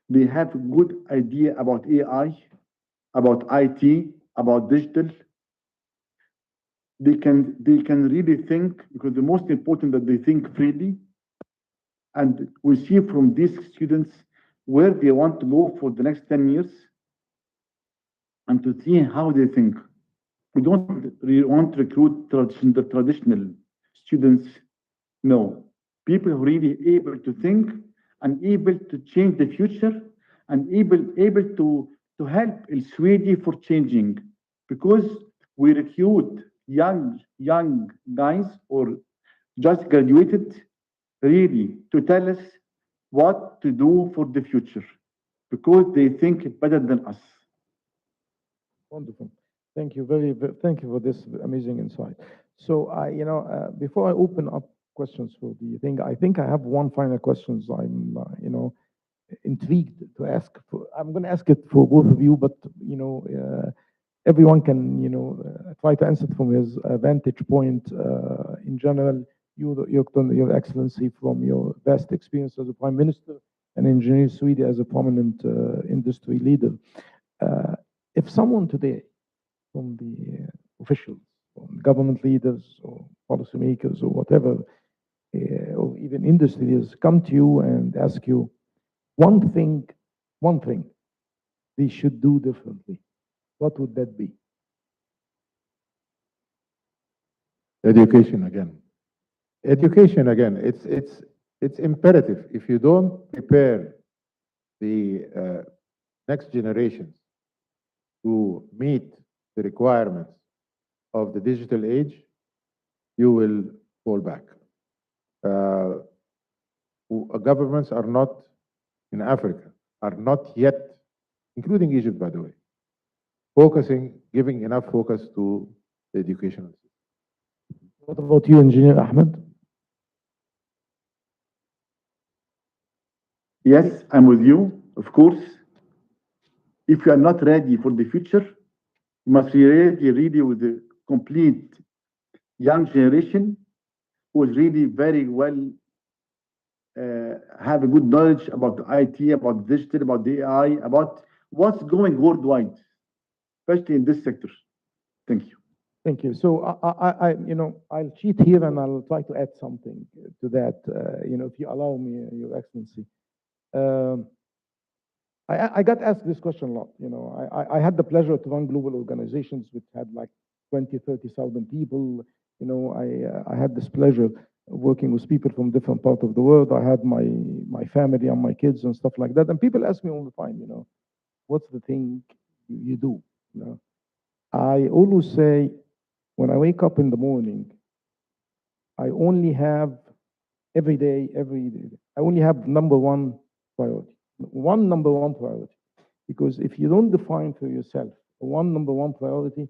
Speaker 9: They have a good idea about AI, about IT, about digital. They can really think, because the most important that they think freely. And we see from these students where they want to go for the next 10 years and to see how they think. We don't really want to recruit the traditional students. No, people who are really able to think and able to change the future and able to help El Swedi for changing, because we recruit young guys or just graduated really to tell us what to do for the future, because they think better than us.
Speaker 5: Wonderful. Thank you. Thank you for this amazing insight. So before I open up questions for the thing, I think I have one final question. I'm, intrigued to ask. I'm going to ask it for both of you, but everyone can, try to answer it from his vantage point. In general, Your Excellency, from your vast experience as a Prime Minister and Engineer Swedi as a prominent industry leader, if someone today from the officials, from government leaders or policymakers or whatever, or even industry leaders come to you and ask you one thing they should do differently, what would that be?
Speaker 7: Education again. Education again. It's imperative. If you don't prepare the next generations to meet the requirements of the digital age, you will fall back. Governments are not in Africa are not yet, including Egypt, by the way, giving enough focus to the educational system.
Speaker 5: What about you, Engineer Ahmed?
Speaker 9: Yes, I'm with you, of course. If you are not ready for the future, you must be ready with the complete young generation who is really very well, have a good knowledge about IT, about digital, about the AI, about what's going worldwide, especially in this sector. Thank you.
Speaker 5: Thank you. So I'll cheat here and I'll try to add something to that, if you allow me, Your Excellency. I got asked this question a lot. I had the pleasure to run global organizations which had like 20, 30,000 people. I had this pleasure of working with people from different parts of the world. I had my family and my kids and stuff like that. And people ask me all the time, what's the thing you do? I always say, when I wake up in the morning, I only have every day, I only have number one priority. Number one priority. Because if you don't define for yourself number one priority,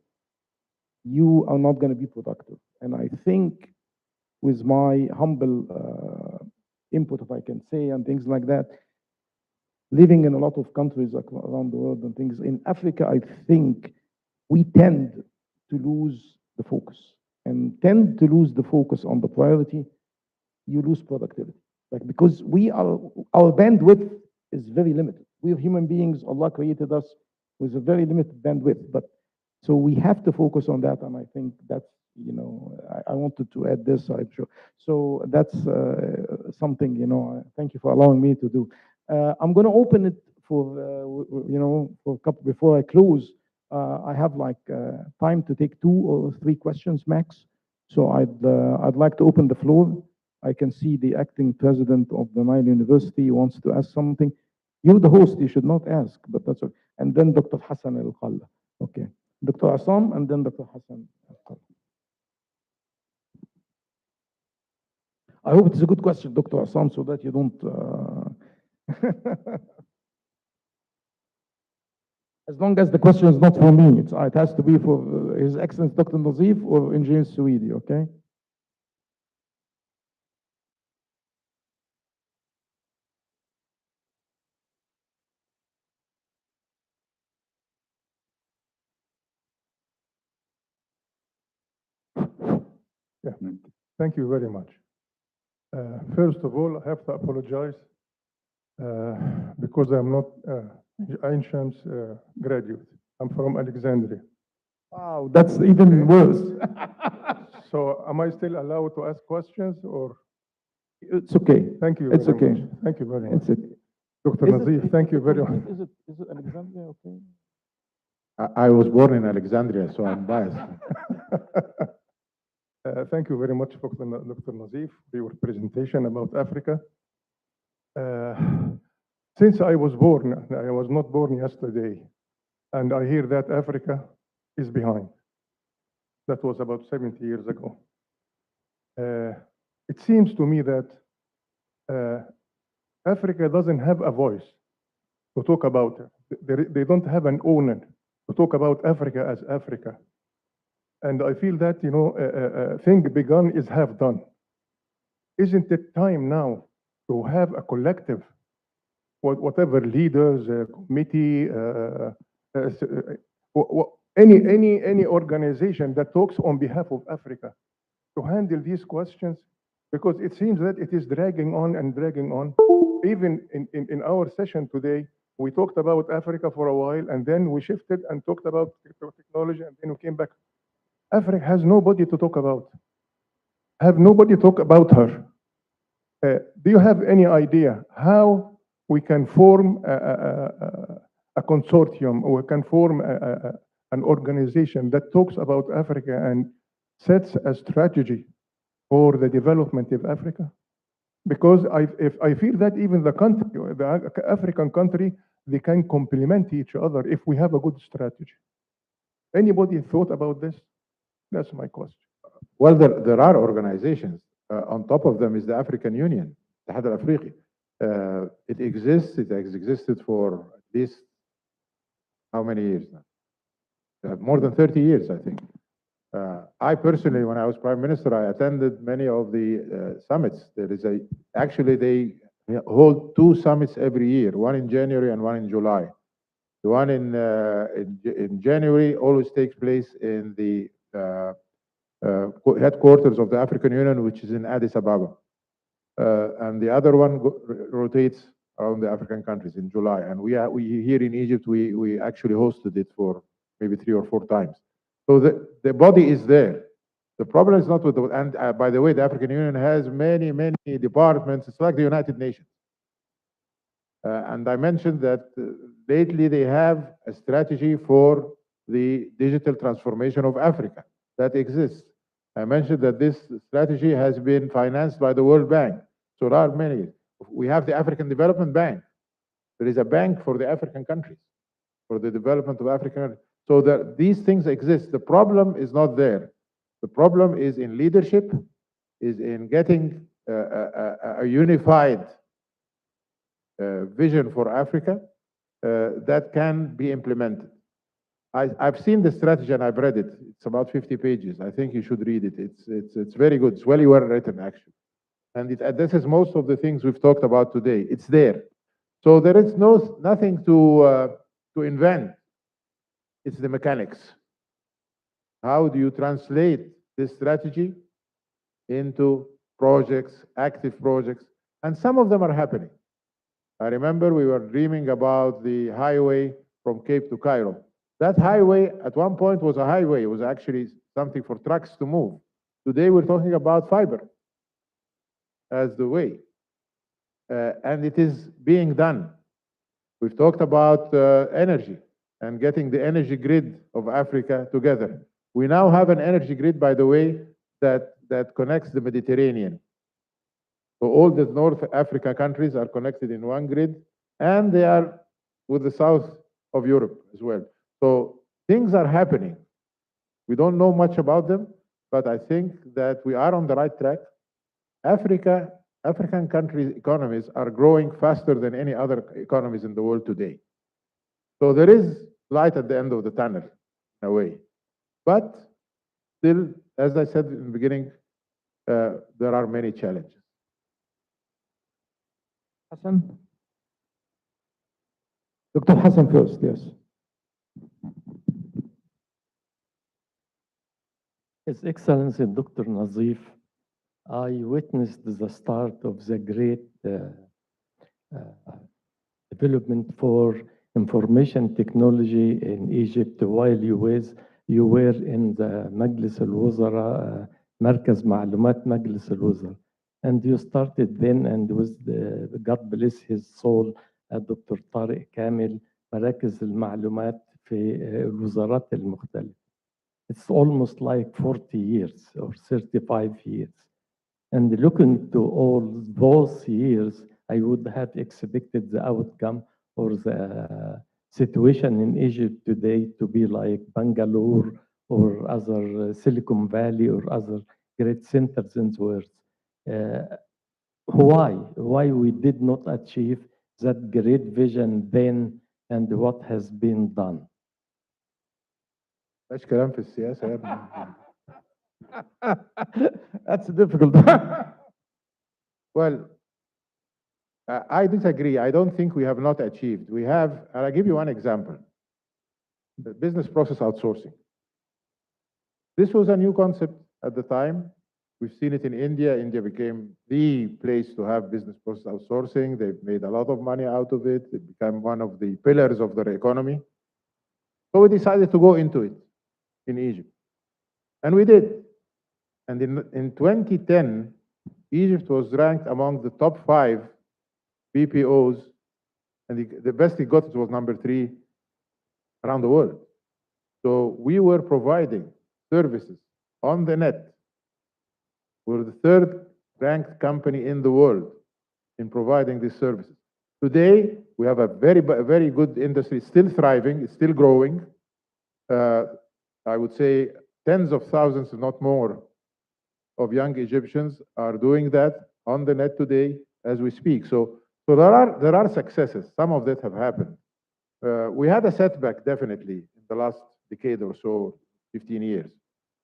Speaker 5: you are not going to be productive. And I think with my humble input, if I can say, and things like that, living in a lot of countries around the world and things, in Africa, I think we tend to lose the focus. And tend to lose the focus on the priority, you lose productivity. Because our bandwidth is very limited. We are human beings. Allah created us with a very limited bandwidth. But so we have to focus on that. And I think that's, I wanted to add this, I'm sure. So that's something, thank you for allowing me to do. I'm going to open it for, for a couple, before I close. I have time to take 2 or 3 questions max. So I'd like to open the floor. I can see the acting president of the Nile University wants to ask something. You're the host, you should not ask, but that's okay. And then Dr. Hassan Al-Khalla. Okay. Dr. Assam and then Dr. Hassan Al-Khalla. I hope it's a good question, Dr. Assam, so that you don't... As long as the question is not for me, it has to be for His Excellency Dr. Nazif or Engineer Suidi, okay?
Speaker 3: Yeah, thank you very much. First of all, I have to apologize because I'm not Ain Shams graduate. I'm from Alexandria.
Speaker 5: Wow, that's even worse.
Speaker 3: So am I still allowed to ask questions or?
Speaker 5: It's okay.
Speaker 3: Thank you.
Speaker 5: It's okay.
Speaker 3: Much. Thank you very much.
Speaker 5: It's okay.
Speaker 3: Dr. Nazif, thank you very much.
Speaker 5: Is it Alexandria okay?
Speaker 7: I was born in Alexandria, so I'm biased.
Speaker 3: Thank you very much, Dr. Nazif, for your presentation about Africa. Since I was born, I was not born yesterday, and I hear that Africa is behind. That was about 70 years ago. It seems to me that Africa doesn't have a voice to talk about it. They don't have an owner to talk about Africa as Africa. And I feel that, thing begun is half done. Isn't it time now to have a collective, whatever leaders, committee, any organization that talks on behalf of Africa to handle these questions? Because it seems that it is dragging on and dragging on. Even in our session today, we talked about Africa for a while, and then we shifted and talked about technology, and then we came back. Africa has nobody to talk about. Have nobody talk about her. Do you have any idea how we can form a consortium, or we can form an organization that talks about Africa and sets a strategy for the development of Africa? Because I feel that even the country, the African country, they can complement each other if we have a good strategy. Anybody thought about this? That's my question.
Speaker 7: Well, there are organizations. On top of them is the African Union, the Atحاد الأفريقي. It exists. It has existed for at least how many years now? More than 30 years, I think. I personally, when I was prime minister, I attended many of the summits. Actually, they hold two summits every year, one in January and one in July. The one in January always takes place in the headquarters of the African Union, which is in Addis Ababa. And the other one rotates around the African countries in July. And we here in Egypt, we actually hosted it for maybe 3 or 4 times. So the body is there. The problem is not with the, and by the way, the African Union has many, many departments. It's like the United Nations. And I mentioned that lately they have a strategy for the digital transformation of Africa that exists. I mentioned that this strategy has been financed by the World Bank. So there are many. We have the African Development Bank. There is a bank for the African countries, for the development of African. So these things exist. The problem is not there. The problem is in leadership, is in getting a unified vision for Africa that can be implemented. I've seen the strategy and I've read it. It's about 50 pages. I think you should read it. It's very good. It's well written, actually. And it addresses most of the things we've talked about today. It's there. So there is nothing to invent. It's the mechanics. How do you translate this strategy into projects, active projects? And some of them are happening. I remember we were dreaming about the highway from Cape to Cairo. That highway at one point was a highway. It was actually something for trucks to move. Today we're talking about fiber as the way. And it is being done. We've talked about energy and getting the energy grid of Africa together. We now have an energy grid, by the way, that connects the Mediterranean. So all the North Africa countries are connected in one grid, and they are with the south of Europe as well. So things are happening. We don't know much about them, but I think that we are on the right track. African countries' economies are growing faster than any other economies in the world today. So there is light at the end of the tunnel, in a way. But still, as I said in the beginning, there are many challenges.
Speaker 5: Hassan? Dr. Hassan first, yes.
Speaker 10: His Excellency Dr. Nazif, I witnessed the start of the great development for information technology in Egypt while you were in the Majlis al-Wuzara, Markaz Ma'lumat Majlis al-Wuzara. And you started then, and with God bless his soul, Dr. طارق كامل, مراكز المعلومات في الوزارات المختلفة. It's almost like 40 years or 35 years. And looking to all those years, I would have expected the outcome or the situation in Egypt today to be like Bangalore or other Silicon Valley or other great centers in the world. Why we did not achieve that great vision then, and what has been done?
Speaker 7: مش كلام في السياسة يا ابني.
Speaker 5: That's difficult.
Speaker 7: Well, I disagree. I don't think we have not achieved. We have, and I'll give you one example. The business process outsourcing. This was a new concept at the time. We've seen it in India. India became the place to have business process outsourcing. They've made a lot of money out of it. It became one of the pillars of their economy. So we decided to go into it in Egypt. And we did. And in 2010, Egypt was ranked among the top 5 BPOs, and the best it got was number 3 around the world. So we were providing services on the net. We're the 3rd ranked company in the world in providing these services. Today, we have a very good industry, still thriving, it's still growing. I would say tens of thousands, if not more, of young Egyptians are doing that on the net today as we speak. So So there are successes. Some of that have happened. We had a setback definitely in the last decade or so, 15 years.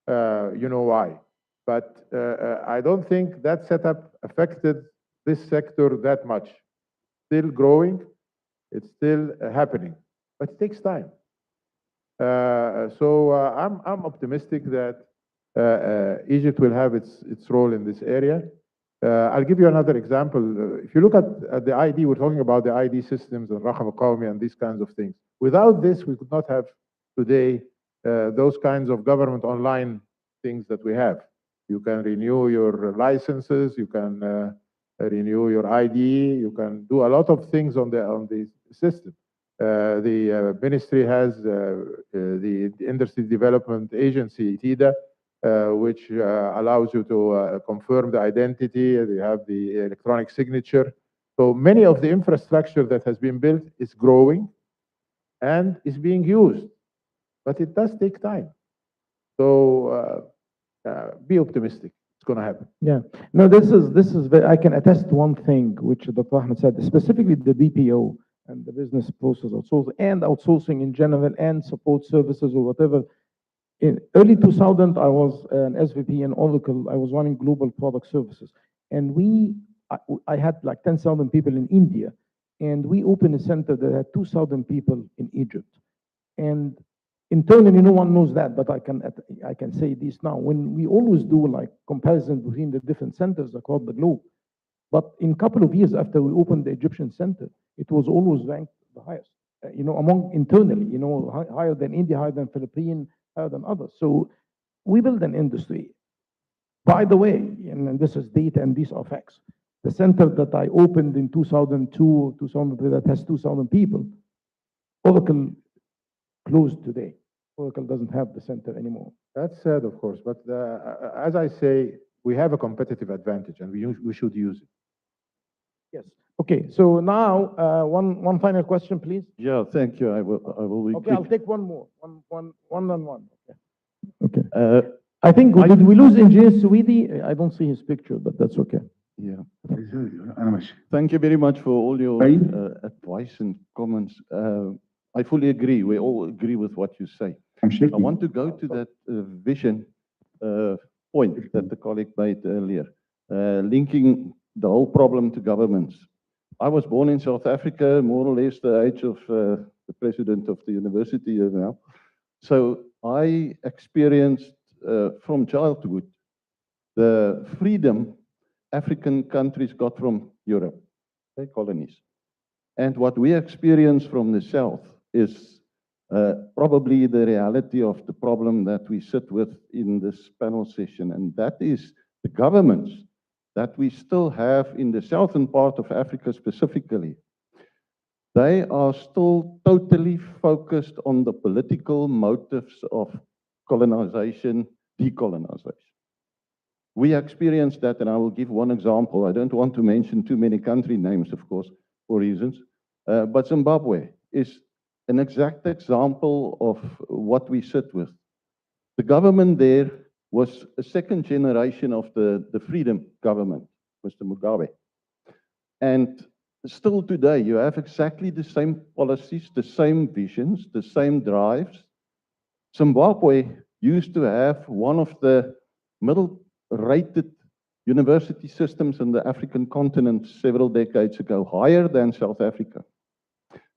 Speaker 7: You know why. But I don't think that setup affected this sector that much. Still growing, it's still happening, but it takes time. I'm optimistic that Egypt will have its role in this area. I'll give you another example. If you look at the ID, we're talking about the ID systems and Raqam al-Qawmi and these kinds of things. Without this, we could not have today those kinds of government online things that we have. You can renew your licenses, you can renew your ID, you can do a lot of things on the system. The ministry has the Industry Development Agency, TIDA, which allows you to confirm the identity. They have the electronic signature. So many of the infrastructure that has been built is growing and is being used, but it does take time. So be optimistic. It's going to happen.
Speaker 5: Yeah. No, this is I can attest to one thing which Dr. Ahmed said, specifically the BPO and the business process outsourcing and outsourcing in general and support services or whatever. In early 2000, I was an SVP in Oracle. I was running global product services, and I had like 10,000 people in India, and we opened a center that had 2,000 people in Egypt. And internally, no one knows that, but I can say this now. When we always do like comparison between the different centers across the globe, but in a couple of years after we opened the Egyptian center, it was always ranked the highest, among internally, higher than India, higher than Philippines, higher than others. So we build an industry. By the way, and this is data and these are facts, the center that I opened in 2002, 2003, that has 2,000 people, Oracle closed today. Oracle doesn't have the center anymore.
Speaker 7: That's sad, of course, but as I say, we have a competitive advantage and we should use it.
Speaker 5: Yes. Okay. So now, one final question, please.
Speaker 11: Yeah, thank you. I will be
Speaker 5: Okay,
Speaker 11: quick.
Speaker 5: I'll take one more. One on one. Okay. I think, did we lose Engineer Suwidi? I don't see his picture, but that's okay.
Speaker 11: Yeah. Thank you very much for all your advice and comments. I fully agree. We all agree with what you say. I want to go to that vision point that the colleague made earlier, linking the whole problem to governments. I was born in South Africa, more or less the age of the president of the university now. So I experienced from childhood the freedom African countries got from Europe, their colonies. And what we experience from the South is probably the reality of the problem that we sit with in this panel session, and that is the governments that we still have in the southern part of Africa specifically. They are still totally focused on the political motives of colonization, decolonization. We experienced that, and I will give one example. I don't want to mention too many country names, of course, for reasons, but Zimbabwe is an exact example of what we sit with. The government there was a second generation of the freedom government, Mr. Mugabe. And still today, you have exactly the same policies, the same visions, the same drives. Zimbabwe used to have one of the middle-rated university systems in the African continent several decades ago, higher than South Africa.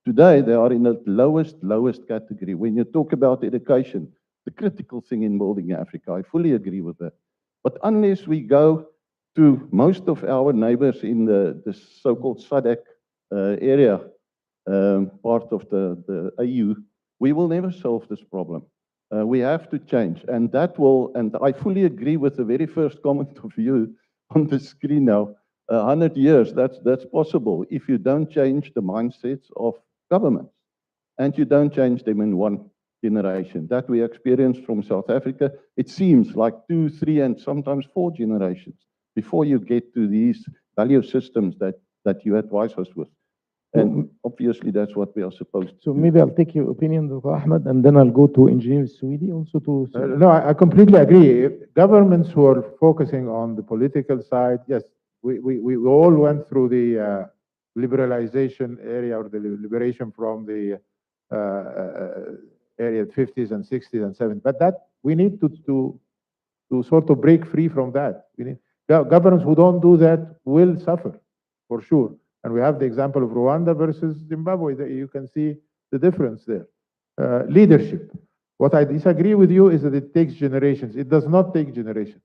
Speaker 11: Today, they are in the lowest category. When you talk about education, the critical thing in building Africa, I fully agree with that. But unless we go to most of our neighbors in the so-called SADC area, part of the AU, we will never solve this problem. We have to change, and I fully agree with the very first comment of you on the screen now. 100 years, that's possible if you don't change the mindsets of governments, and you don't change them in one generation. That we experienced from South Africa. It seems like 2, 3, and sometimes 4 generations before you get to these value systems that you advise us with. And obviously, that's what we are supposed to
Speaker 5: So
Speaker 11: do.
Speaker 5: maybe I'll take your opinion, Dr. Ahmed, and then I'll go to Engineer Suwidi also to...
Speaker 7: No, I completely agree. Governments who are focusing on the political side, yes, we all went through the liberalization area or the liberation from the area 50s and 60s and 70s. But that we need to sort of break free from that. We need governments who don't do that will suffer for sure. And we have the example of Rwanda versus Zimbabwe. That you can see the difference there. Leadership. What I disagree with you is that it takes generations. It does not take generations.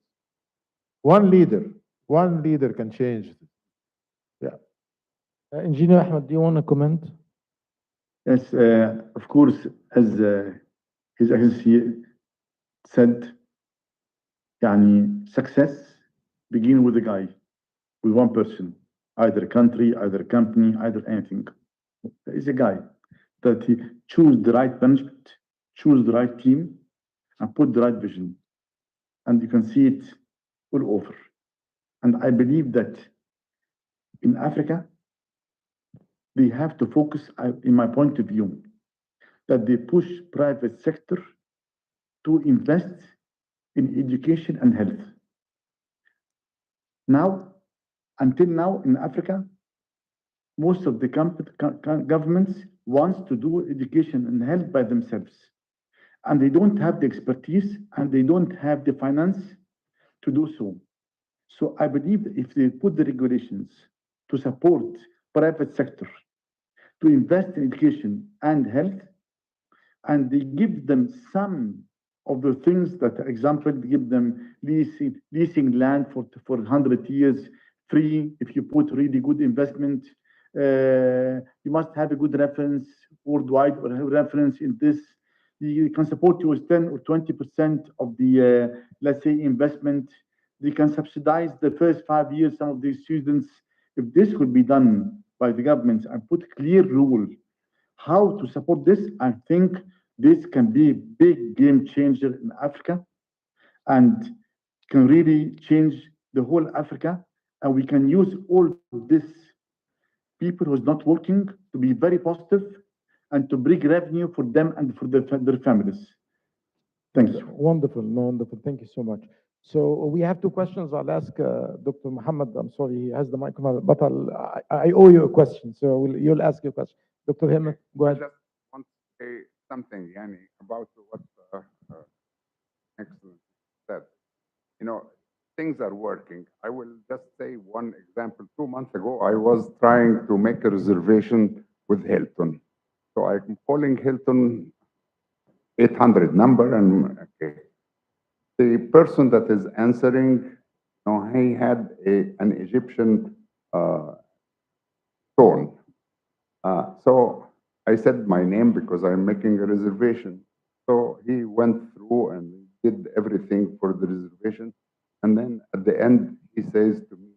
Speaker 7: One leader can change this. Yeah.
Speaker 5: Engineer Ahmed, do you want to comment?
Speaker 9: Yes, of course, as His Excellency said, success begins with a guy, with one person, either a country, either a company, either anything. There is a guy that he choose the right management, choose the right team, and put the right vision. And you can see it all over. And I believe that in Africa, they have to focus, in my point of view, that they push private sector to invest in education and health. Now, until now in Africa, most of the governments wants to do education and health by themselves. And they don't have the expertise and they don't have the finance to do so. So I believe if they put the regulations to support private sector to invest in education and health, and they give them some of the things that, example, give them leasing land for 100 years free. If you put really good investment, you must have a good reference worldwide or reference in this. You can support you with 10 or 20% of the, let's say, investment. They can subsidize the first 5 years some of these students. If this could be done by the government and put clear rule how to support this, I think this can be a big game changer in Africa and can really change the whole Africa. And we can use all this people who's not working to be very positive and to bring revenue for them and for their families. Thank you.
Speaker 5: Wonderful, wonderful. Thank you so much. So we have two questions. I'll ask Dr. Muhammad. I'm sorry, he has the microphone, but I owe you a question, so you'll ask your question. Dr. Hemant, go ahead.
Speaker 12: I just want to say something, Yani, about what Excellent said. You know, things are working. I will just say one example. 2 months ago, I was trying to make a reservation with Hilton. So I'm calling Hilton 800 number, and okay. The person that is answering, you know, he had an Egyptian tone. So I said my name because I'm making a reservation. So he went through and did everything for the reservation. And then at the end, he says to me,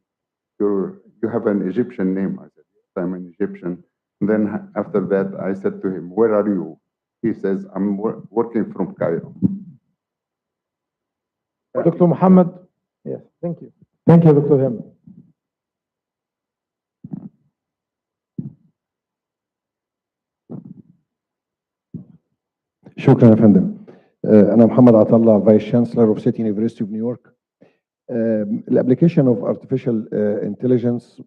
Speaker 12: you have an Egyptian name. I said, yes, I'm an Egyptian. And then after that, I said to him, where are you? He says, I'm working from Cairo.
Speaker 5: Dr. Muhammad, yes, thank you. Thank you, Dr. Hemant.
Speaker 13: شكرا يا فندم. أنا محمد عطا الله, Vice Chancellor of City University of New York. الابلكيشن of artificial intelligence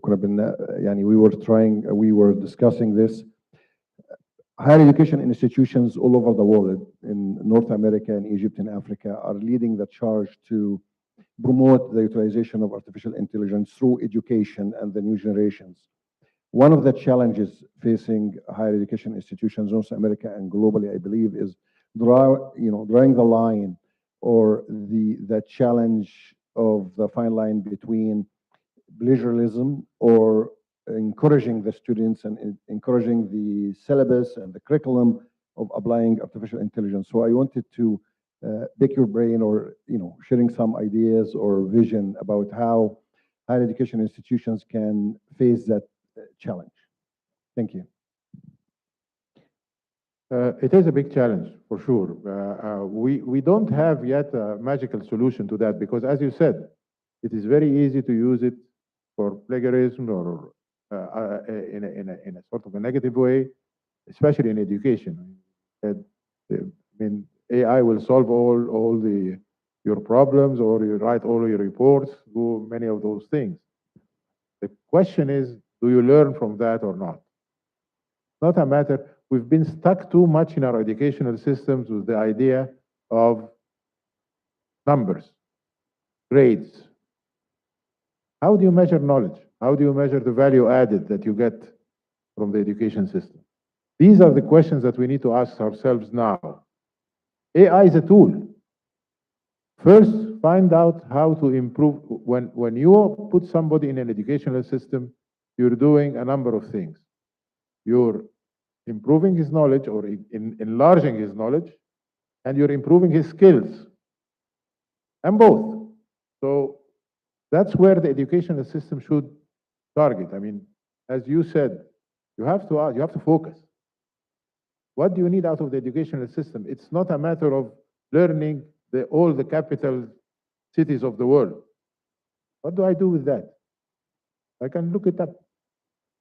Speaker 13: كنا we were discussing this. Higher education institutions all over the world in North America and Egypt and Africa are leading the charge to promote the utilization of artificial intelligence through education and the new generations. One of the challenges facing higher education institutions in North America and globally, I believe, is drawing the line or the challenge of the fine line between plagiarism or encouraging the students and encouraging the syllabus and the curriculum of applying artificial intelligence. So I wanted to pick your brain or sharing some ideas or vision about how higher education institutions can face that challenge. Thank you.
Speaker 7: It is a big challenge, for sure. We don't have yet a magical solution to that because, as you said, it is very easy to use it for plagiarism or in a sort of a negative way, especially in education. I mean, AI will solve all your problems, or you write all your reports, do many of those things. The question is, Do you learn from that or not? Not a matter, we've been stuck too much in our educational systems with the idea of numbers, grades. How do you measure knowledge? How do you measure the value added that you get from the education system? These are the questions that we need to ask ourselves now. AI is a tool. First, find out how to improve. When you put somebody in an educational system, you're doing a number of things. You're improving his knowledge or enlarging his knowledge, and you're improving his skills, and both. So that's where the educational system should target. I mean, as you said, you have to focus. What do you need out of the educational system? It's not a matter of learning all the capital cities of the world. What do I do with that? I can look it up.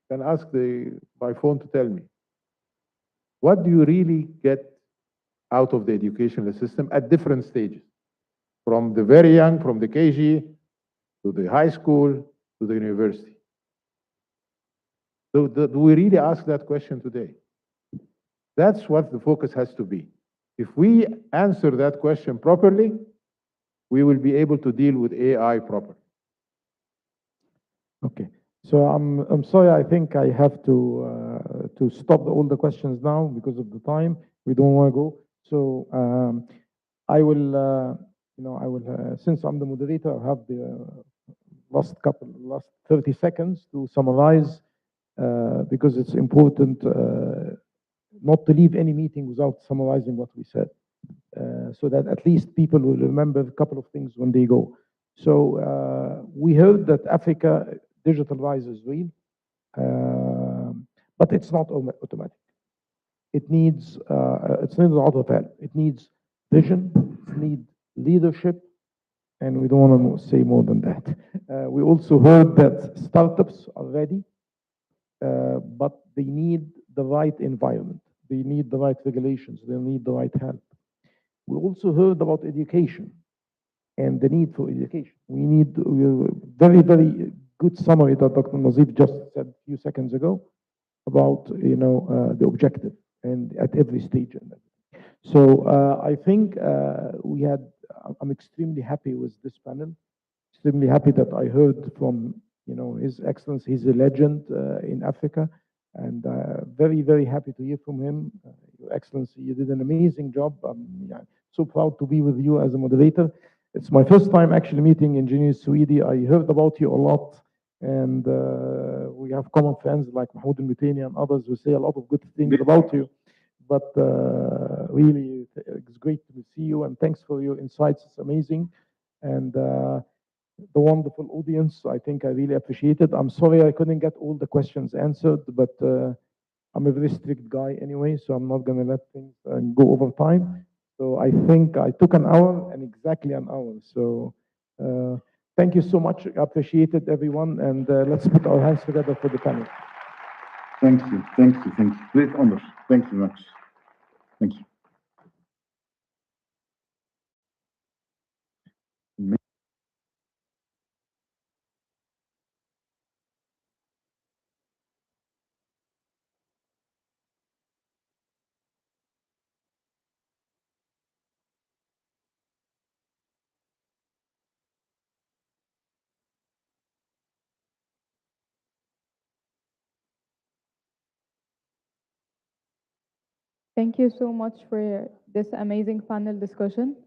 Speaker 7: I can ask my phone to tell me. What do you really get out of the educational system at different stages? From the very young, from the KG to the high school to the university. So do we really ask that question today? That's what the focus has to be. If we answer that question properly, we will be able to deal with AI properly.
Speaker 5: Okay. So I'm sorry. I think I have to stop all the questions now because of the time. We don't want to go. So I will, since I'm the moderator, I have the last 30 seconds to summarize because it's important not to leave any meeting without summarizing what we said, so that at least people will remember a couple of things when they go. So we heard that Africa digital rise is real, but it's not automatic. It needs a lot of help. It needs vision, it needs leadership, and we don't want to say more than that. We also heard that startups are ready, but they need the right environment. They need the right regulations. They need the right help. We also heard about education and the need for education. We need very, very good summary that Dr. Nazif just said a few seconds ago about the objective and at every stage. So I think I'm extremely happy with this panel. Extremely happy that I heard from His Excellency. He's a legend in Africa, and very, very happy to hear from him. Your Excellency, you did an amazing job. I'm so proud to be with you as a moderator. It's my first time actually meeting Engineer Swedi. I heard about you a lot, and we have common friends like Mahmoud al-Mutani and others who say a lot of good things about you. But really, it's great to see you, and thanks for your insights. It's amazing. And the wonderful audience, I think I really appreciate it. I'm sorry I couldn't get all the questions answered, but I'm a very strict guy anyway, so I'm not going to let things go over time. So I think I took an hour and exactly an hour. So thank you so much. I appreciate it, everyone. And let's put our hands together for the panel.
Speaker 9: Thank you. Thank you. Thank you. Great honor. Thank you much. Thank you.
Speaker 2: Thank you so much for this amazing panel discussion.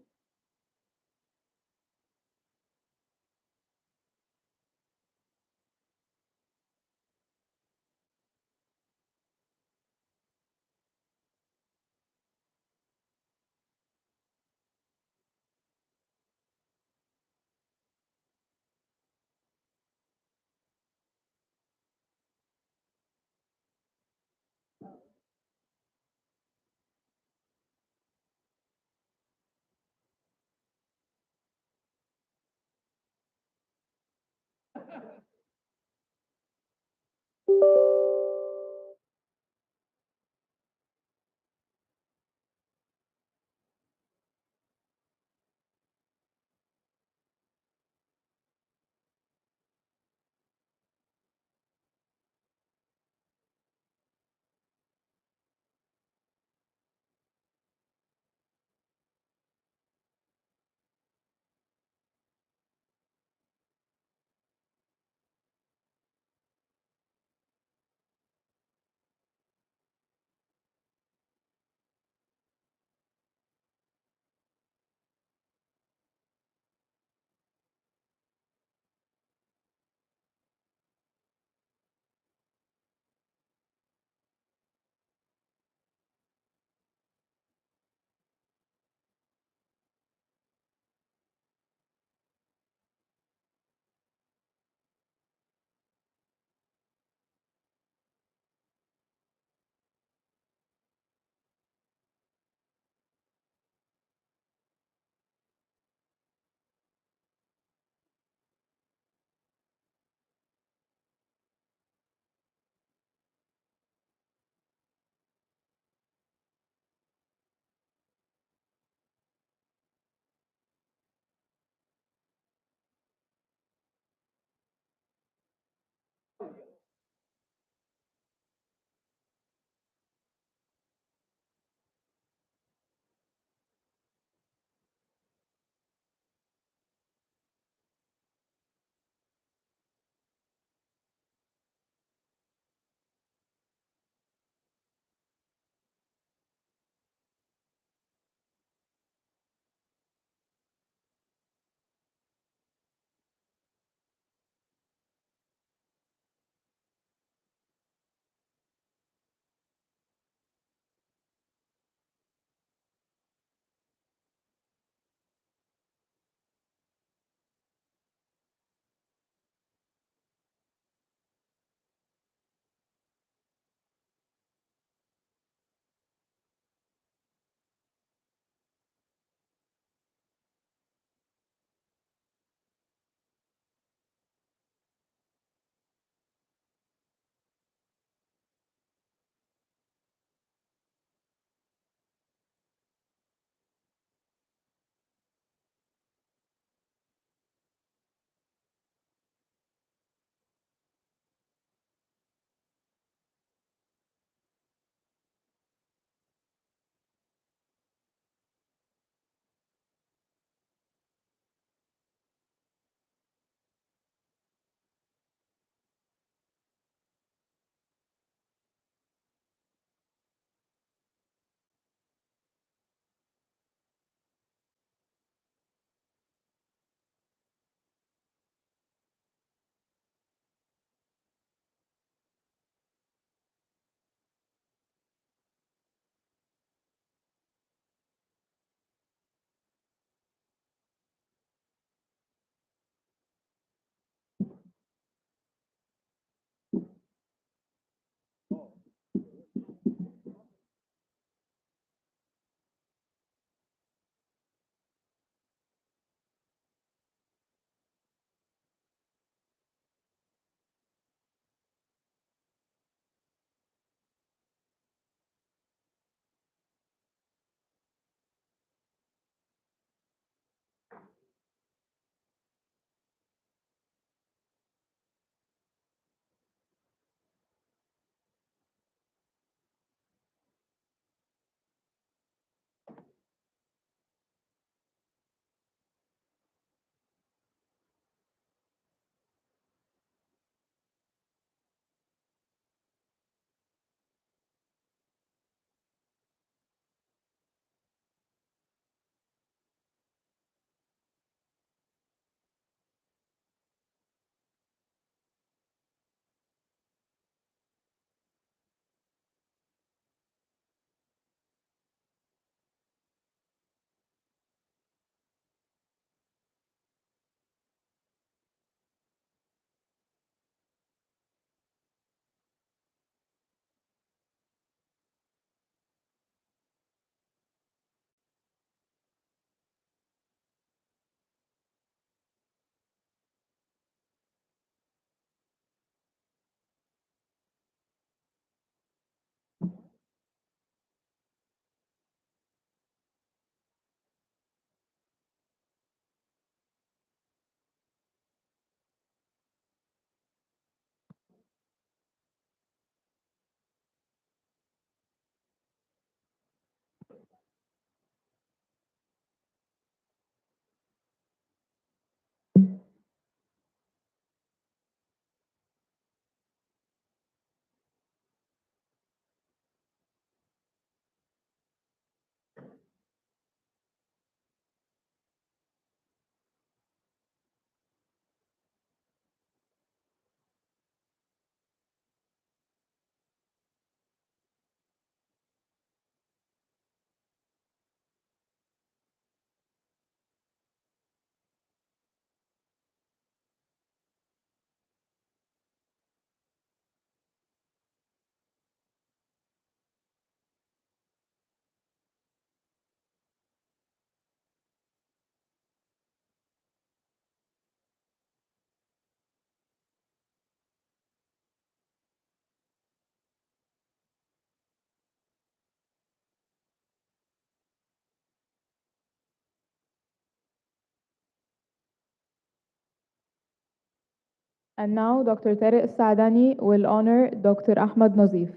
Speaker 2: And now Dr. Tariq Saadani will honor Dr. Ahmad Nazif.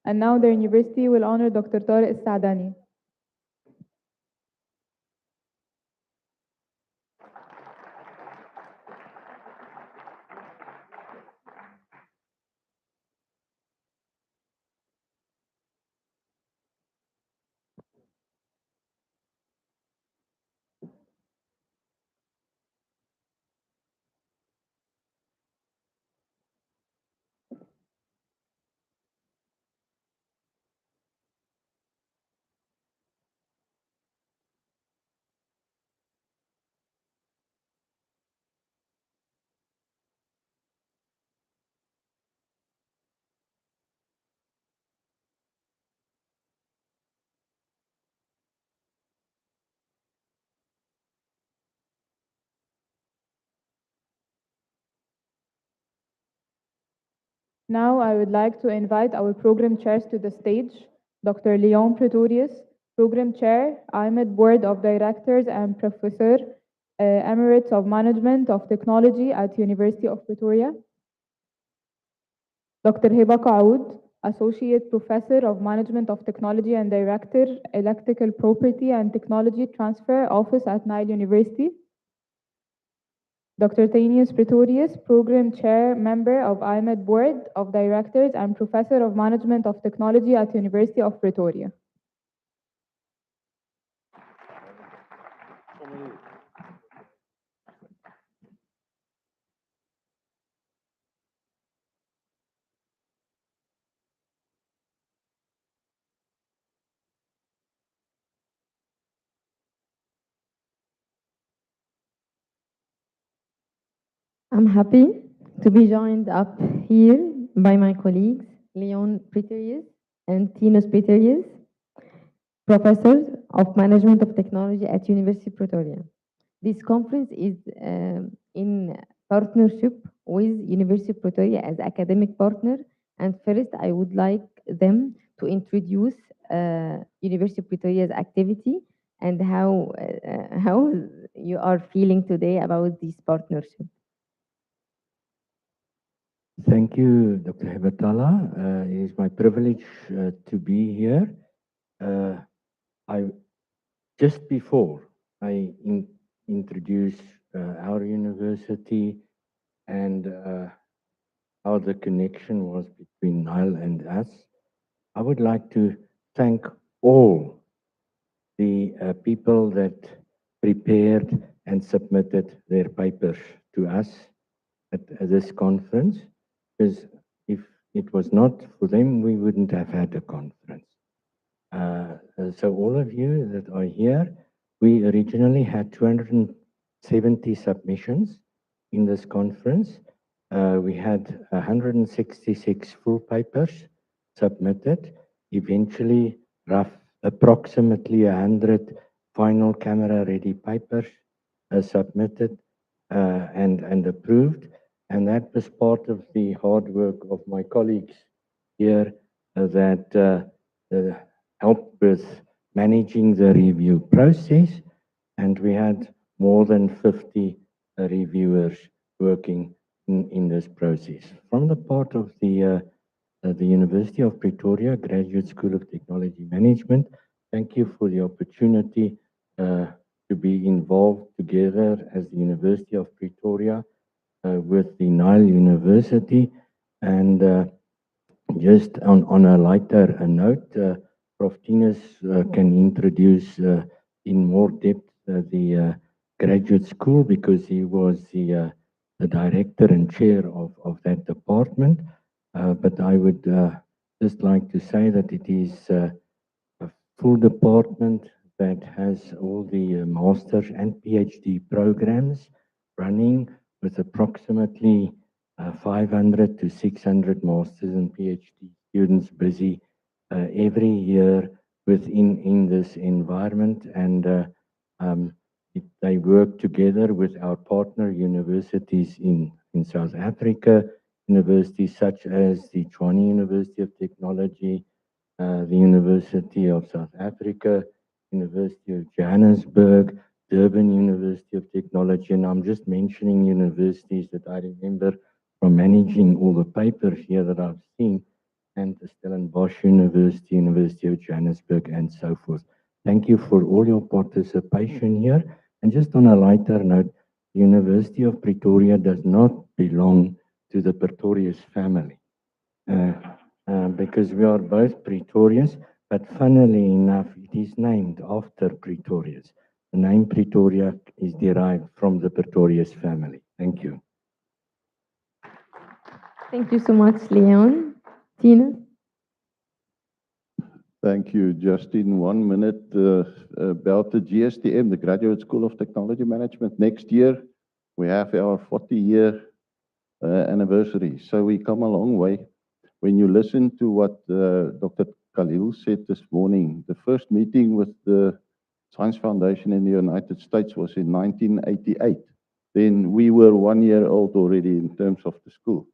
Speaker 2: And now the university will honor Dr. Tariq Saadani. Now I would like to invite our program chairs to the stage. Dr. Leon Pretorius, Program Chair, IMED Board of Directors and Professor Emeritus of Management of Technology at University of Pretoria. Dr. Hiba Qaoud, Associate Professor of Management of Technology and Director, Electrical Property and Technology Transfer Office at Nile University. Dr. Tainius Pretorius, Program Chair, Member of IMED Board of Directors and Professor of Management of Technology at University of Pretoria.
Speaker 14: I'm happy to be joined up here by my colleagues, Leon Pretorius and Tinos Pretorius, professors of Management of Technology at University of Pretoria. This conference is in partnership with University of Pretoria as academic partner. And first, I would like them to introduce University of Pretoria's activity and how you are feeling today about this partnership.
Speaker 15: Thank you, Dr. Hebatala. It is my privilege to be here. Just before I introduce our university and how the connection was between Nile and us, I would like to thank all the people that prepared and submitted their papers to us at this conference, because if it was not for them, we wouldn't have had a conference. So all of you that are here, we originally had 270 submissions in this conference. We had 166 full papers submitted, eventually approximately 100 final camera-ready papers submitted and approved. And that was part of the hard work of my colleagues here that helped with managing the review process. And we had more than 50 reviewers working in this process. From the part of the University of Pretoria Graduate School of Technology Management, thank you for the opportunity to be involved together as the University of Pretoria with the Nile University. And just on a lighter note, Prof. Tinus can introduce in more depth the graduate school, because he was the director and chair of that department. But I would just like to say that it is a full department that has all the master's and PhD programs running with approximately 500 to 600 masters and PhD students busy every year within this environment, and they work together with our partner universities in South Africa, universities such as the Tshwane University of Technology, the University of South Africa, University of Johannesburg, Durban University of Technology, and I'm just mentioning universities that I remember from managing all the papers here that I've seen, and the Stellenbosch University, University of Johannesburg, and so forth. Thank you for all your participation here. And just on a lighter note, the University of Pretoria does not belong to the Pretorius family. Because we are both Pretorius, but funnily enough, it is named after Pretorius. The name Pretoria is derived from the Pretorius family. Thank you.
Speaker 14: Thank you so much, Leon. Tina?
Speaker 11: Thank you. Just in 1 minute, about the GSTM, the Graduate School of Technology Management. Next year, we have our 40-year anniversary. So we come a long way. When you listen to what Dr. Khalil said this morning, the first meeting with the Science Foundation in the United States was in 1988. Then we were 1 year old already in terms of the school.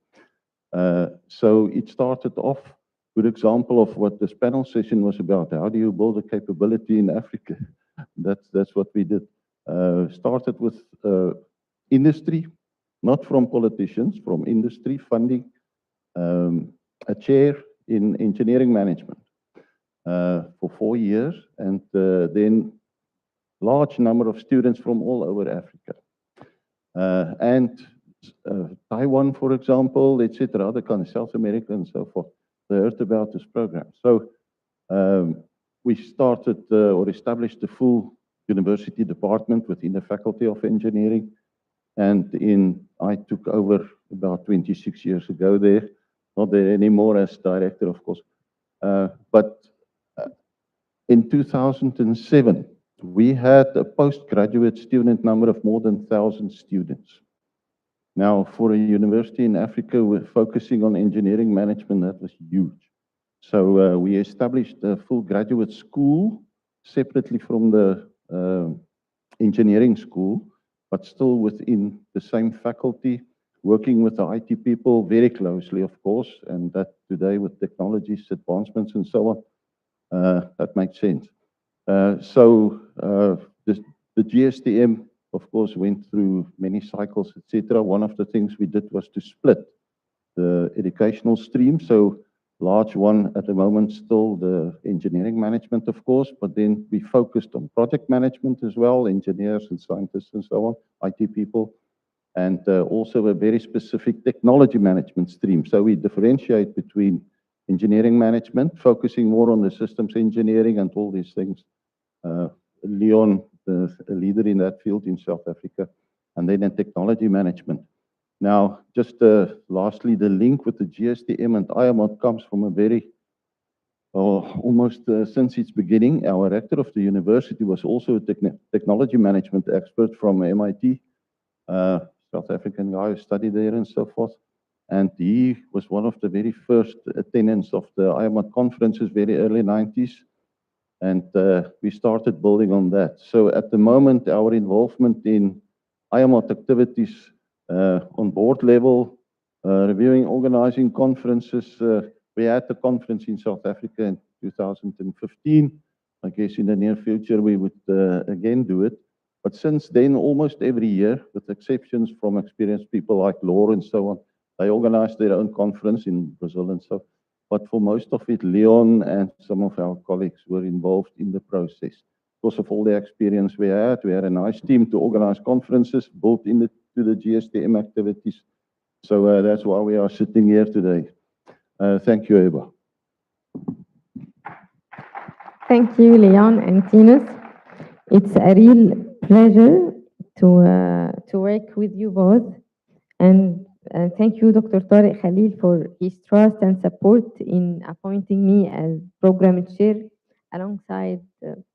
Speaker 11: So it started off. Good example of what this panel session was about. How do you build a capability in Africa? That's what we did. Started with industry, not from politicians, from industry funding, a chair in engineering management for 4 years, and then large number of students from all over Africa. And Taiwan, for example, etc., other countries, South America and so forth. They heard about this program. So we started or established a full university department within the Faculty of Engineering. And I took over about 26 years ago there, not there anymore as director, of course. But in 2007, we had a postgraduate student number of more than 1,000 students. Now, for a university in Africa, we're focusing on engineering management. That was huge. So we established a full graduate school separately from the engineering school, but still within the same faculty, working with the IT people very closely, of course, and that today with technologies, advancements, and so on, that makes sense. So the GSTM, of course, went through many cycles, etc. One of the things we did was to split the educational stream. So large one at the moment, still the engineering management, of course, but then we focused on project management as well, engineers and scientists and so on, IT people, and also a very specific technology management stream. So we differentiate between engineering management, focusing more on the systems engineering and all these things. Leon, the leader in that field in South Africa, and then in technology management. Now, just lastly, the link with the GSTM and IAMOT comes from a very, almost since its beginning, our rector of the university was also a technology management expert from MIT, South African guy who studied there and so forth. And he was one of the very first attendants of the IAMOT conferences, very early 90s. And we started building on that. So at the moment, our involvement in IAMOT activities on board level, reviewing, organizing conferences. We had a conference in South Africa in 2015. I guess in the near future we would again do it. But since then, almost every year, with exceptions from experienced people like Laura and so on, they organize their own conference in Brazil and so. But for most of it, Leon and some of our colleagues were involved in the process. Because of all the experience we had a nice team to organize conferences, built into the GSTM activities. So that's why we are sitting here today. Thank you, Eva.
Speaker 14: Thank you, Leon and Tinus. It's a real pleasure to work with you both. And thank you, Dr. Tariq Khalil, for his trust and support in appointing me as program chair alongside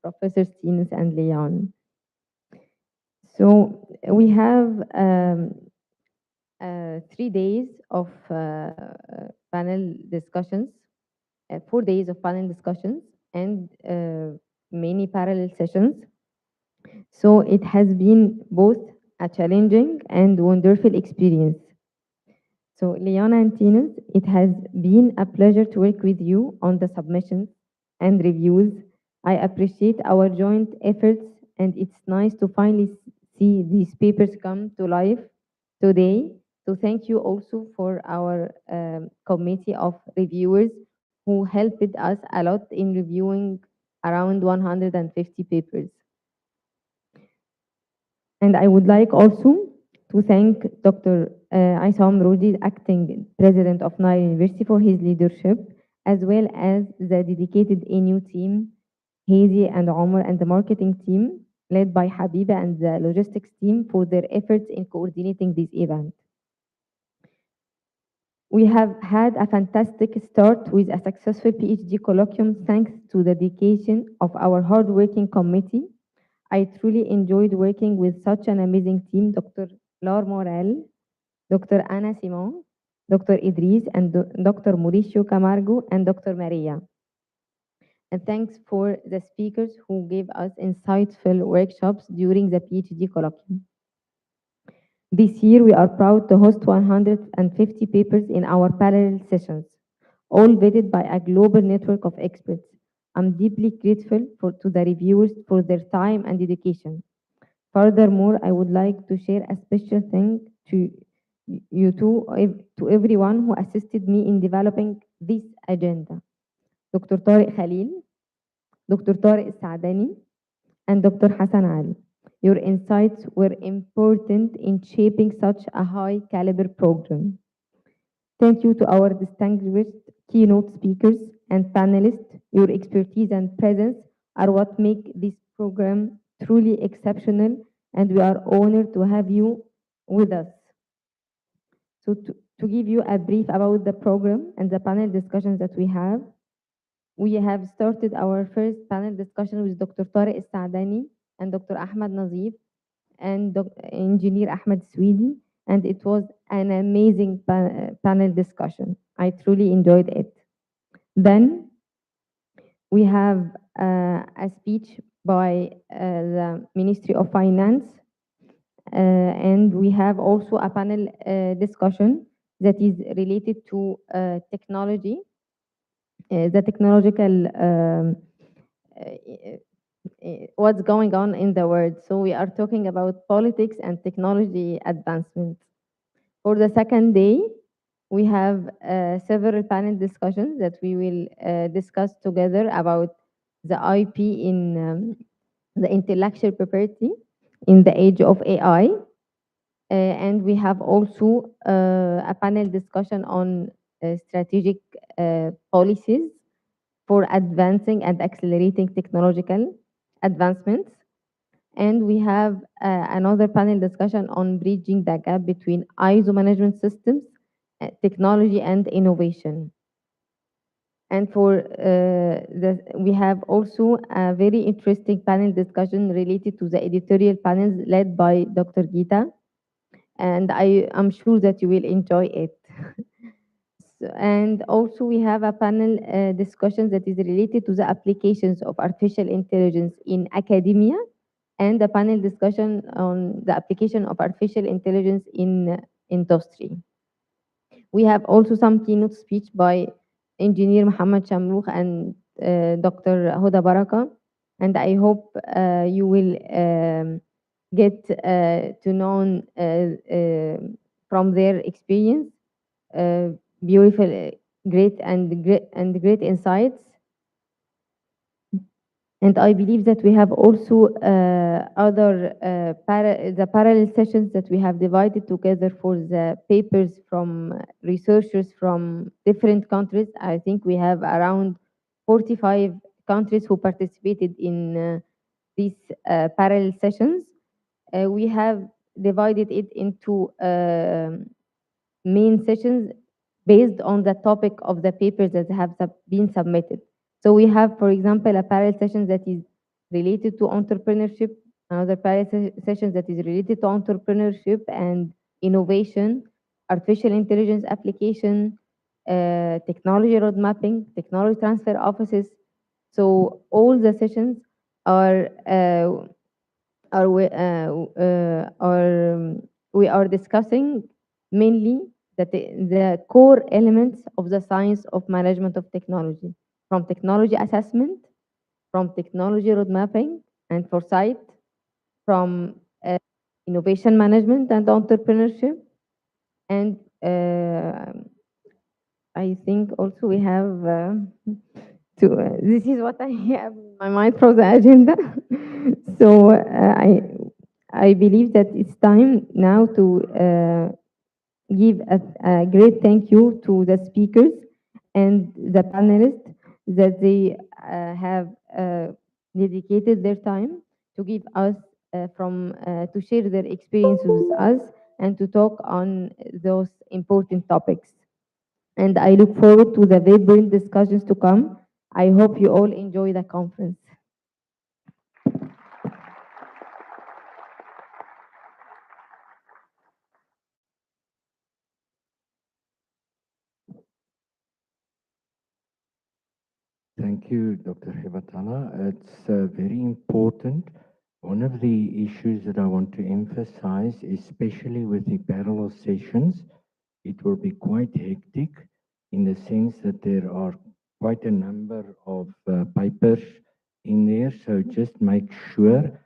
Speaker 14: Professors Tinus and Leon. So we have 3 days of panel discussions, 4 days of panel discussions, and many parallel sessions. So it has been both a challenging and wonderful experience. So Leona and Tinas, it has been a pleasure to work with you on the submissions and reviews. I appreciate our joint efforts, and it's nice to finally see these papers come to life today. So thank you also for our committee of reviewers who helped us a lot in reviewing around 150 papers. And I would like also to thank Dr. Aisam Rodi, acting president of Nile University, for his leadership, as well as the dedicated ANU team, Hazy and Omar, and the marketing team, led by Habiba, and the logistics team for their efforts in coordinating this event. We have had a fantastic start with a successful PhD colloquium thanks to the dedication of our hardworking committee. I truly enjoyed working with such an amazing team, Dr. Laure Morel, Dr. Ana Simon, Dr. Idris, and Dr. Mauricio Camargo, and Dr. Maria. And thanks for the speakers who gave us insightful workshops during the PhD colloquium. This year, we are proud to host 150 papers in our parallel sessions, all vetted by a global network of experts. I'm deeply grateful to the reviewers for their time and dedication. Furthermore, I would like to share a special thank to you two, to everyone who assisted me in developing this agenda. Dr. Tariq Khalil, Dr. Tariq Saadani, and Dr. Hassan Ali. Your insights were important in shaping such a high caliber program. Thank you to our distinguished keynote speakers and panelists. Your expertise and presence are what make this program truly exceptional, and we are honored to have you with us. So to give you a brief about the program and the panel discussions that we have started our first panel discussion with Dr. Tariq Saadani and Dr. Ahmed Nazif and Engineer Ahmed Swedi, and it was an amazing panel discussion. I truly enjoyed it. Then we have a speech by the Ministry of Finance, and we have also a panel discussion that is related to technology, the technological what's going on in the world. So we are talking about politics and technology advancement. For the second day, we have several panel discussions that we will discuss together about the IP in the intellectual property in the age of AI. And we have also a panel discussion on strategic policies for advancing and accelerating technological advancements. And we have another panel discussion on bridging the gap between ISO management systems, technology, and innovation. And we have also a very interesting panel discussion related to the editorial panels led by Dr. Gita. And I am sure that you will enjoy it. And also we have a panel discussion that is related to the applications of artificial intelligence in academia, and a panel discussion on the application of artificial intelligence in industry. We have also some keynote speech by Engineer Muhammad Shamrukh and Dr. Huda Baraka, and I hope you will get to know from their experience beautiful, great insights. And I believe that we have also the parallel sessions that we have divided together for the papers from researchers from different countries. I think we have around 45 countries who participated in these parallel sessions. We have divided it into main sessions based on the topic of the papers that have been submitted. So we have, for example, a parallel session that is related to entrepreneurship, another parallel session that is related to entrepreneurship and innovation, artificial intelligence application, technology road mapping, technology transfer offices. So all the sessions are are we, are we are discussing mainly the core elements of the science of management of technology, from technology assessment, from technology road mapping and foresight, from innovation management and entrepreneurship, and I think also we have this is what I have in my mind for the agenda. So I believe that it's time now to give a great thank you to the speakers and the panelists that they have dedicated their time to give us to share their experience with us and to talk on those important topics. And I look forward to the vibrant discussions to come. I hope you all enjoy the conference.
Speaker 15: Thank you, Dr. Hibatala. It's very important. One of the issues that I want to emphasize, especially with the parallel sessions, it will be quite hectic in the sense that there are quite a number of papers in there. So just make sure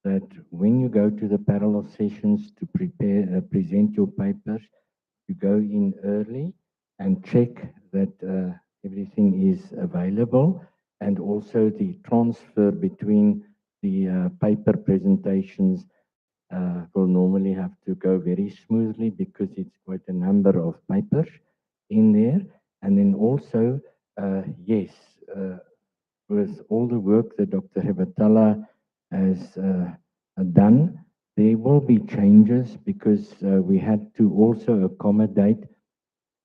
Speaker 15: that when you go to the parallel sessions to prepare, present your papers, you go in early and check that everything is available, and also the transfer between the paper presentations will normally have to go very smoothly because it's quite a number of papers in there. And then also, yes, with all the work that Dr. Hibatala has done, there will be changes because we had to also accommodate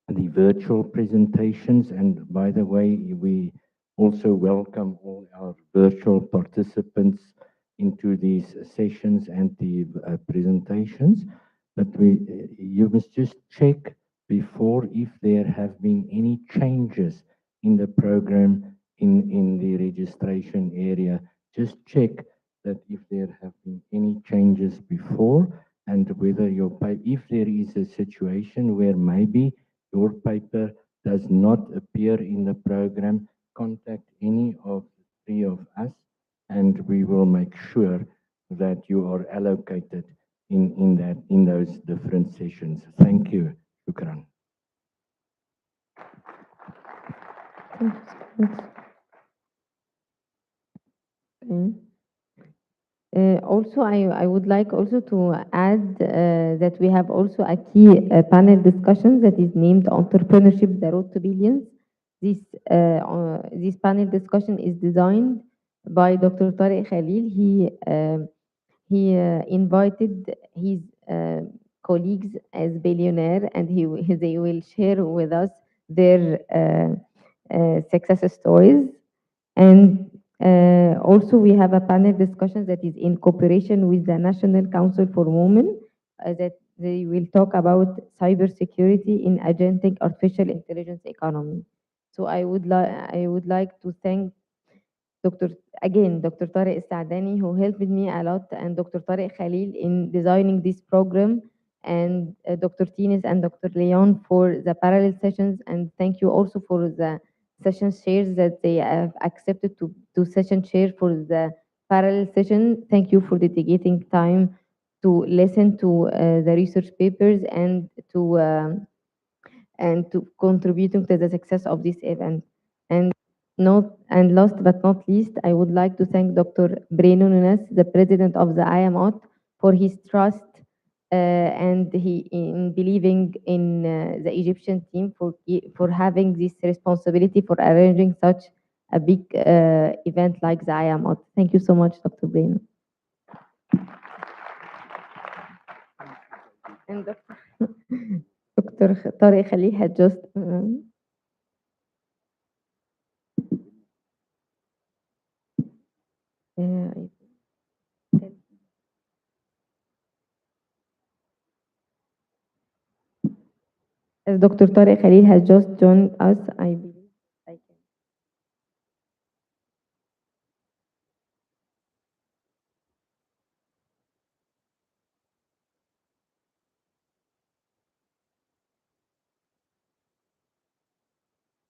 Speaker 15: the virtual presentations. And by the way, we also welcome all our virtual participants into these sessions and the presentations. But you must just check before if there have been any changes in the program in the registration area. Just check that if there have been any changes before, and whether if there is a situation where maybe your paper does not appear in the program, contact any of the three of us, and we will make sure that you are allocated in those different sessions. Thank you. Shukran.
Speaker 14: Also, I would like also to add that we have also a key panel discussion that is named Entrepreneurship, the Road to Billions. This panel discussion is designed by Dr. Tariq Khalil. He invited his colleagues as billionaire, and they will share with us their success stories. And also, we have a panel discussion that is in cooperation with the National Council for Women, that they will talk about cybersecurity in agentic artificial intelligence economy. So I would like to thank Dr. Tariq Saadani, who helped me a lot, and Dr. Tariq Khalil in designing this program, and Dr. Tines and Dr. Leon for the parallel sessions. And thank you also for the session shares that they have accepted to session share for the parallel session. Thank you for dedicating time to listen to the research papers and to contributing to the success of this event. And last but not least, I would like to thank Dr. Breno Nunes, the president of the IMOT, for his trust and in believing in the Egyptian team for having this responsibility for arranging such a big event like the IMOT. Thank you so much, Dr. Breno. And Dr. Tariq Khalil had just As Dr. Tariq Khalil has just joined us, I believe I can.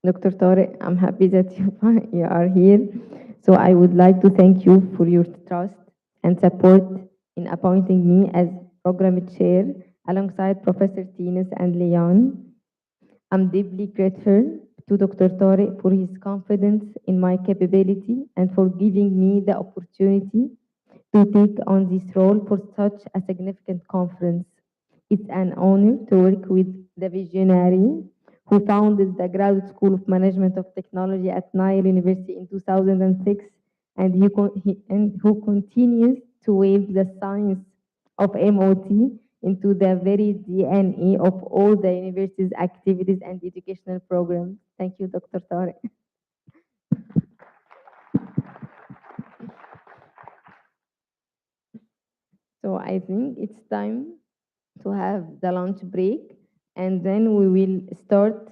Speaker 14: Dr. Tariq, I'm happy that you are here. So I would like to thank you for your trust and support in appointing me as program chair alongside Professor Tines and Leon. I'm deeply grateful to Dr. Tariq for his confidence in my capability and for giving me the opportunity to take on this role for such a significant conference. It's an honor to work with the visionary who founded the Graduate School of Management of Technology at Nile University in 2006 and, and who continues to wave the science of MOT into the very DNA of all the university's activities and educational programs. Thank you, Dr. Tariq. So I think it's time to have the lunch break, and then we will start.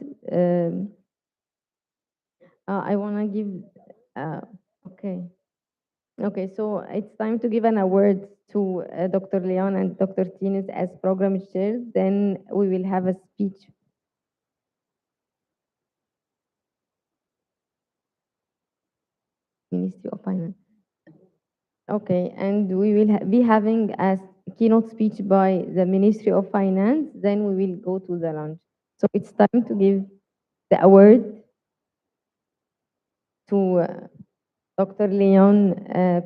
Speaker 14: I want to give, okay. Okay, so it's time to give an award to Dr. Leon and Dr. Tines as program chairs. Then we will have a speech. Ministry of Finance. Okay, and we will be having a keynote speech by the Ministry of Finance. Then we will go to the lunch. So it's time to give the award to Dr. Leon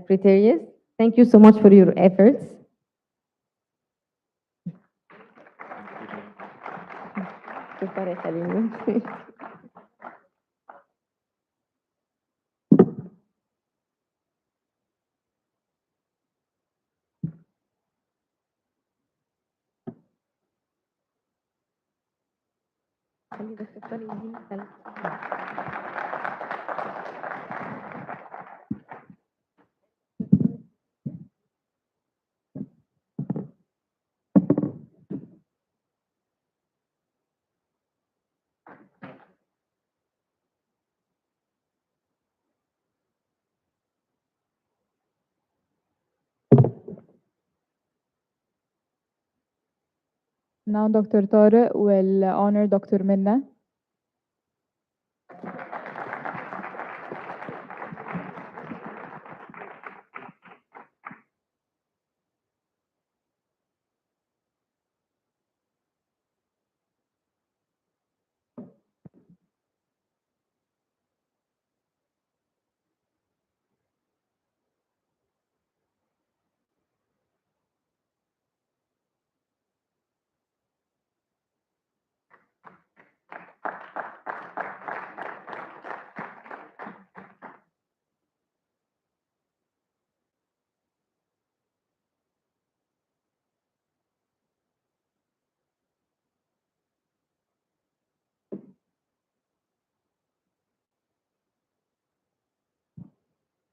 Speaker 14: Preterius. Thank you so much for your efforts.
Speaker 2: Now Dr. Tariq will honor Dr. Minna.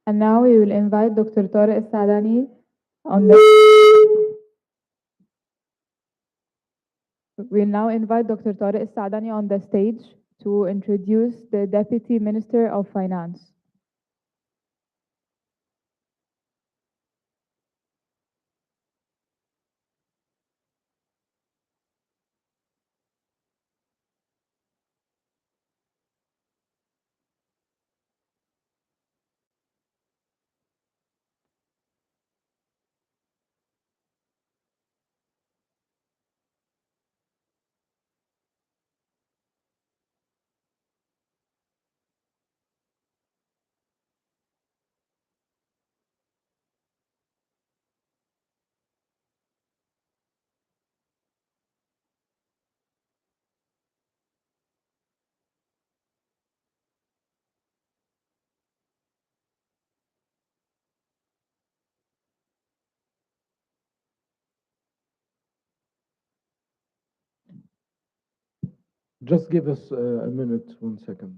Speaker 2: And now we will invite Dr. Tariq Sadani on the We'll now invite Dr. Tariq Sadani on the stage to introduce the Deputy Minister of Finance.
Speaker 5: Just give us a minute, 1 second.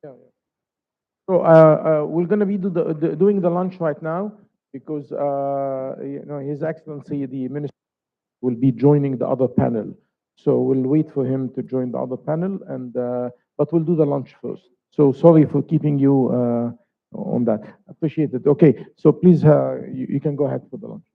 Speaker 5: Yeah, yeah. So we're going to be doing the lunch right now because His Excellency the Minister will be joining the other panel. So we'll wait for him to join the other panel, and but we'll do the lunch first. So sorry for keeping you on that. Appreciate it. Okay, so please you can go ahead for the lunch.